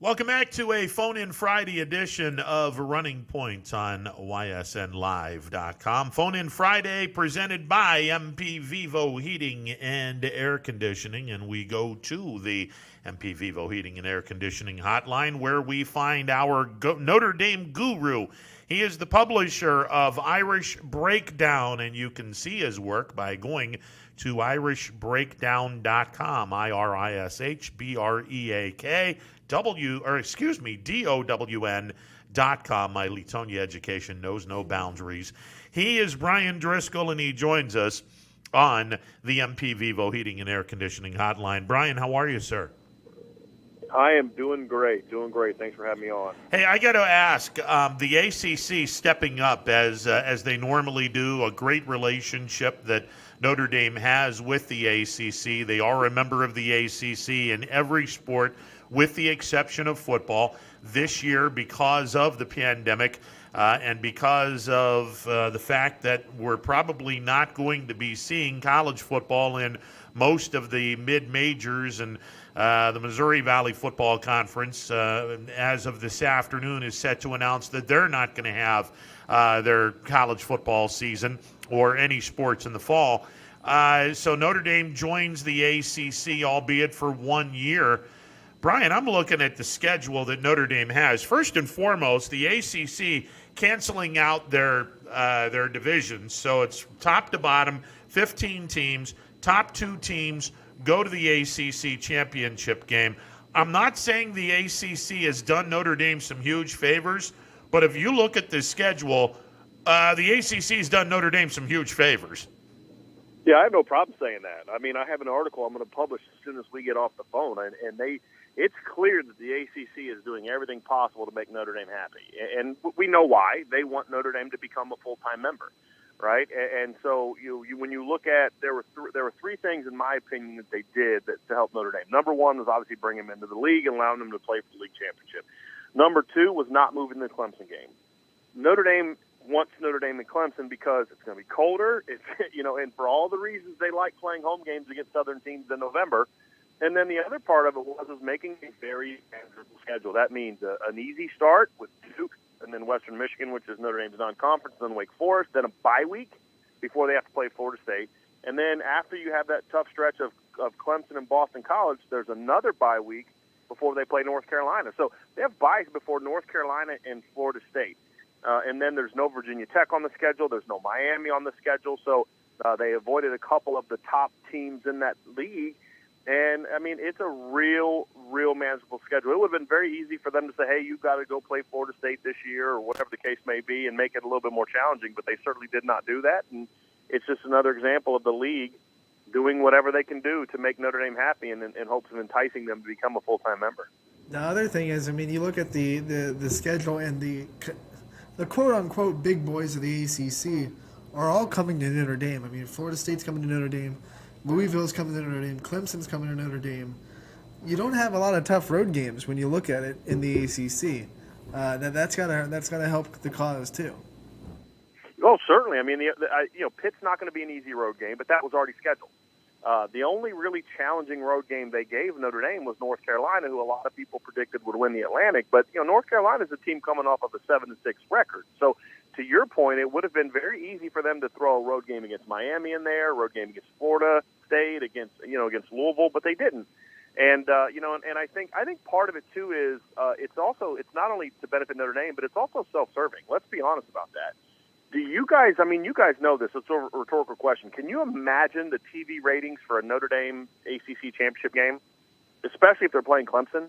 Welcome back to a phone-in Friday edition of Running Point on YSNLive.com. Phone-in Friday presented by MP Vivo Heating and Air Conditioning, and we go to the MP Vivo Heating and Air Conditioning hotline where we find our Notre Dame guru. He is the publisher of Irish Breakdown, and you can see his work by going to irishbreakdown.com, IRISHBREAKDOWN.com. My Leetonia education knows no boundaries. He is Brian Driscoll, and he joins us on the MP Vivo Heating and Air Conditioning hotline. Brian, how are you, sir? I am doing great. Thanks for having me on. Hey, I got to ask, the ACC stepping up as they normally do, a great relationship that Notre Dame has with the ACC. They are a member of the ACC in every sport, with the exception of football. This year, because of the pandemic and because of the fact that we're probably not going to be seeing college football in most of the mid-majors, and the Missouri Valley Football Conference, as of this afternoon, is set to announce that they're not going to have their college football season or any sports in the fall. So Notre Dame joins the ACC, albeit for 1 year. Brian, I'm looking at the schedule that Notre Dame has. First and foremost, the ACC canceling out their divisions. So it's top to bottom, 15 teams, top 2 teams go to the ACC championship game. I'm not saying the ACC has done Notre Dame some huge favors, but if you look at the schedule, the ACC has done Notre Dame some huge favors. Yeah, I have no problem saying that. I mean, I have an article I'm going to publish as soon as we get off the phone, and it's clear that the ACC is doing everything possible to make Notre Dame happy, and we know why. They want Notre Dame to become a full-time member, right? And so when you look at, there were 3 things, in my opinion, that they did to help Notre Dame. Number 1 was obviously bringing them into the league and allowing them to play for the league championship. Number 2 was not moving the Clemson game. Notre Dame wants Notre Dame and Clemson because it's going to be colder. It's and for all the reasons they like playing home games against Southern teams in November. And then the other part of it was making a very manageable schedule. That means an easy start with Duke, and then Western Michigan, which is Notre Dame's non-conference, then Wake Forest, then a bye week before they have to play Florida State, And then after you have that tough stretch of Clemson and Boston College, there's another bye week before they play North Carolina. So they have byes before North Carolina and Florida State. And then there's no Virginia Tech on the schedule. There's no Miami on the schedule. So they avoided a couple of the top teams in that league. And, I mean, it's a real manageable schedule. It would have been very easy for them to say, hey, you've got to go play Florida State this year or whatever the case may be and make it a little bit more challenging. But they certainly did not do that. And it's just another example of the league doing whatever they can do to make Notre Dame happy in hopes of enticing them to become a full-time member. The other thing is, I mean, you look at the schedule and the quote-unquote big boys of the ACC are all coming to Notre Dame. I mean, Florida State's coming to Notre Dame. Louisville's coming to Notre Dame. Clemson's coming to Notre Dame. You don't have a lot of tough road games when you look at it in the ACC. That's gotta help the cause too. Oh, certainly. I mean, Pitt's not going to be an easy road game, but that was already scheduled. The only really challenging road game they gave Notre Dame was North Carolina, who a lot of people predicted would win the Atlantic. But North Carolina is a team coming off of a 7-6 record. So, to your point, it would have been very easy for them to throw a road game against Miami in there, a road game against Florida State, against Louisville, but they didn't. And and I think part of it too is it's not only to benefit Notre Dame, but it's also self-serving. Let's be honest about that. Do you guys? I mean, you guys know this. It's a rhetorical question. Can you imagine the TV ratings for a Notre Dame ACC championship game, especially if they're playing Clemson?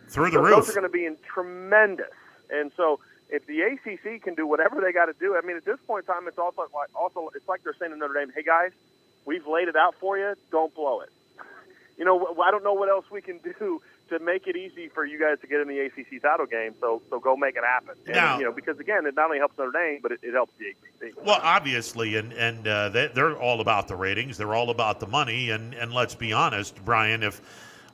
Through the roof. Those are going to be tremendous. And so, if the ACC can do whatever they got to do, I mean, at this point in time, it's also it's like they're saying to Notre Dame, "Hey guys, we've laid it out for you. Don't blow it." I don't know what else we can do to make it easy for you guys to get in the ACC title game. So go make it happen. Now, and, because again, it not only helps Notre Dame, but it helps the ACC. Well, obviously, and they're all about the ratings. They're all about the money. And let's be honest, Brian, if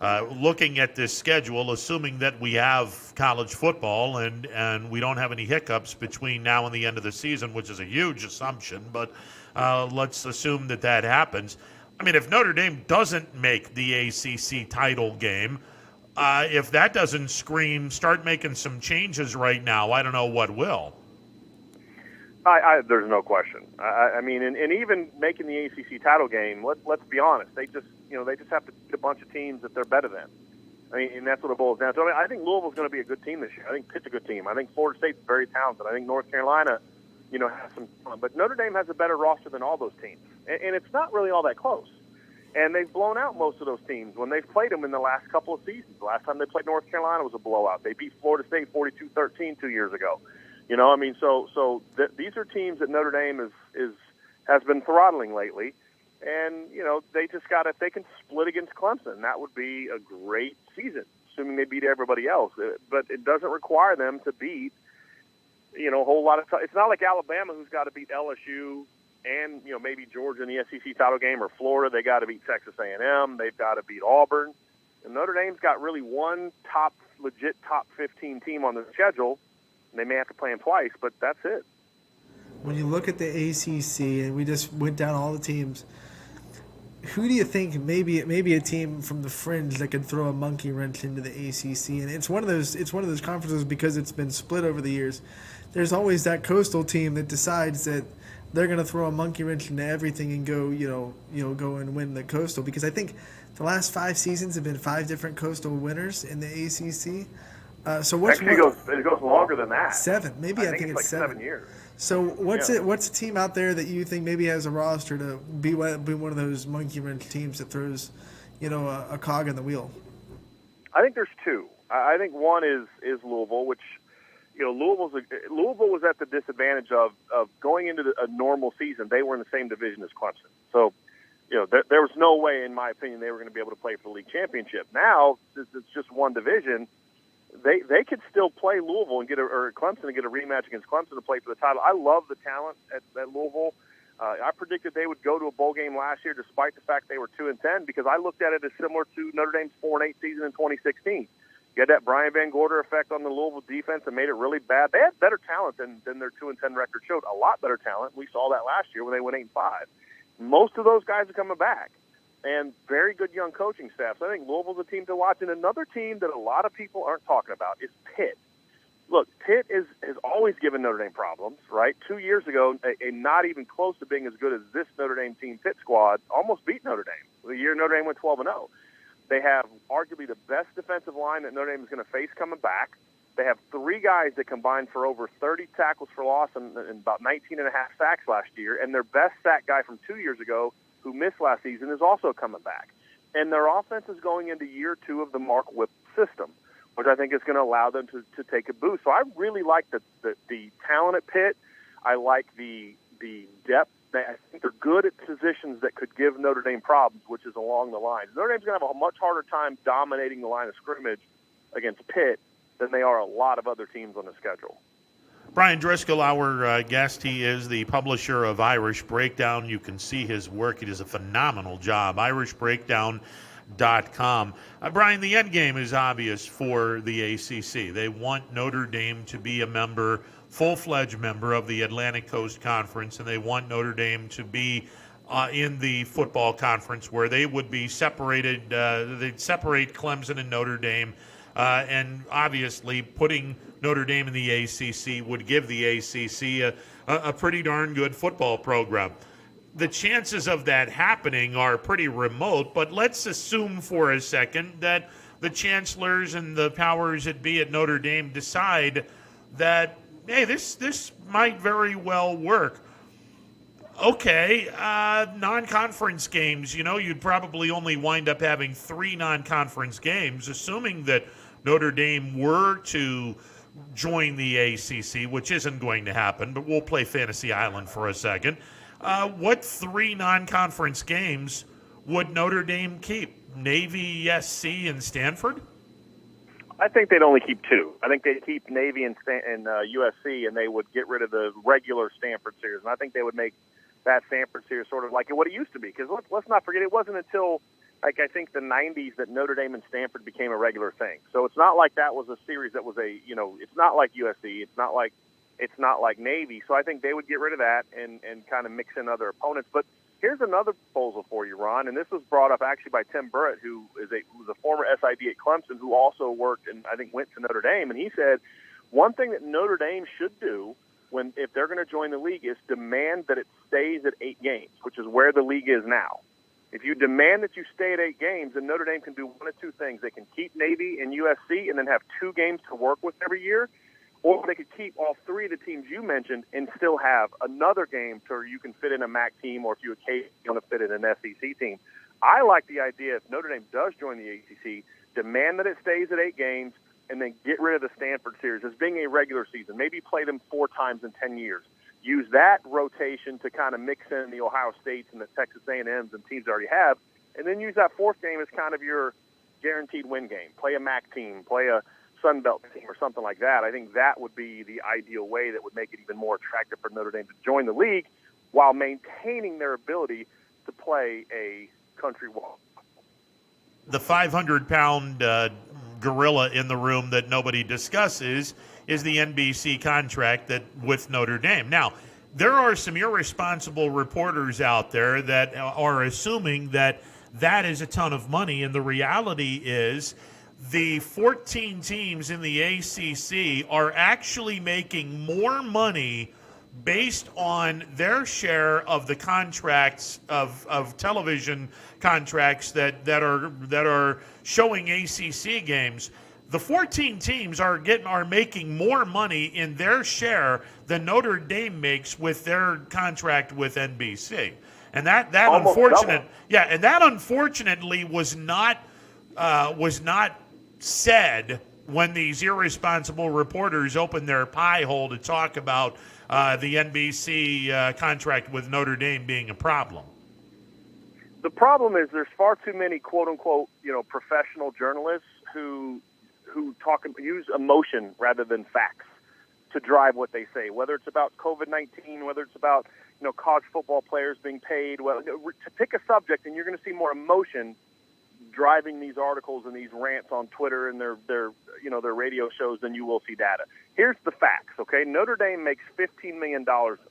looking at this schedule, assuming that we have college football and we don't have any hiccups between now and the end of the season, which is a huge assumption, but let's assume that happens. I mean, if Notre Dame doesn't make the ACC title game, if that doesn't start making some changes right now, I don't know what will. There's no question. I mean, and even making the ACC title game, let's be honest, they just have to beat a bunch of teams that they're better than. I mean, and that's what it boils down to. I mean, I think Louisville's going to be a good team this year. I think Pitt's a good team. I think Florida State's very talented. I think North Carolina, has some fun. But Notre Dame has a better roster than all those teams. And it's not really all that close. And they've blown out most of those teams when they've played them in the last couple of seasons. The last time they played North Carolina was a blowout. They beat Florida State 42-13 2 years ago. I mean, so these are teams that Notre Dame has been throttling lately. And, they just got, if they can split against Clemson, that would be a great season, assuming they beat everybody else. But it doesn't require them to beat, a whole lot of – it's not like Alabama, who's got to beat LSU and, maybe Georgia in the SEC title game, or Florida. They got to beat Texas A&M. They've got to beat Auburn. And Notre Dame's got really one legit top 15 team on the schedule. And they may have to play them twice, but that's it. When you look at the ACC, and we just went down all the teams, who do you think maybe a team from the fringe that could throw a monkey wrench into the ACC? And it's one of those conferences, because it's been split over the years. There's always that coastal team that decides that they're going to throw a monkey wrench into everything and go and win the coastal. Because I think the last 5 seasons have been 5 different coastal winners in the ACC. It goes longer than that. 7, maybe. I think it's like 7 years. So what's a team out there that you think maybe has a roster to be one of those monkey wrench teams that throws, a cog in the wheel? I think there's 2. I think one is Louisville, which Louisville was at the disadvantage of going into a normal season. They were in the same division as Clemson, so there was no way, in my opinion, they were going to be able to play for the league championship. Now, since it's just one division, they could still play Louisville and or Clemson and get a rematch against Clemson to play for the title. I love the talent at Louisville. I predicted they would go to a bowl game last year, despite the fact they were 2-10, because I looked at it as similar to Notre Dame's 4-8 season in 2016. You had that Brian Van Gorder effect on the Louisville defense and made it really bad. They had better talent than their 2-10 record showed. A lot better talent. We saw that last year when they went 8-5. Most of those guys are coming back, and very good young coaching staff. So I think Louisville's a team to watch. And another team that a lot of people aren't talking about is Pitt. look, Pitt has always given Notre Dame problems, right? 2 years ago, a not even close to being as good as this Notre Dame team Pitt squad almost beat Notre Dame. The year Notre Dame went 12-0. They have arguably the best defensive line that Notre Dame is going to face coming back. They have 3 guys that combined for over 30 tackles for loss and about 19 and a half sacks last year. And their best sack guy from 2 years ago, who missed last season, is also coming back. And their offense is going into year 2 of the Mark Whip system, which I think is going to allow them to take a boost. So I really like the talent at Pitt. I like the depth. I think they're good at positions that could give Notre Dame problems, which is along the lines. Notre Dame's going to have a much harder time dominating the line of scrimmage against Pitt than they are a lot of other teams on the schedule. Brian Driscoll, our guest, he is the publisher of Irish Breakdown. You can see his work. He does a phenomenal job. IrishBreakdown.com. Brian, the end game is obvious for the ACC. They want Notre Dame to be a member, full-fledged member of the Atlantic Coast Conference, and they want Notre Dame to be in the football conference where they would be separated. They'd separate Clemson and Notre Dame, and obviously putting Notre Dame in the ACC would give the ACC a pretty darn good football program. The chances of that happening are pretty remote, but let's assume for a second that the chancellors and the powers that be at Notre Dame decide that, hey, this might very well work. Okay, non-conference games, you'd probably only wind up having 3 non-conference games, assuming that Notre Dame were to join the ACC, which isn't going to happen, but we'll play Fantasy Island for a second. What 3 non-conference games would Notre Dame keep? Navy, SC, and Stanford? I think they'd only keep 2. I think they'd keep Navy and USC, and they would get rid of the regular Stanford series. And I think they would make that Stanford series sort of like what it used to be. Because let's not forget, it wasn't until I think the 90s that Notre Dame and Stanford became a regular thing. So it's not like that was a series that was it's not like USC. It's not like Navy. So I think they would get rid of that and kind of mix in other opponents. But here's another proposal for you, Ron, and this was brought up actually by Tim Burrett, who was a former SID at Clemson, who also worked and I think went to Notre Dame. And he said one thing that Notre Dame should do if they're going to join the league is demand that it stays at 8 games, which is where the league is now. If you demand that you stay at 8 games, then Notre Dame can do one of 2 things. They can keep Navy and USC and then have 2 games to work with every year, or they could keep all 3 of the teams you mentioned and still have another game so you can fit in a MAC team, or if you occasionally want to fit in an SEC team. I like the idea, if Notre Dame does join the ACC, demand that it stays at 8 games and then get rid of the Stanford series as being a regular season. Maybe play them 4 times in 10 years. Use that rotation to kind of mix in the Ohio States and the Texas A&Ms and teams they already have, and then use that 4th game as kind of your guaranteed win game. Play a MAC team, play a Sun Belt team or something like that. I think that would be the ideal way that would make it even more attractive for Notre Dame to join the league while maintaining their ability to play a country wall. The 500-pound gorilla in the room that nobody discusses is the NBC contract that with Notre Dame. Now, there are some irresponsible reporters out there that are assuming that is a ton of money, and the reality is the 14 teams in the ACC are actually making more money based on their share of the contracts of television contracts that are showing ACC games. The 14 teams are making more money in their share than Notre Dame makes with their contract with NBC, and that unfortunately was not said when these irresponsible reporters opened their pie hole to talk about the NBC contract with Notre Dame being a problem. The problem is there's far too many quote unquote professional journalists who use emotion rather than facts to drive what they say, whether it's about COVID-19, whether it's about college football players being paid. Well, to pick a subject, and you're going to see more emotion driving these articles and these rants on Twitter and their radio shows than you will see data. Here's the facts, okay? Notre Dame makes $15 million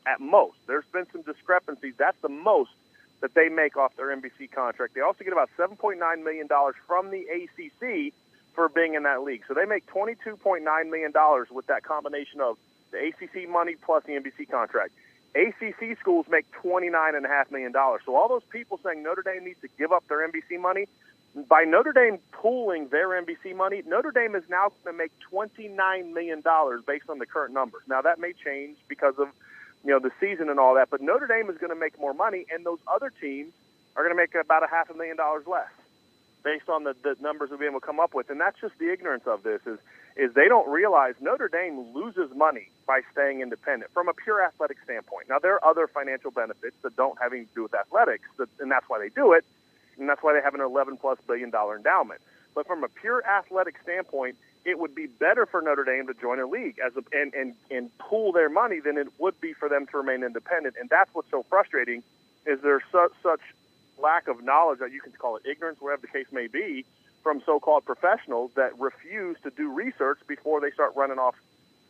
at most. There's been some discrepancies. That's the most that they make off their NBC contract. They also get about $7.9 million from the ACC for being in that league. So they make $22.9 million with that combination of the ACC money plus the NBC contract. ACC schools make $29.5 million. So all those people saying Notre Dame needs to give up their NBC money, by Notre Dame pooling their NBC money, Notre Dame is now going to make $29 million based on the current numbers. Now, that may change because of the season and all that, but Notre Dame is going to make more money, and those other teams are going to make about $500,000 less based on the numbers we've been able to come up with. And that's just the ignorance of this is they don't realize Notre Dame loses money by staying independent from a pure athletic standpoint. Now, there are other financial benefits that don't have anything to do with athletics, and that's why they do it. And that's why they have an $11+ billion endowment. But from a pure athletic standpoint, it would be better for Notre Dame to join a league and pool their money than it would be for them to remain independent. And that's what's so frustrating is there's such lack of knowledge, that you can call it ignorance, whatever the case may be, from so-called professionals that refuse to do research before they start running off,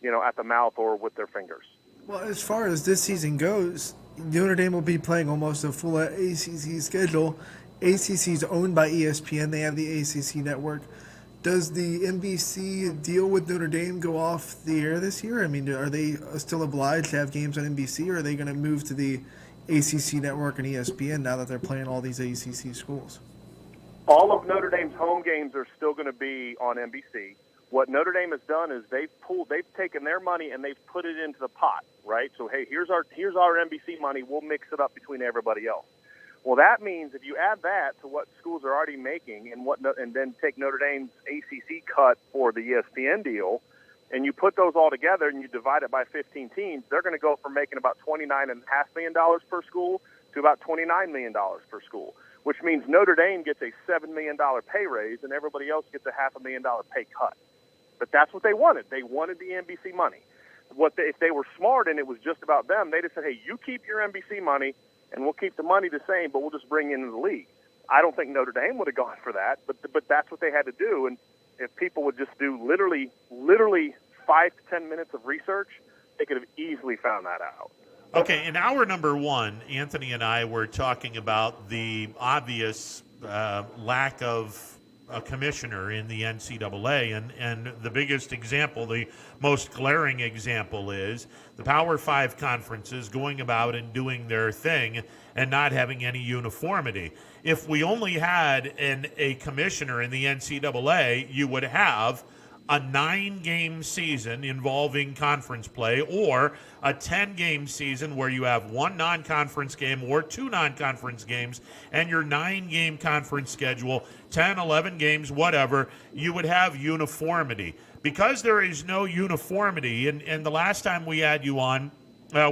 at the mouth or with their fingers. Well, as far as this season goes, Notre Dame will be playing almost a full ACC schedule. ACC is owned by ESPN. They have the ACC network. Does the NBC deal with Notre Dame go off the air this year? I mean, are they still obliged to have games on NBC, or are they going to move to the ACC network and ESPN now that they're playing all these ACC schools? All of Notre Dame's home games are still going to be on NBC. What Notre Dame has done is they've taken their money and they've put it into the pot, right? So, hey, here's our NBC money. We'll mix it up between everybody else. Well, that means if you add that to what schools are already making and then take Notre Dame's ACC cut for the ESPN deal, and you put those all together and you divide it by 15 teams, they're going to go from making about $29.5 million per school to about $29 million per school, which means Notre Dame gets a $7 million pay raise and everybody else gets a $500,000 pay cut. But that's what they wanted. They wanted the NBC money. If they were smart and it was just about them, they'd have said, hey, you keep your NBC money, and we'll keep the money the same, but we'll just bring you into the league. I don't think Notre Dame would have gone for that, but that's what they had to do. And if people would just do literally 5 to 10 minutes of research, they could have easily found that out. Okay, in hour number one, Anthony and I were talking about the obvious lack of a commissioner in the NCAA, and the biggest example, the most glaring example, is the Power 5 conferences going about and doing their thing and not having any uniformity. If we only had a commissioner in the NCAA, you would have a 9-game season involving conference play, or a 10-game season where you have one non-conference game or 2 non-conference games, and your 9-game conference schedule, 10, 11 games, whatever, you would have uniformity. Because there is no uniformity, and the last time we had you on,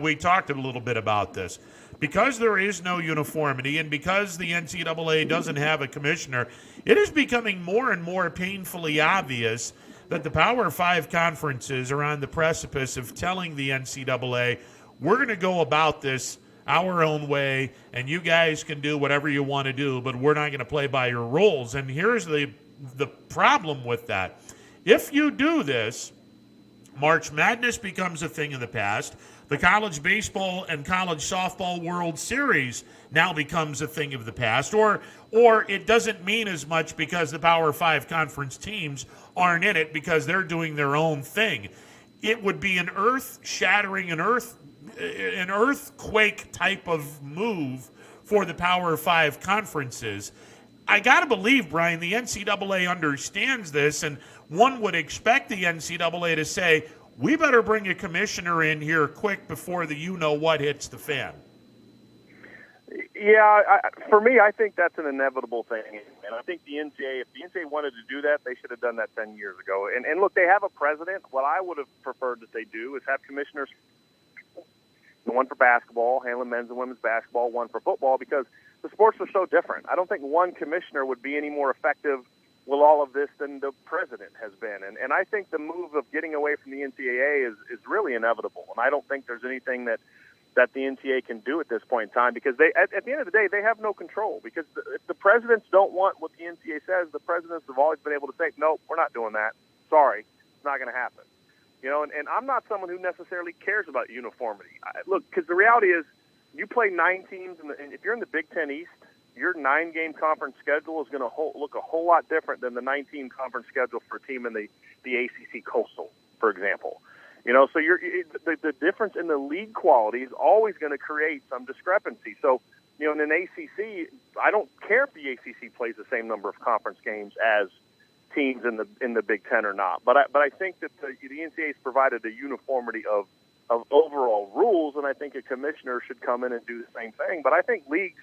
we talked a little bit about this. Because there is no uniformity, and because the NCAA doesn't have a commissioner, it is becoming more and more painfully obvious that the Power 5 conferences are on the precipice of telling the NCAA, we're going to go about this our own way, and you guys can do whatever you want to do, but we're not going to play by your rules. And here's the problem with that. If you do this, March Madness becomes a thing of the past. The college baseball and college softball World Series now becomes a thing of the past, or it doesn't mean as much because the Power 5 conference teams aren't in it because they're doing their own thing. It would be an earth-shattering, an earthquake type of move for the Power 5 conferences. I got to believe, Brian, the NCAA understands this, and one would expect the NCAA to say, we better bring a commissioner in here quick before the you-know-what hits the fan. Yeah, for me, I think that's an inevitable thing. And I think the NCAA, if the NCAA wanted to do that, they should have done that 10 years ago. And look, they have a president. What I would have preferred that they do is have commissioners, one for basketball, handling men's and women's basketball, one for football, because the sports are so different. I don't think one commissioner would be any more effective with all of this than the president has been. And I think the move of getting away from the NCAA is really inevitable. And I don't think there's anything that the NCAA can do at this point in time, because they, at the end of the day, they have no control. Because if the presidents don't want what the NCAA says, the presidents have always been able to say, nope, we're not doing that. Sorry, it's not going to happen. And I'm not someone who necessarily cares about uniformity. Look, because the reality is, you play 9 teams, and if you're in the Big Ten East, your 9-game conference schedule is going to look a whole lot different than the 19 conference schedule for a team in the ACC Coastal, for example. You know, so the difference in the league quality is always going to create some discrepancy. So, you know, in an ACC, I don't care if the ACC plays the same number of conference games as teams in the Big Ten or not. But I think that the NCAA has provided a uniformity of overall rules, and I think a commissioner should come in and do the same thing. But I think leagues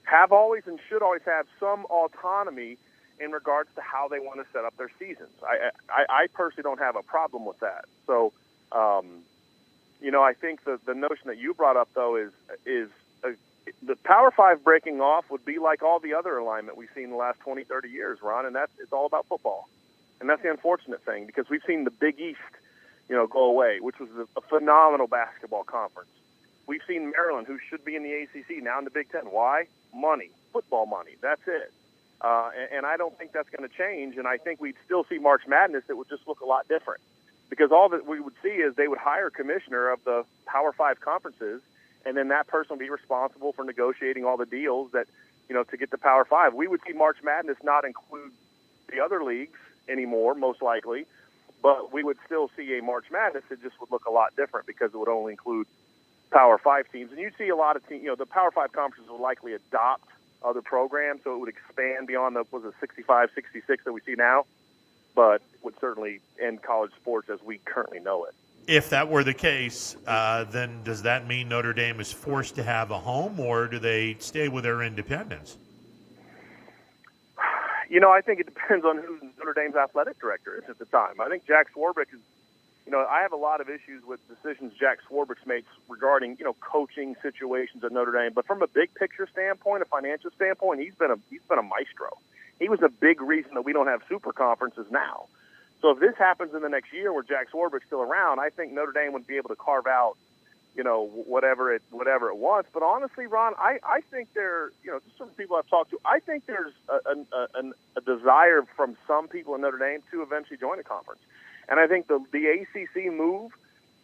have always and should always have some autonomy in regards to how they want to set up their seasons. I personally don't have a problem with that. So, you know, I think the notion that you brought up, though, is the Power 5 breaking off would be like all the other alignment we've seen in the last 20, 30 years, Ron, and it's all about football. And that's the unfortunate thing, because we've seen the Big East, you know, go away, which was a phenomenal basketball conference. We've seen Maryland, who should be in the ACC, now in the Big Ten. Why? Money, football money. That's it. And I don't think that's going to change. And I think we'd still see March Madness that would just look a lot different, because all that we would see is they would hire a commissioner of the Power 5 conferences, and then that person would be responsible for negotiating all the deals that, you know, to get the Power 5. We would see March Madness not include the other leagues anymore, most likely, but we would still see a March Madness. It just would look a lot different because it would only include Power 5 teams. And you'd see a lot of teams, you know, the Power 5 conferences would likely adopt other programs, so it would expand beyond the 65, 66 that we see now, but would certainly end college sports as we currently know it. If that were the case, then does that mean Notre Dame is forced to have a home, or do they stay with their independence? You know, I think it depends on who Notre Dame's athletic director is at the time. I think Jack Swarbrick is, you know, I have a lot of issues with decisions Jack Swarbrick makes regarding, you know, coaching situations at Notre Dame. But from a big picture standpoint, a financial standpoint, he's been a maestro. He was a big reason that we don't have super conferences now. So if this happens in the next year where Jack Swarbrick's still around, I think Notre Dame would be able to carve out, you know, whatever it wants. But honestly, Ron, I think you know, just some people I've talked to, I think there's a desire from some people in Notre Dame to eventually join a conference. And I think the ACC move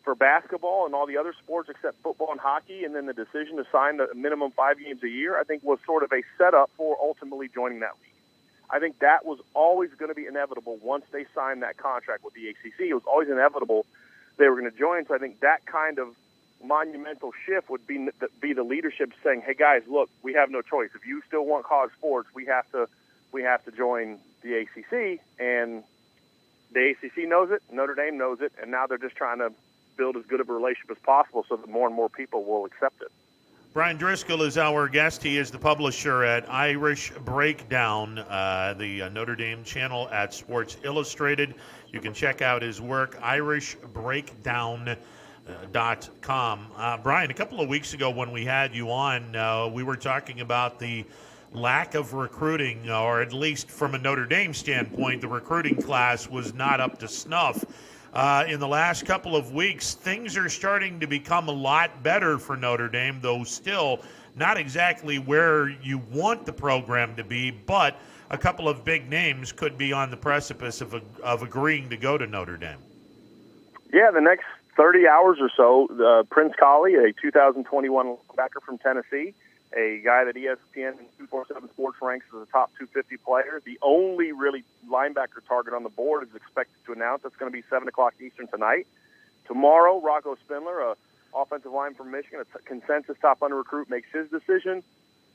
for basketball and all the other sports except football and hockey, and then the decision to sign the minimum 5 games a year, I think was sort of a setup for ultimately joining that league. I think that was always going to be inevitable once they signed that contract with the ACC. It was always inevitable they were going to join. So I think that kind of monumental shift would be the leadership saying, "Hey guys, look, we have no choice. If you still want college sports, we have to join the ACC." And the ACC knows it, Notre Dame knows it, and now they're just trying to build as good of a relationship as possible so that more and more people will accept it. Brian Driscoll is our guest. He is the publisher at Irish Breakdown, the Notre Dame channel at Sports Illustrated. You can check out his work, irishbreakdown.com. Brian, a couple of weeks ago when we had you on, we were talking about the lack of recruiting, or at least from a Notre Dame standpoint, the recruiting class was not up to snuff. In the last couple of weeks, things are starting to become a lot better for Notre Dame, though still not exactly where you want the program to be, but a couple of big names could be on the precipice of agreeing to go to Notre Dame. Yeah, the next 30 hours or so, Prince Colley, a 2021 linebacker from Tennessee, a guy that ESPN and 247 Sports ranks as a top 250 player. The only really linebacker target on the board is expected to announce. That's going to be 7 o'clock Eastern tonight. Tomorrow, Rocco Spindler, a offensive line from Michigan, a consensus top 100 recruit, makes his decision.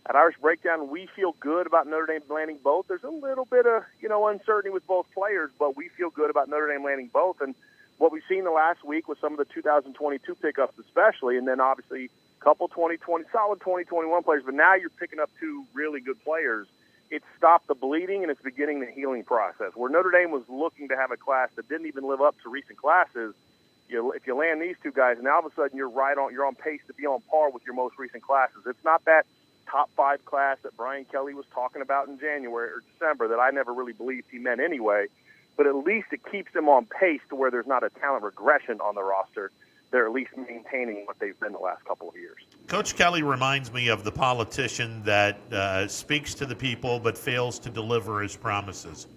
At Irish Breakdown, we feel good about Notre Dame landing both. There's a little bit of, you know, uncertainty with both players, but we feel good about Notre Dame landing both. And what we've seen the last week with some of the 2022 pickups especially, and then obviously couple 2020, solid 2021 players, but now you're picking up two really good players. It's stopped the bleeding and it's beginning the healing process. Where Notre Dame was looking to have a class that didn't even live up to recent classes, if you land these two guys, now all of a sudden you're on pace to be on par with your most recent classes. It's not that top 5 class that Brian Kelly was talking about in January or December that I never really believed he meant anyway, but at least it keeps them on pace to where there's not a talent regression on the roster. They're at least maintaining what they've been the last couple of years. Coach Kelly reminds me of the politician that speaks to the people but fails to deliver his promises.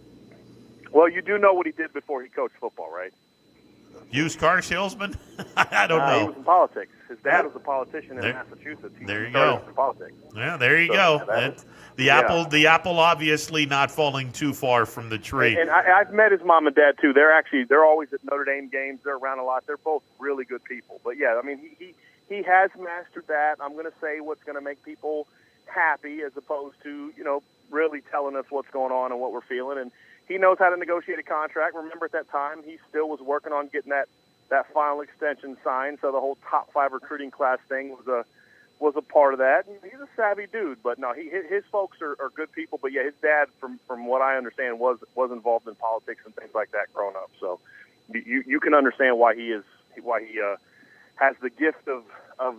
Well, you do know what he did before he coached football, right? Used car salesman? I don't He know. was in politics. His dad was a politician in There- Massachusetts. He there you started go. off in politics. Yeah, there you So, go. yeah, that was- The yeah. apple obviously not falling too far from the tree. And I've met his mom and dad too. They're always at Notre Dame games. They're around a lot. They're both really good people. But yeah, I mean, he has mastered that. I'm going to say what's going to make people happy, as opposed to really telling us what's going on and what we're feeling. And he knows how to negotiate a contract. Remember, at that time, he still was working on getting that final extension signed. So the whole top 5 recruiting class thing was a part of that. And he's a savvy dude, but no, his folks are good people. But yeah, his dad, from what I understand, was involved in politics and things like that growing up. So you can understand why he has the gift of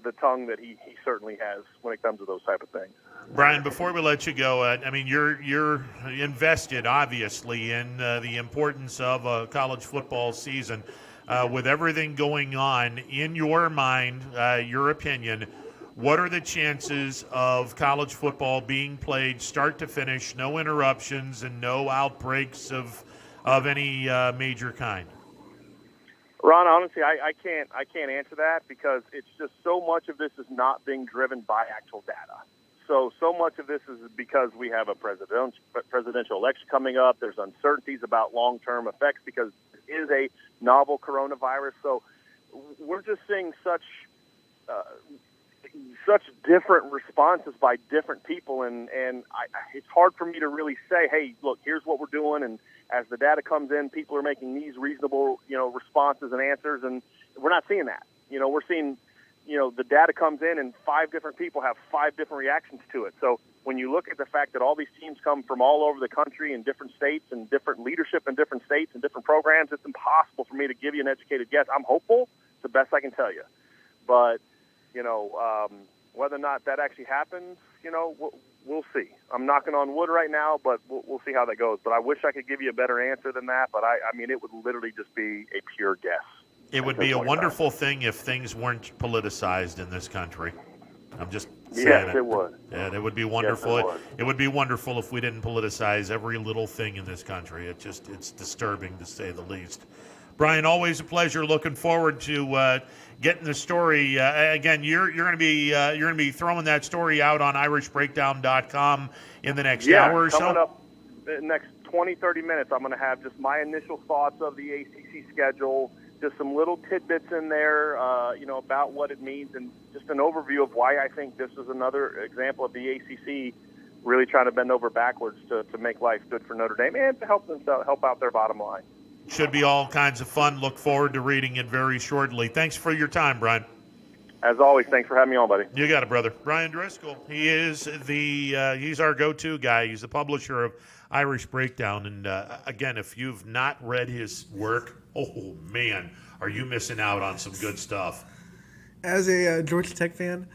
the tongue that he certainly has when it comes to those type of things. Brian, before we let you go, I mean, you're invested, obviously, in the importance of a college football season. With everything going on, in your mind, your opinion, what are the chances of college football being played start to finish, no interruptions and no outbreaks of any major kind? Ron, honestly, I can't answer that because it's just so much of this is not being driven by actual data. So much of this is because we have a presidential election coming up. There's uncertainties about long-term effects because it is a novel coronavirus. So we're just seeing such different responses by different people, and it's hard for me to really say, hey, look, here's what we're doing, and as the data comes in, people are making these reasonable, responses and answers, and we're not seeing that. We're seeing, the data comes in, and 5 different people have 5 different reactions to it. So when you look at the fact that all these teams come from all over the country in different states and different leadership in different states and different programs, it's impossible for me to give you an educated guess. I'm hopeful. It's the best I can tell you. But, whether or not that actually happens, we'll see. I'm knocking on wood right now, but we'll see how that goes. But I wish I could give you a better answer than that. But I mean, it would literally just be a pure guess. It would be a wonderful thing if things weren't politicized in this country. I'm just saying Yes, it would. Yeah, it would be wonderful. Yes, it would. It would be wonderful if we didn't politicize every little thing in this country. It's disturbing to say the least. Brian, always a pleasure. Looking forward to getting the story. Again, you're going to be throwing that story out on IrishBreakdown.com in the next hour or so. Coming up in the next 20, 30 minutes, I'm going to have just my initial thoughts of the ACC schedule, just some little tidbits in there, about what it means, and just an overview of why I think this is another example of the ACC really trying to bend over backwards to make life good for Notre Dame and to help out their bottom line. Should be all kinds of fun. Look forward to reading it very shortly. Thanks for your time, Brian. As always, thanks for having me on, buddy. You got it, brother. Brian Driscoll. He is he's our go-to guy. He's the publisher of Irish Breakdown. And again, if you've not read his work, oh man, are you missing out on some good stuff? As a Georgia Tech fan,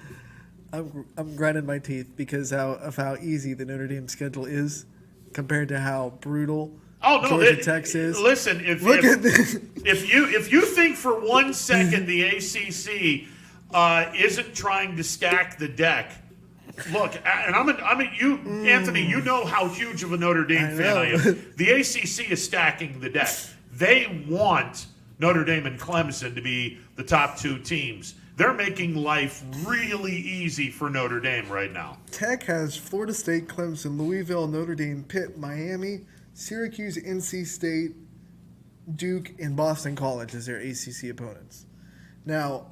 I'm grinding my teeth because of how easy the Notre Dame schedule is compared to how brutal Georgia Tech's is. Listen, if you think for 1 second the ACC isn't trying to stack the deck, look, and Anthony, you know how huge of a Notre Dame fan I am. The ACC is stacking the deck. They want Notre Dame and Clemson to be the top 2 teams. They're making life really easy for Notre Dame right now. Tech has Florida State, Clemson, Louisville, Notre Dame, Pitt, Miami, Syracuse, NC State, Duke, and Boston College as their ACC opponents. Now,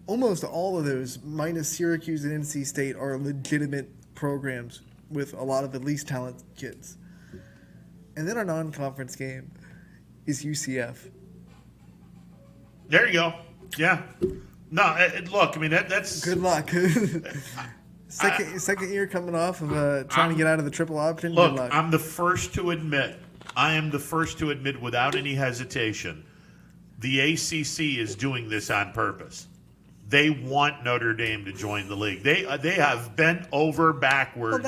almost all of those, minus Syracuse and NC State, are legitimate programs with a lot of at least talented kids. And then our non-conference game is UCF. There you go. Yeah. No, look, I mean, that's... Good luck. Second year coming off of trying to get out of the triple option. Look, Good luck. I am the first to admit without any hesitation, the ACC is doing this on purpose. They want Notre Dame to join the league. They have bent over backwards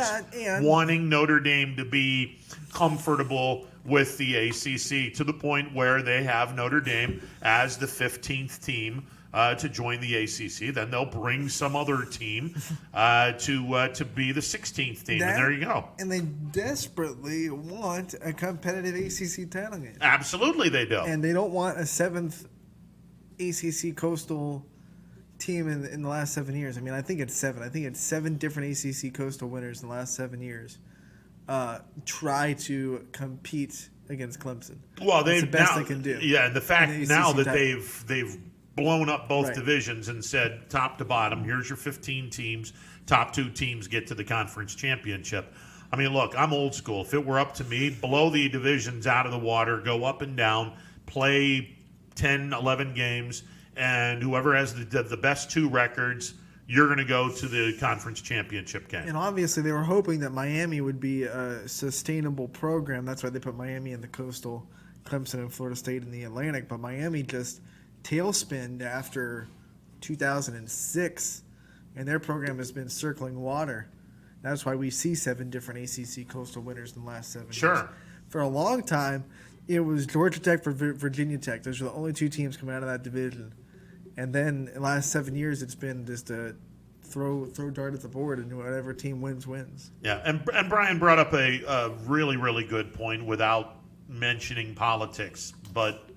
wanting Notre Dame to be comfortable with the ACC to the point where they have Notre Dame as the 15th team to join the ACC. Then they'll bring some other team to be the 16th team, and there you go. And they desperately want a competitive ACC title game. Absolutely, they do. And they don't want a 7th ACC Coastal team in the last 7 years. I mean, I think it's 7. I think it's 7 different ACC Coastal winners in the last 7 years. Try to compete against Clemson. Well, That's they the best now, they can do. Yeah, and the fact in the now ACC that title. they've blown up both Right. divisions and said top to bottom, here's your 15 teams. Top 2 teams get to the conference championship. I mean, look, I'm old school. If it were up to me, blow the divisions out of the water, go up and down, play 10, 11 games, and whoever has the best 2 records, you're going to go to the conference championship game. And obviously, they were hoping that Miami would be a sustainable program. That's why they put Miami in the Coastal, Clemson and Florida State in the Atlantic. But Miami just tailspinned after 2006, and their program has been circling water. That's why we see 7 different ACC Coastal winners in the last 7 years. Sure. For a long time, it was Georgia Tech for Virginia Tech. Those are the only 2 teams coming out of that division. And then in the last 7 years, it's been just a throw dart at the board, and whatever team wins. Yeah, and Brian brought up a really, really good point without mentioning politics, but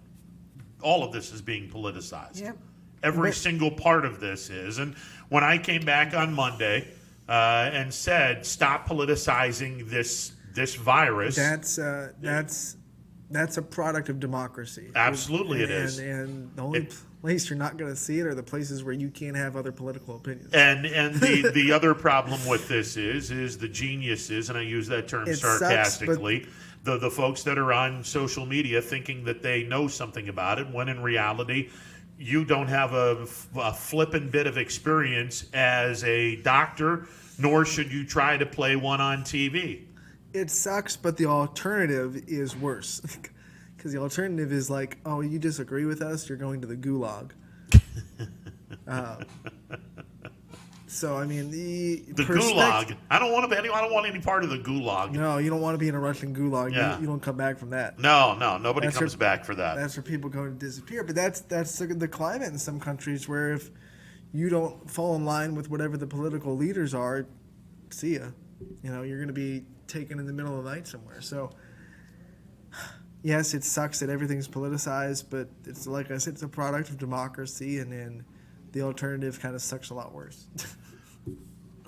all of this is being politicized. Yep. Every single part of this is. And when I came back on Monday and said, stop politicizing this virus. That's a product of democracy. Absolutely it is. And the only place you're not going to see it are the places where you can't have other political opinions. And the other problem with this is the geniuses, and I use that term sarcastically, the folks that are on social media thinking that they know something about it, when in reality you don't have a flippin' bit of experience as a doctor, nor should you try to play one on TV. It sucks, but the alternative is worse. Because the alternative is like, oh, you disagree with us, you're going to the gulag. So I mean, the gulag. I don't want any part of the gulag. No, you don't want to be in a Russian gulag. Yeah. You don't come back from that. No, nobody comes back for that. That's where people go to disappear. But that's the climate in some countries where if you don't fall in line with whatever the political leaders are, see ya. You're going to be taken in the middle of the night somewhere. So, yes, it sucks that everything's politicized, but it's like I said, it's a product of democracy, and then the alternative kind of sucks a lot worse.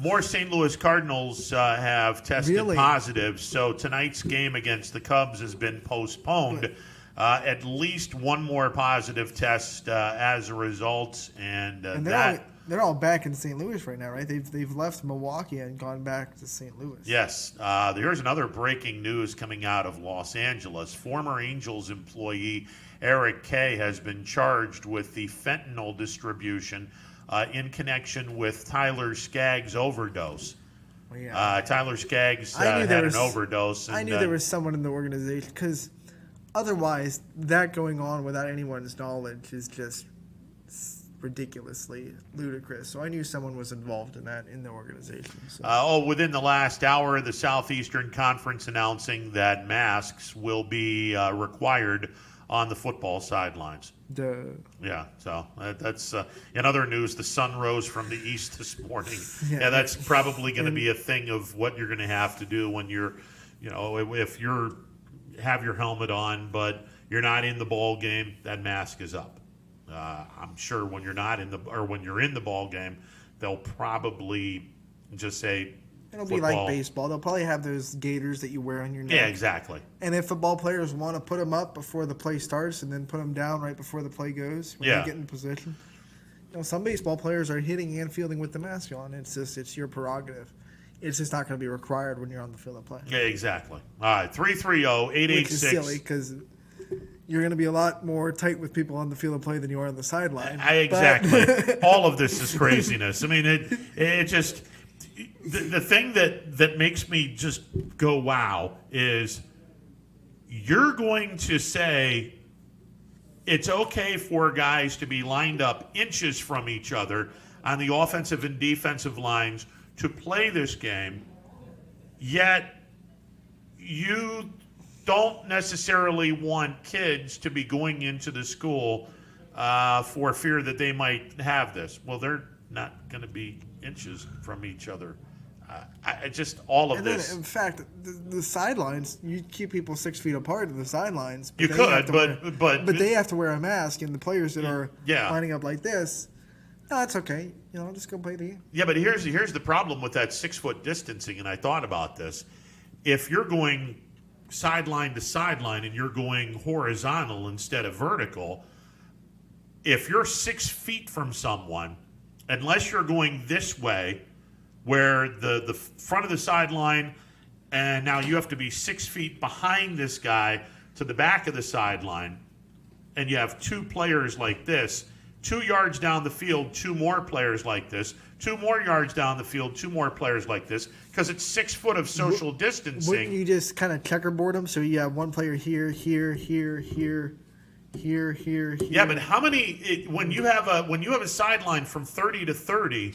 More St. Louis Cardinals have tested positive, so tonight's game against the Cubs has been postponed. At least one more positive test as a result, and they're all back in St. Louis right now, right? They've left Milwaukee and gone back to St. Louis. Yes. Here's another breaking news coming out of Los Angeles. Former Angels employee Eric Kay has been charged with the fentanyl distribution in connection with Tyler Skaggs' overdose. Well, yeah. Tyler Skaggs had an overdose. And, I knew there was someone in the organization, because otherwise that going on without anyone's knowledge is just ridiculously ludicrous. So I knew someone was involved in that in the organization. So. Within the last hour, the Southeastern Conference announcing that masks will be required on the football sidelines. Duh. Yeah, so that's in other news. The sun rose from the east this morning. Yeah, that's probably going to be a thing of what you're going to have to do when you're, if you're have your helmet on, but you're not in the ball game, that mask is up. I'm sure when you're not when you're in the ball game, they'll probably just say it'll football. Be like baseball. They'll probably have those gaiters that you wear on your neck. Yeah, exactly. And if football players want to put them up before the play starts and then put them down right before the play goes when they get in position. Some baseball players are hitting and fielding with the mask on. It's your prerogative. It's just not going to be required when you're on the field of play. Yeah, exactly. All right, 330-886. Which is silly because you're going to be a lot more tight with people on the field of play than you are on the sideline. Exactly. All of this is craziness. I mean, it just the thing that makes me just go wow is you're going to say it's okay for guys to be lined up inches from each other on the offensive and defensive lines to play this game, yet you don't necessarily want kids to be going into the school for fear that they might have this. Well, they're not going to be inches from each other Just all of and this. Then, in fact, the sidelines, you keep people 6 feet apart in the sidelines. You could, but they have to wear a mask, and the players that are yeah. lining up like this, no, it's okay. Just go play the game. Yeah, but here's the problem with that 6 foot distancing, and I thought about this. If you're going sideline to sideline and you're going horizontal instead of vertical, if you're 6 feet from someone, unless you're going this way, where the front of the sideline, and now you have to be 6 feet behind this guy to the back of the sideline, and you have 2 players like this, 2 yards down the field, 2 more players like this, 2 more yards down the field, 2 more players like this, because it's 6 foot of social distancing. Wouldn't you just kind of checkerboard them so you have one player here, here, here, here, here, here, here? Yeah, but how many? When you have a sideline from 30 to 30.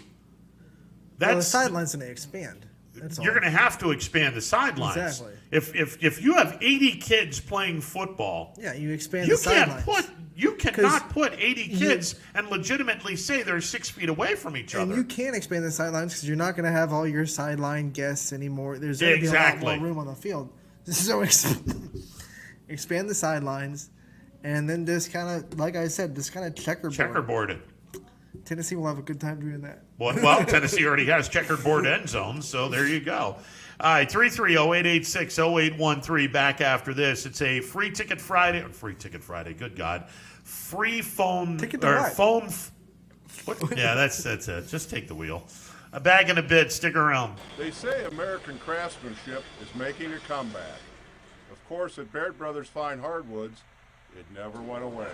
The sideline's going to expand. That's all. You're going to have to expand the sidelines. Exactly. If you have 80 kids playing football, yeah, you expand the sidelines. You cannot put 80 kids and legitimately say they're 6 feet away from each other. And you can't expand the sidelines because you're not going to have all your sideline guests anymore. There's going to be a lot more room on the field. So expand the sidelines, and then just kind of, like I said, just kind of checkerboard it. Tennessee will have a good time doing that. Well, Tennessee already has checkerboard end zones, so there you go. All right, 330-886-0813. Back after this. It's a free ticket Friday. Good God. Free phone. Ticket to or what? Phone. What? Yeah, that's it. Just take the wheel. A bag and a bid. Stick around. They say American craftsmanship is making a comeback. Of course, at Baird Brothers Fine Hardwoods, it never went away.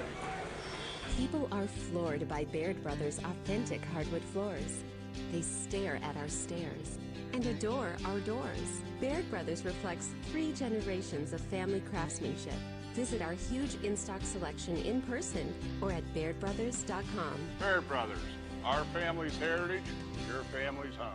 People are floored by Baird Brothers' authentic hardwood floors. They stare at our stairs and adore our doors. Baird Brothers reflects 3 generations of family craftsmanship. Visit our huge in-stock selection in person or at BairdBrothers.com. Baird Brothers, our family's heritage, your family's home.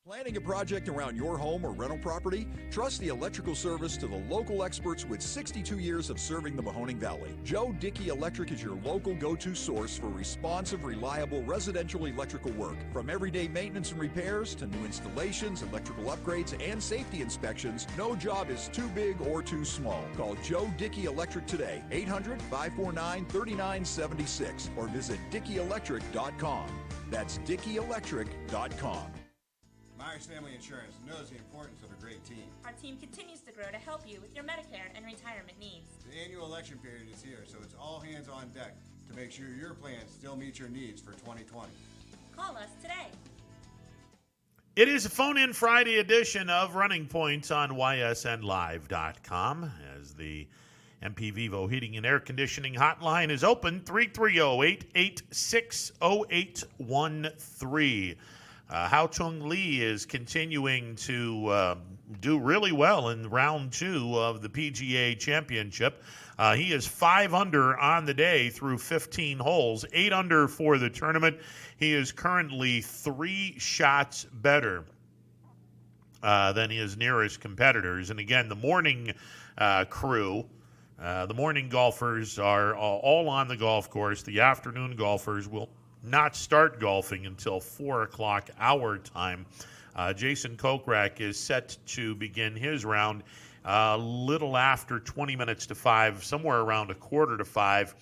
Planning a project around your home or rental property? Trust the electrical service to the local experts with 62 years of serving the Mahoning Valley. Joe Dickey Electric is your local go-to source for responsive, reliable residential electrical work. From everyday maintenance and repairs to new installations, electrical upgrades, and safety inspections, no job is too big or too small. Call Joe Dickey Electric today, 800-549-3976, or visit DickeyElectric.com. That's DickeyElectric.com. Myers Family Insurance knows the importance of a great team. Our team continues to grow to help you with your Medicare and retirement needs. The annual election period is here, so it's all hands on deck to make sure your plans still meet your needs for 2020. Call us today. It is a phone-in Friday edition of Running Points on YSNLive.com as the MP Vivo Heating and Air Conditioning Hotline is open, 330-886-0813. Hao Chung Lee is continuing to do really well in round 2 of the PGA Championship. He is 5 under on the day through 15 holes, 8 under for the tournament. He is currently 3 shots better than his nearest competitors. And again, the morning crew, the morning golfers are all on the golf course. The afternoon golfers will not start golfing until 4 o'clock our time. Jason Kokrak is set to begin his round a little after 20 minutes to 5, somewhere around a quarter to 5.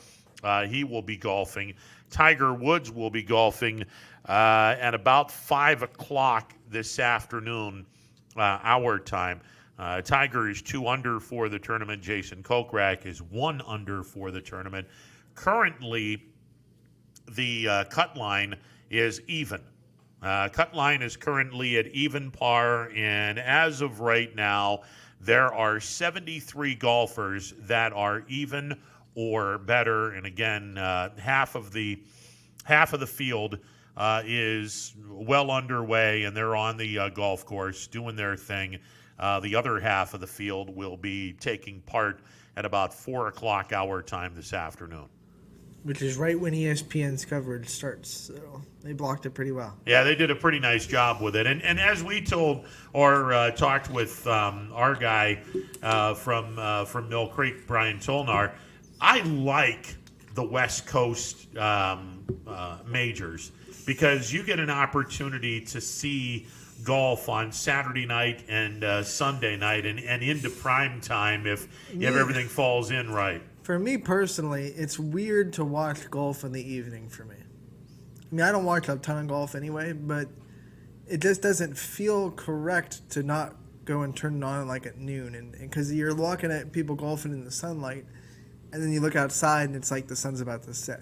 He will be golfing. Tiger Woods will be golfing at about 5 o'clock this afternoon our time. Tiger is 2 under for the tournament. Jason Kokrak is 1 under for the tournament. Currently, the cut line is even. Cut line is currently at even par, and as of right now, there are 73 golfers that are even or better, and again, half of the field is well underway, and they're on the golf course doing their thing. The other half of the field will be taking part at about 4 o'clock our time this afternoon. Which is right when ESPN's coverage starts, so they blocked it pretty well. Yeah, they did a pretty nice job with it. And as we told or talked with our guy from Mill Creek, Brian Tolnar, I like the West Coast majors because you get an opportunity to see golf on Saturday night and Sunday night and into prime time if everything falls in right. For me personally, it's weird to watch golf in the evening for me. I mean, I don't watch a ton of golf anyway, but it just doesn't feel correct to not go and turn it on like at noon. And because you're looking at people golfing in the sunlight, and then you look outside and it's like the sun's about to set.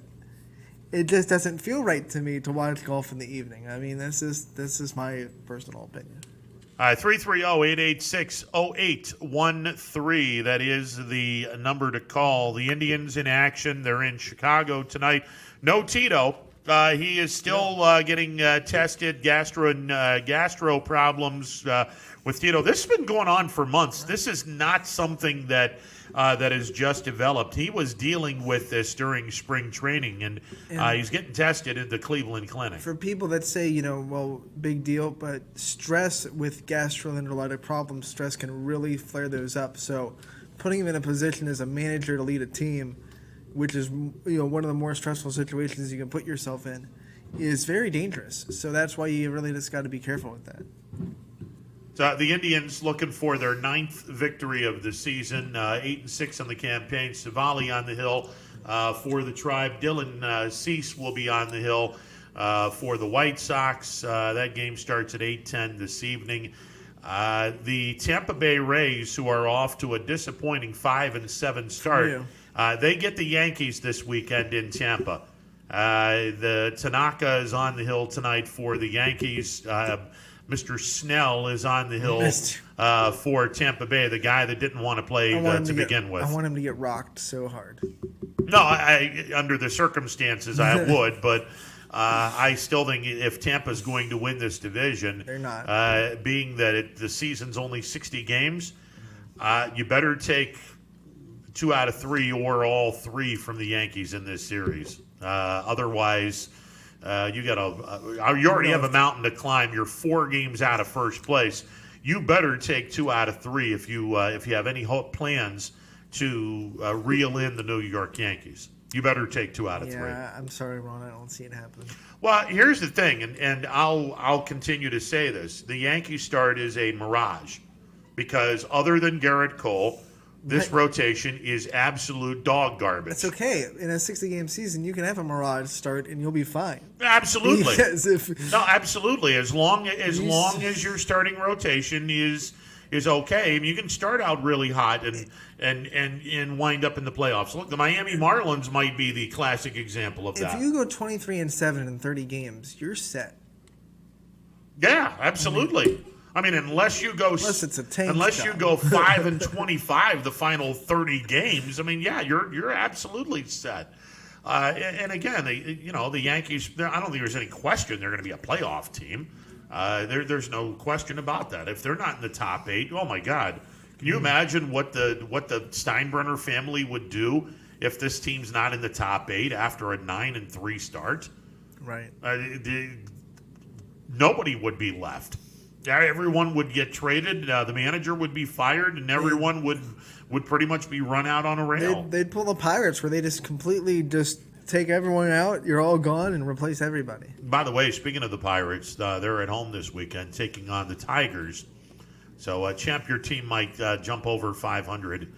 It just doesn't feel right to me to watch golf in the evening. I mean, this is my personal opinion. 330-886-0813. That is the number to call. The Indians in action. They're in Chicago tonight. No Tito. He is still getting tested. Gastro problems with Tito. This has been going on for months. This is not something that has just developed. He was dealing with this during spring training, and he's getting tested at the Cleveland Clinic. For people that say, well, big deal, but stress with gastroenterologic problems, stress can really flare those up. So putting him in a position as a manager to lead a team, which is one of the more stressful situations you can put yourself in, is very dangerous. So that's why you really just got to be careful with that. So the Indians looking for their 9th victory of the season, 8-6 on the campaign. Savali on the hill for the Tribe. Dylan Cease will be on the hill for the White Sox. That game starts at 8:10 this evening. The Tampa Bay Rays, who are off to a disappointing 5-7 start, they get the Yankees this weekend in Tampa. The Tanaka is on the hill tonight for the Yankees. Mr. Snell is on the hill for Tampa Bay, the guy that didn't want to play to begin with. I want him to get rocked so hard. No, under the circumstances, I would, but I still think if Tampa's going to win this division, they're not. Being that the season's only 60 games, you better take 2 out of 3 or all 3 from the Yankees in this series. Otherwise, you already have a mountain to climb. You're 4 games out of first place. You better take 2 out of 3 if you have any plans to reel in the New York Yankees. You better take 2 out of 3. Yeah, I'm sorry, Ron. I don't see it happening. Well, here's the thing, and I'll continue to say this: the Yankee start is a mirage, because other than Garrett Cole, this rotation is absolute dog garbage. It's okay. In a 60-game season, you can have a mirage start and you'll be fine. Absolutely. Yes, absolutely. As long as your starting rotation is okay, and you can start out really hot and wind up in the playoffs. Look, the Miami Marlins might be the classic example of that. If you go 23-7 in 30 games, you're set. Yeah, absolutely. I mean, unless you go 5-25 the final 30 games, I mean, yeah, you're absolutely set. And again, the Yankees, I don't think there's any question they're going to be a playoff team. There's no question about that. If they're not in the top 8, oh my God, can you imagine what the Steinbrenner family would do if this team's not in the top 8 after a 9-3 start? Right. Nobody would be left. Everyone would get traded. The manager would be fired, and everyone would pretty much be run out on a rail. They'd pull the Pirates, where they just completely take everyone out. You're all gone, and replace everybody. By the way, speaking of the Pirates, they're at home this weekend taking on the Tigers. So, champ, your team might jump over 500.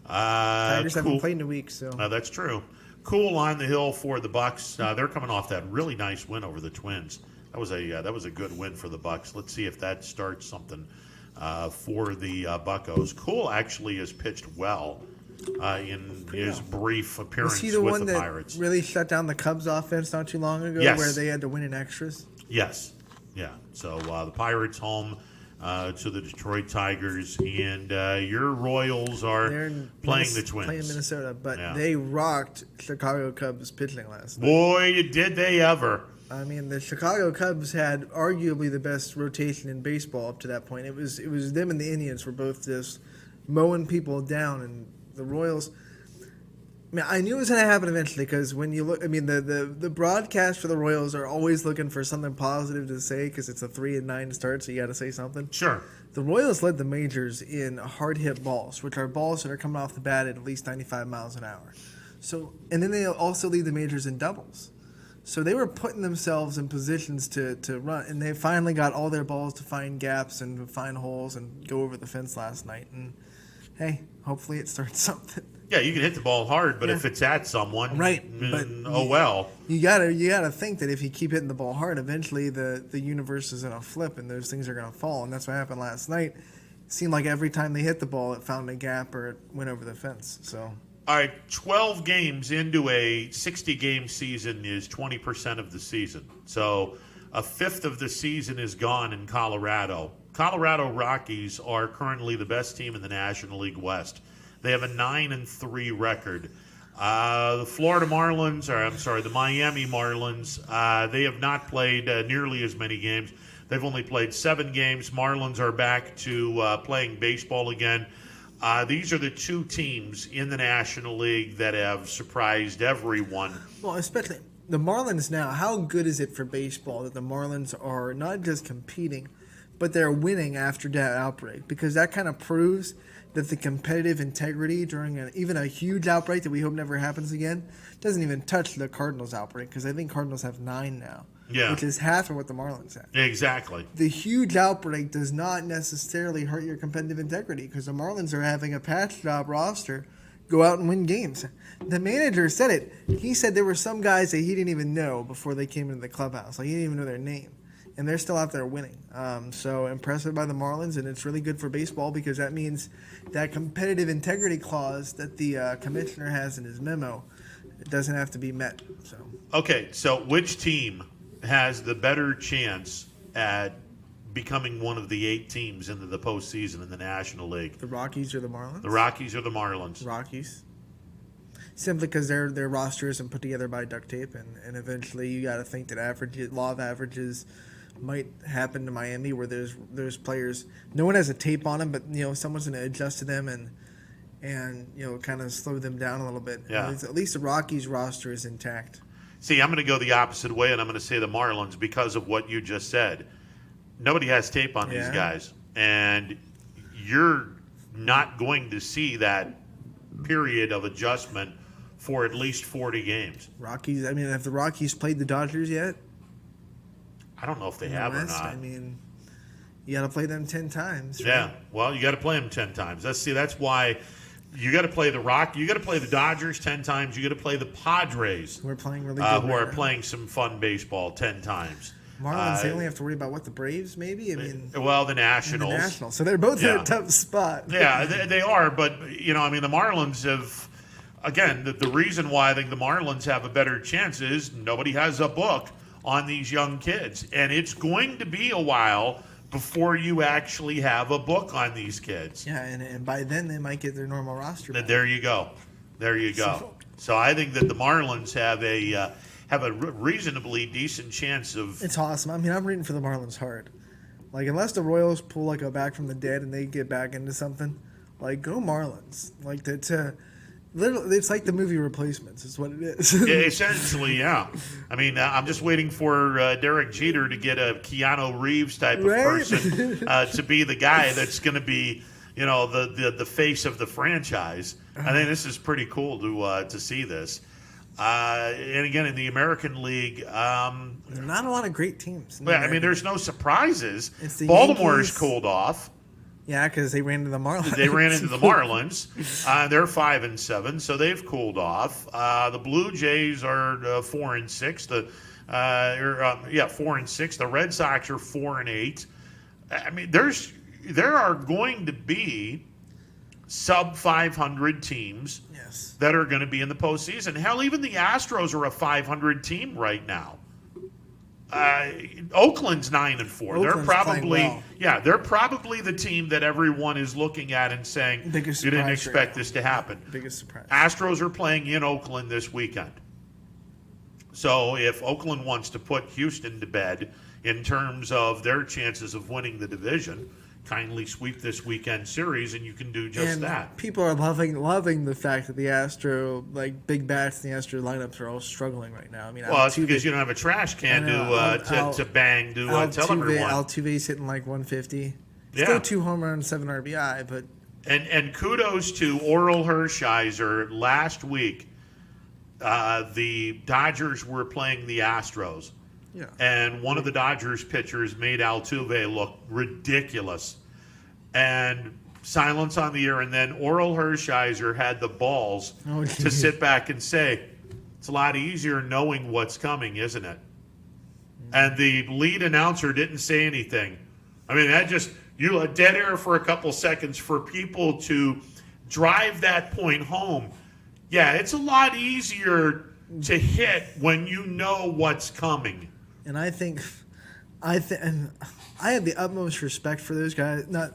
Tigers haven't played in a week, so that's true. Cool on the hill for the Bucks. They're coming off that really nice win over the Twins. That was a good win for the Bucks. Let's see if that starts something for the Buccos. Cool actually has pitched well in his brief appearance with the Pirates. Was he the one that really shut down the Cubs offense not too long ago, yes, where they had to win in extras? Yes. Yeah. So the Pirates home to the Detroit Tigers, and your Royals are playing the Twins. Playing Minnesota, but Yeah. they rocked Chicago Cubs pitching last night. Boy, did they ever. I mean, the Chicago Cubs had arguably the best rotation in baseball up to that point. It was them and the Indians were both just mowing people down, and the Royals. I mean, I knew it was going to happen eventually because when you look, I mean, the broadcast for the Royals are always looking for something positive to say because it's a 3-9 start, so you got to say something. Sure. The Royals led the majors in hard hit balls, which are balls that are coming off the bat at least 95 miles an hour. So, and then they also lead the majors in doubles. So they were putting themselves in positions to run, and they finally got all their balls to find gaps and find holes and go over the fence last night. And hey, hopefully it starts something. Yeah, you can hit the ball hard, but if it's at someone, right? But well. You gotta think that if you keep hitting the ball hard, eventually the universe is gonna flip and those things are gonna fall, and that's what happened last night. It seemed like every time they hit the ball, it found a gap or it went over the fence. So. All right, 12 games into a 60-game season is 20% of the season. So a fifth of the season is gone in Colorado. Colorado Rockies are currently the best team in the National League West. They have a 9-3 record. The the Miami Marlins, they have not played nearly as many games. They've only played 7 games. Marlins are back to playing baseball again. These are the two teams in the National League that have surprised everyone. Well, especially the Marlins now. How good is it for baseball that the Marlins are not just competing, but they're winning after that outbreak? Because that kind of proves that the competitive integrity during even a huge outbreak that we hope never happens again doesn't even touch the Cardinals outbreak, because I think Cardinals have 9 now. Yeah. Which is half of what the Marlins have. Exactly. The huge outbreak does not necessarily hurt your competitive integrity because the Marlins are having a patch job roster go out and win games. The manager said it. He said there were some guys that he didn't even know before they came into the clubhouse. Like, he didn't even know their name. And they're still out there winning. So impressive by the Marlins, and it's really good for baseball because that means that competitive integrity clause that the commissioner has in his memo, it doesn't have to be met. So. Okay, so which team has the better chance at becoming one of the 8 teams into the postseason in the National League? The Rockies or the Marlins? The Rockies or the Marlins? Rockies. Simply because their roster isn't put together by duct tape, and eventually you got to think that law of averages might happen to Miami, where there's players, no one has a tape on them, but someone's going to adjust to them and kind of slow them down a little bit. Yeah. At least the Rockies roster is intact. See, I'm going to go the opposite way, and I'm going to say the Marlins because of what you just said. Nobody has tape on these guys, and you're not going to see that period of adjustment for at least 40 games. Rockies, I mean, have the Rockies played the Dodgers yet? I don't know if they have or not. I mean, you got to play them 10 times. Right? Yeah, well, you got to play them 10 times. That's why you got to play the You got to play the Dodgers 10 times. You got to play the Padres, who are playing really good. Who are playing some fun baseball 10 times. Marlins, they only have to worry about the Braves, maybe. I mean, the Nationals. So they're both in a tough spot. Yeah, they are. But the Marlins have. Again, the reason why I think the Marlins have a better chance is nobody has a book on these young kids, and it's going to be a while before you actually have a book on these kids. Yeah, and by then they might get their normal roster back. There you go. So I think that the Marlins have a reasonably decent chance of. It's awesome. I mean, I'm rooting for the Marlins hard. Like, unless the Royals pull a back from the dead and they get back into something, go Marlins. Literally, it's like the movie Replacements is what it is. Essentially, yeah. I mean, I'm just waiting for Derek Jeter to get a Keanu Reeves type of person to be the guy that's going to be, the face of the franchise. I think this is pretty cool to see this. And again, in the American League, there are not a lot of great teams. I mean, there's no surprises. Baltimore's cooled off. Yeah, because they ran into the Marlins. They're 5-7, so they've cooled off. The Blue Jays are 4-6. 4-6. The Red Sox are 4-8. I mean, there are going to be sub 500 teams that are going to be in the postseason. Hell, even the Astros are a 500 team right now. Oakland's 9-4. They're Oakland's probably playing well. they're probably the team that everyone is looking at and saying you Biggest didn't surprise expect right this to happen. Biggest surprise. Astros are playing in Oakland this weekend. So if Oakland wants to put Houston to bed in terms of their chances of winning the division, kindly sweep this weekend series and you can do just and that. People are loving the fact that the Astro, like big bats in the Astro lineups are all struggling right now. I mean, Well, it's because you don't have a trash can to bang to tell everyone. Altuve's hitting like 150. Yeah. Still 2 home runs, 7 RBI, but And kudos to Oral Hershiser. Last week, the Dodgers were playing the Astros. Yeah. And one of the Dodgers pitchers made Altuve look ridiculous. And silence on the air. And then Oral Hershiser had the balls to sit back and say, it's a lot easier knowing what's coming, isn't it? And the lead announcer didn't say anything. I mean, that just, a dead air for a couple seconds for people to drive that point home. Yeah, it's a lot easier to hit when you know what's coming. And I have the utmost respect for those guys. Not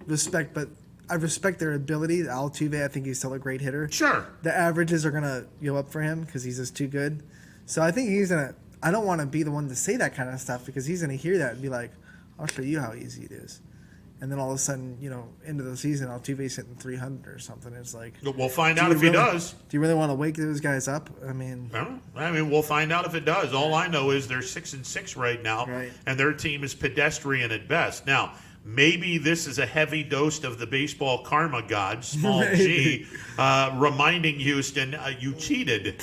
respect, but I respect their ability. Altuve, I think he's still a great hitter. Sure. The averages are going to go up for him because he's just too good. So I think he's going to – I don't want to be the one to say that kind of stuff because he's going to hear that and be like, I'll show you how easy it is. And then all of a sudden, into the season, Altuve's hitting 300 or something. It's like we'll find out if he does. Do you really want to wake those guys up? I mean, we'll find out if it does. All I know is they're 6-6 right now, and their team is pedestrian at best. Now, maybe this is a heavy dose of the baseball karma god, small g, reminding Houston, you cheated.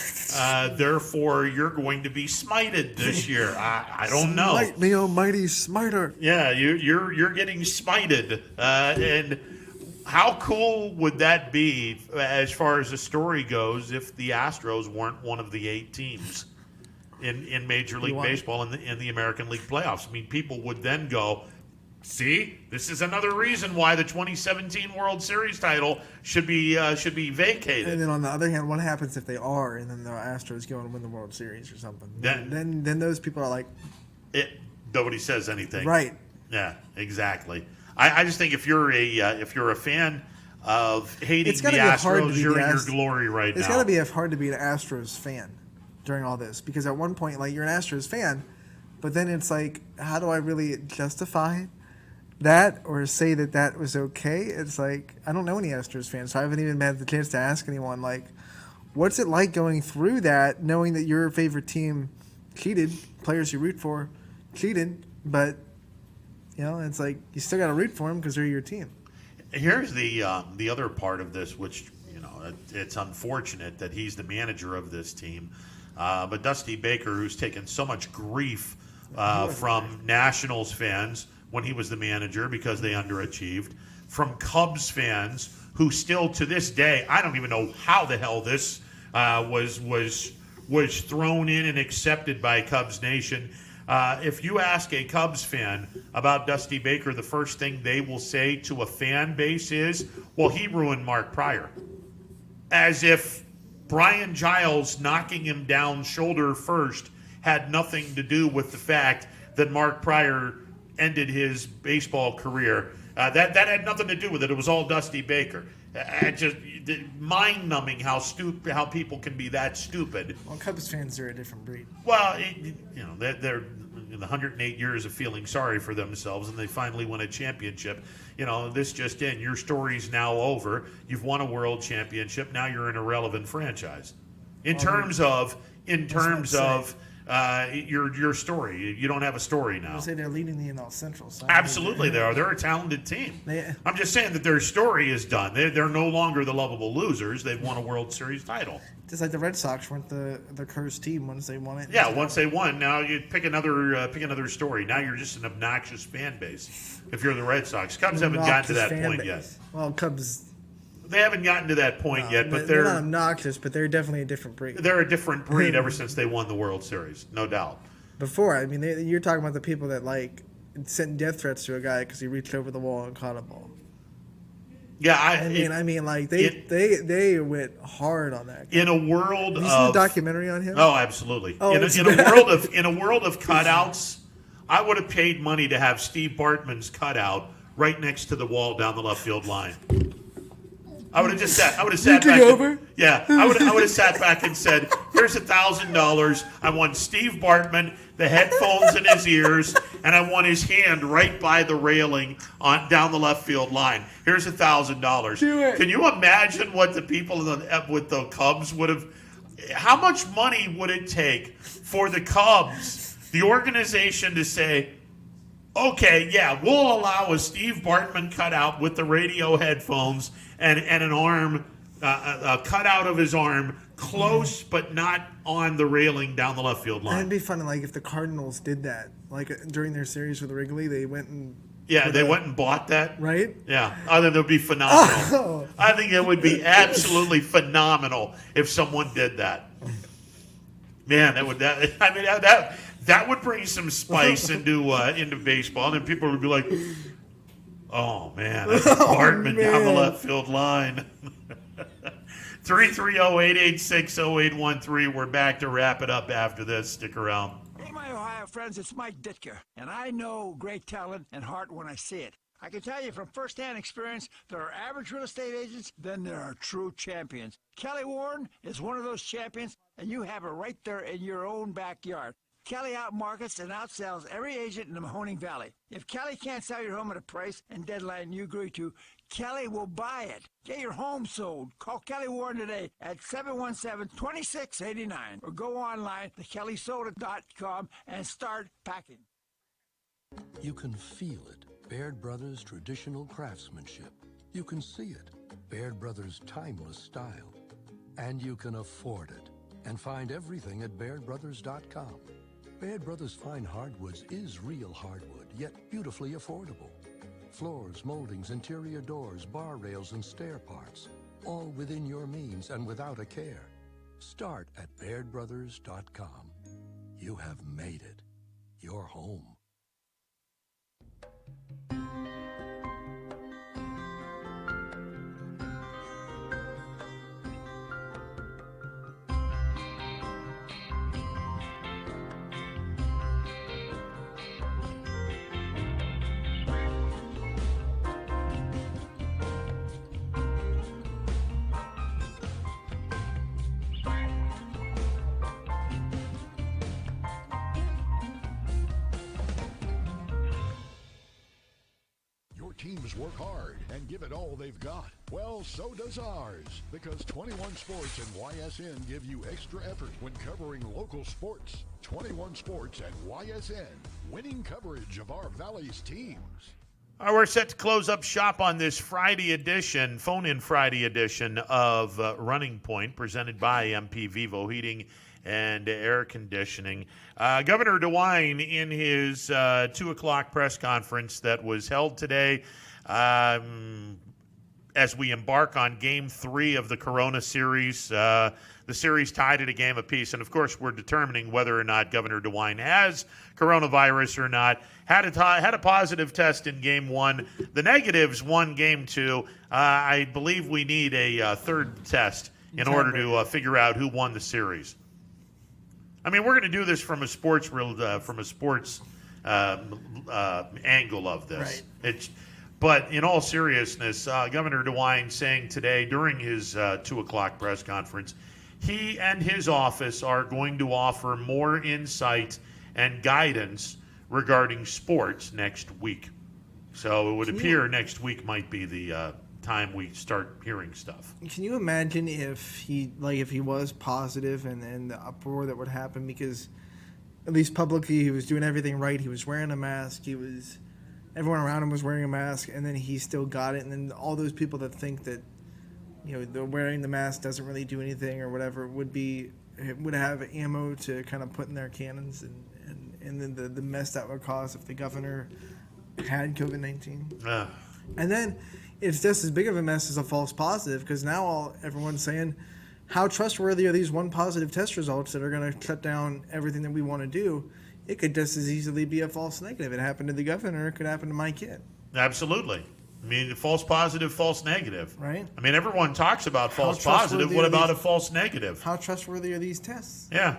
Therefore, you're going to be smited this year. I don't know. Smite me, oh mighty smiter. Yeah, you're getting smited. And how cool would that be as far as the story goes if the Astros weren't one of the 8 teams in Major League Baseball in the American League playoffs? I mean, people would then go, see, this is another reason why the 2017 World Series title should be vacated. And then on the other hand, what happens if they are, and then the Astros go and win the World Series or something? Then those people are like, nobody says anything, right? Yeah, exactly. I just think if you're a fan of hating the Astros, you're in your glory right now. It's got to be hard to be an Astros fan during all this because at one point, like, you're an Astros fan, but then it's like, how do I really justify that or say that was okay? It's like, I don't know any Astros fans, so I haven't even had the chance to ask anyone, like, what's it like going through that, knowing that your favorite team cheated, players you root for cheated, but, it's like, you still got to root for them because they're your team. Here's the other part of this, which, it's unfortunate that he's the manager of this team, but Dusty Baker, who's taken so much grief from Nationals fans when he was the manager because they underachieved, from Cubs fans who still to this day, I don't even know how the hell this was thrown in and accepted by Cubs Nation. If you ask a Cubs fan about Dusty Baker, the first thing they will say to a fan base is, well, he ruined Mark Pryor. As if Brian Giles knocking him down shoulder first had nothing to do with the fact that Mark Pryor ended his baseball career. That had nothing to do with it. It was all Dusty Baker. Just mind-numbing how people can be that stupid. Well, Cubs fans are a different breed. Well, they're in the 108 years of feeling sorry for themselves, and they finally win a championship. This just in. Your story's now over. You've won a world championship. Now you're an irrelevant franchise. In terms of your story, you don't have a story now. I say they're leading the NL Central. So absolutely, they are. They're a talented team. I'm just saying that their story is done. They're no longer the lovable losers. They've won a World Series title. Just like the Red Sox weren't the cursed team once they won it. Yeah, once they won, now you pick another story. Now you're just an obnoxious fan base. If you're the Red Sox, Cubs haven't gotten to that point yet. Well, Cubs. They haven't gotten to that point yet, but they're not obnoxious, but they're definitely a different breed. They're a different breed ever since they won the World Series, no doubt. Before, I mean, you're talking about the people that sent death threats to a guy because he reached over the wall and caught a ball. Yeah, I mean, like they went hard on that guy. In a world Have you of seen the documentary on him? Oh, absolutely. Oh, in it's a world of cutouts, I would have paid money to have Steve Bartman's cutout right next to the wall down the left field line. I would have just sat. I would have sat back. I would have sat back and said, "Here's $1,000. I want Steve Bartman, the headphones in his ears, and I want his hand right by the railing on down the left field line. Here's $1,000." Can you imagine what the people with the Cubs would have? How much money would it take for the Cubs, the organization, to say, "Okay, yeah, we'll allow a Steve Bartman cutout with the radio headphones and an arm, a cutout of his arm, close but not on the railing down the left field line." It'd be funny, like if the Cardinals did that, like during their series with Wrigley, they went and went and bought that, right? Yeah, I think it would be phenomenal. I think it would be absolutely phenomenal if someone did that. Man, that would bring some spice into baseball, and then people would be like, "Oh man, that's Bartman down the left field line." 330-886-0813. We're back to wrap it up after this. Stick around. Hey, my Ohio friends, it's Mike Ditka, and I know great talent and heart when I see it. I can tell you from firsthand experience, there are average real estate agents, then there are true champions. Kelly Warren is one of those champions, and you have her right there in your own backyard. Kelly outmarkets and outsells every agent in the Mahoning Valley. If Kelly can't sell your home at a price and deadline you agree to, Kelly will buy it. Get your home sold. Call Kelly Warren today at 717-2689 or go online to kellysoda.com and start packing. You can feel it. Baird Brothers' traditional craftsmanship. You can see it. Baird Brothers' timeless style. And you can afford it. And find everything at BairdBrothers.com. Baird Brothers Fine Hardwoods is real hardwood, yet beautifully affordable. Floors, moldings, interior doors, bar rails, and stair parts. All within your means and without a care. Start at BairdBrothers.com. You have made it. Your home. Teams work hard and give it all they've got. Well, so does ours, because 21 Sports and YSN give you extra effort when covering local sports. 21 Sports and YSN, winning coverage of our Valley's teams. All right, we're set to close up shop on this Friday edition, phone-in Friday edition of Running Point, presented by MP Vivo Heating and Air Conditioning. Governor DeWine, in his 2 o'clock press conference that was held today, as we embark on Game 3 of the Corona Series, the series tied at a game apiece, and of course we're determining whether or not Governor DeWine has coronavirus or not. Had a positive test in Game 1. The negatives won Game 2. I believe we need a third test in order to figure out who won the series. I mean, we're going to do this from a sports angle of this. Right. But in all seriousness, Governor DeWine saying today during his 2 o'clock press conference, he and his office are going to offer more insight and guidance regarding sports next week. So it would appear next week might be the time we start hearing stuff. Can you imagine if he was positive and the uproar that would happen, because at least publicly he was doing everything right. He was wearing a mask. Everyone around him was wearing a mask, and then he still got it. And then all those people that think that, the wearing the mask doesn't really do anything or whatever would have ammo to kind of put in their cannons, and then the mess that would cause if the governor had COVID-19. And then it's just as big of a mess as a false positive, because now everyone's saying, how trustworthy are these one positive test results that are going to shut down everything that we want to do? It could just as easily be a false negative. It happened to the governor. It could happen to my kid. Absolutely. I mean, false positive, false negative. Right. I mean, everyone talks about false How positive. trustworthy What are about these- a false negative? How trustworthy are these tests? Yeah.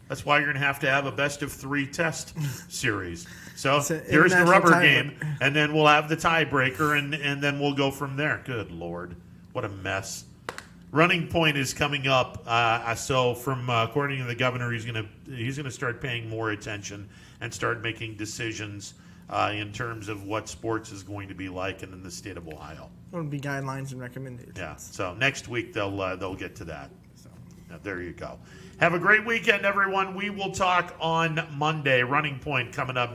That's why you're going to have a best of 3 test series. So It's an here's the international rubber tiebreaker. game, and then we'll have the tiebreaker, and then we'll go from there. Good Lord. What a mess. Running point is coming up. So from according to the governor, he's going to start paying more attention and start making decisions in terms of what sports is going to be like in the state of Ohio. It would be guidelines and recommendations. Yeah. So next week they'll get to that. So there you go. Have a great weekend, everyone. We will talk on Monday. Running point coming up.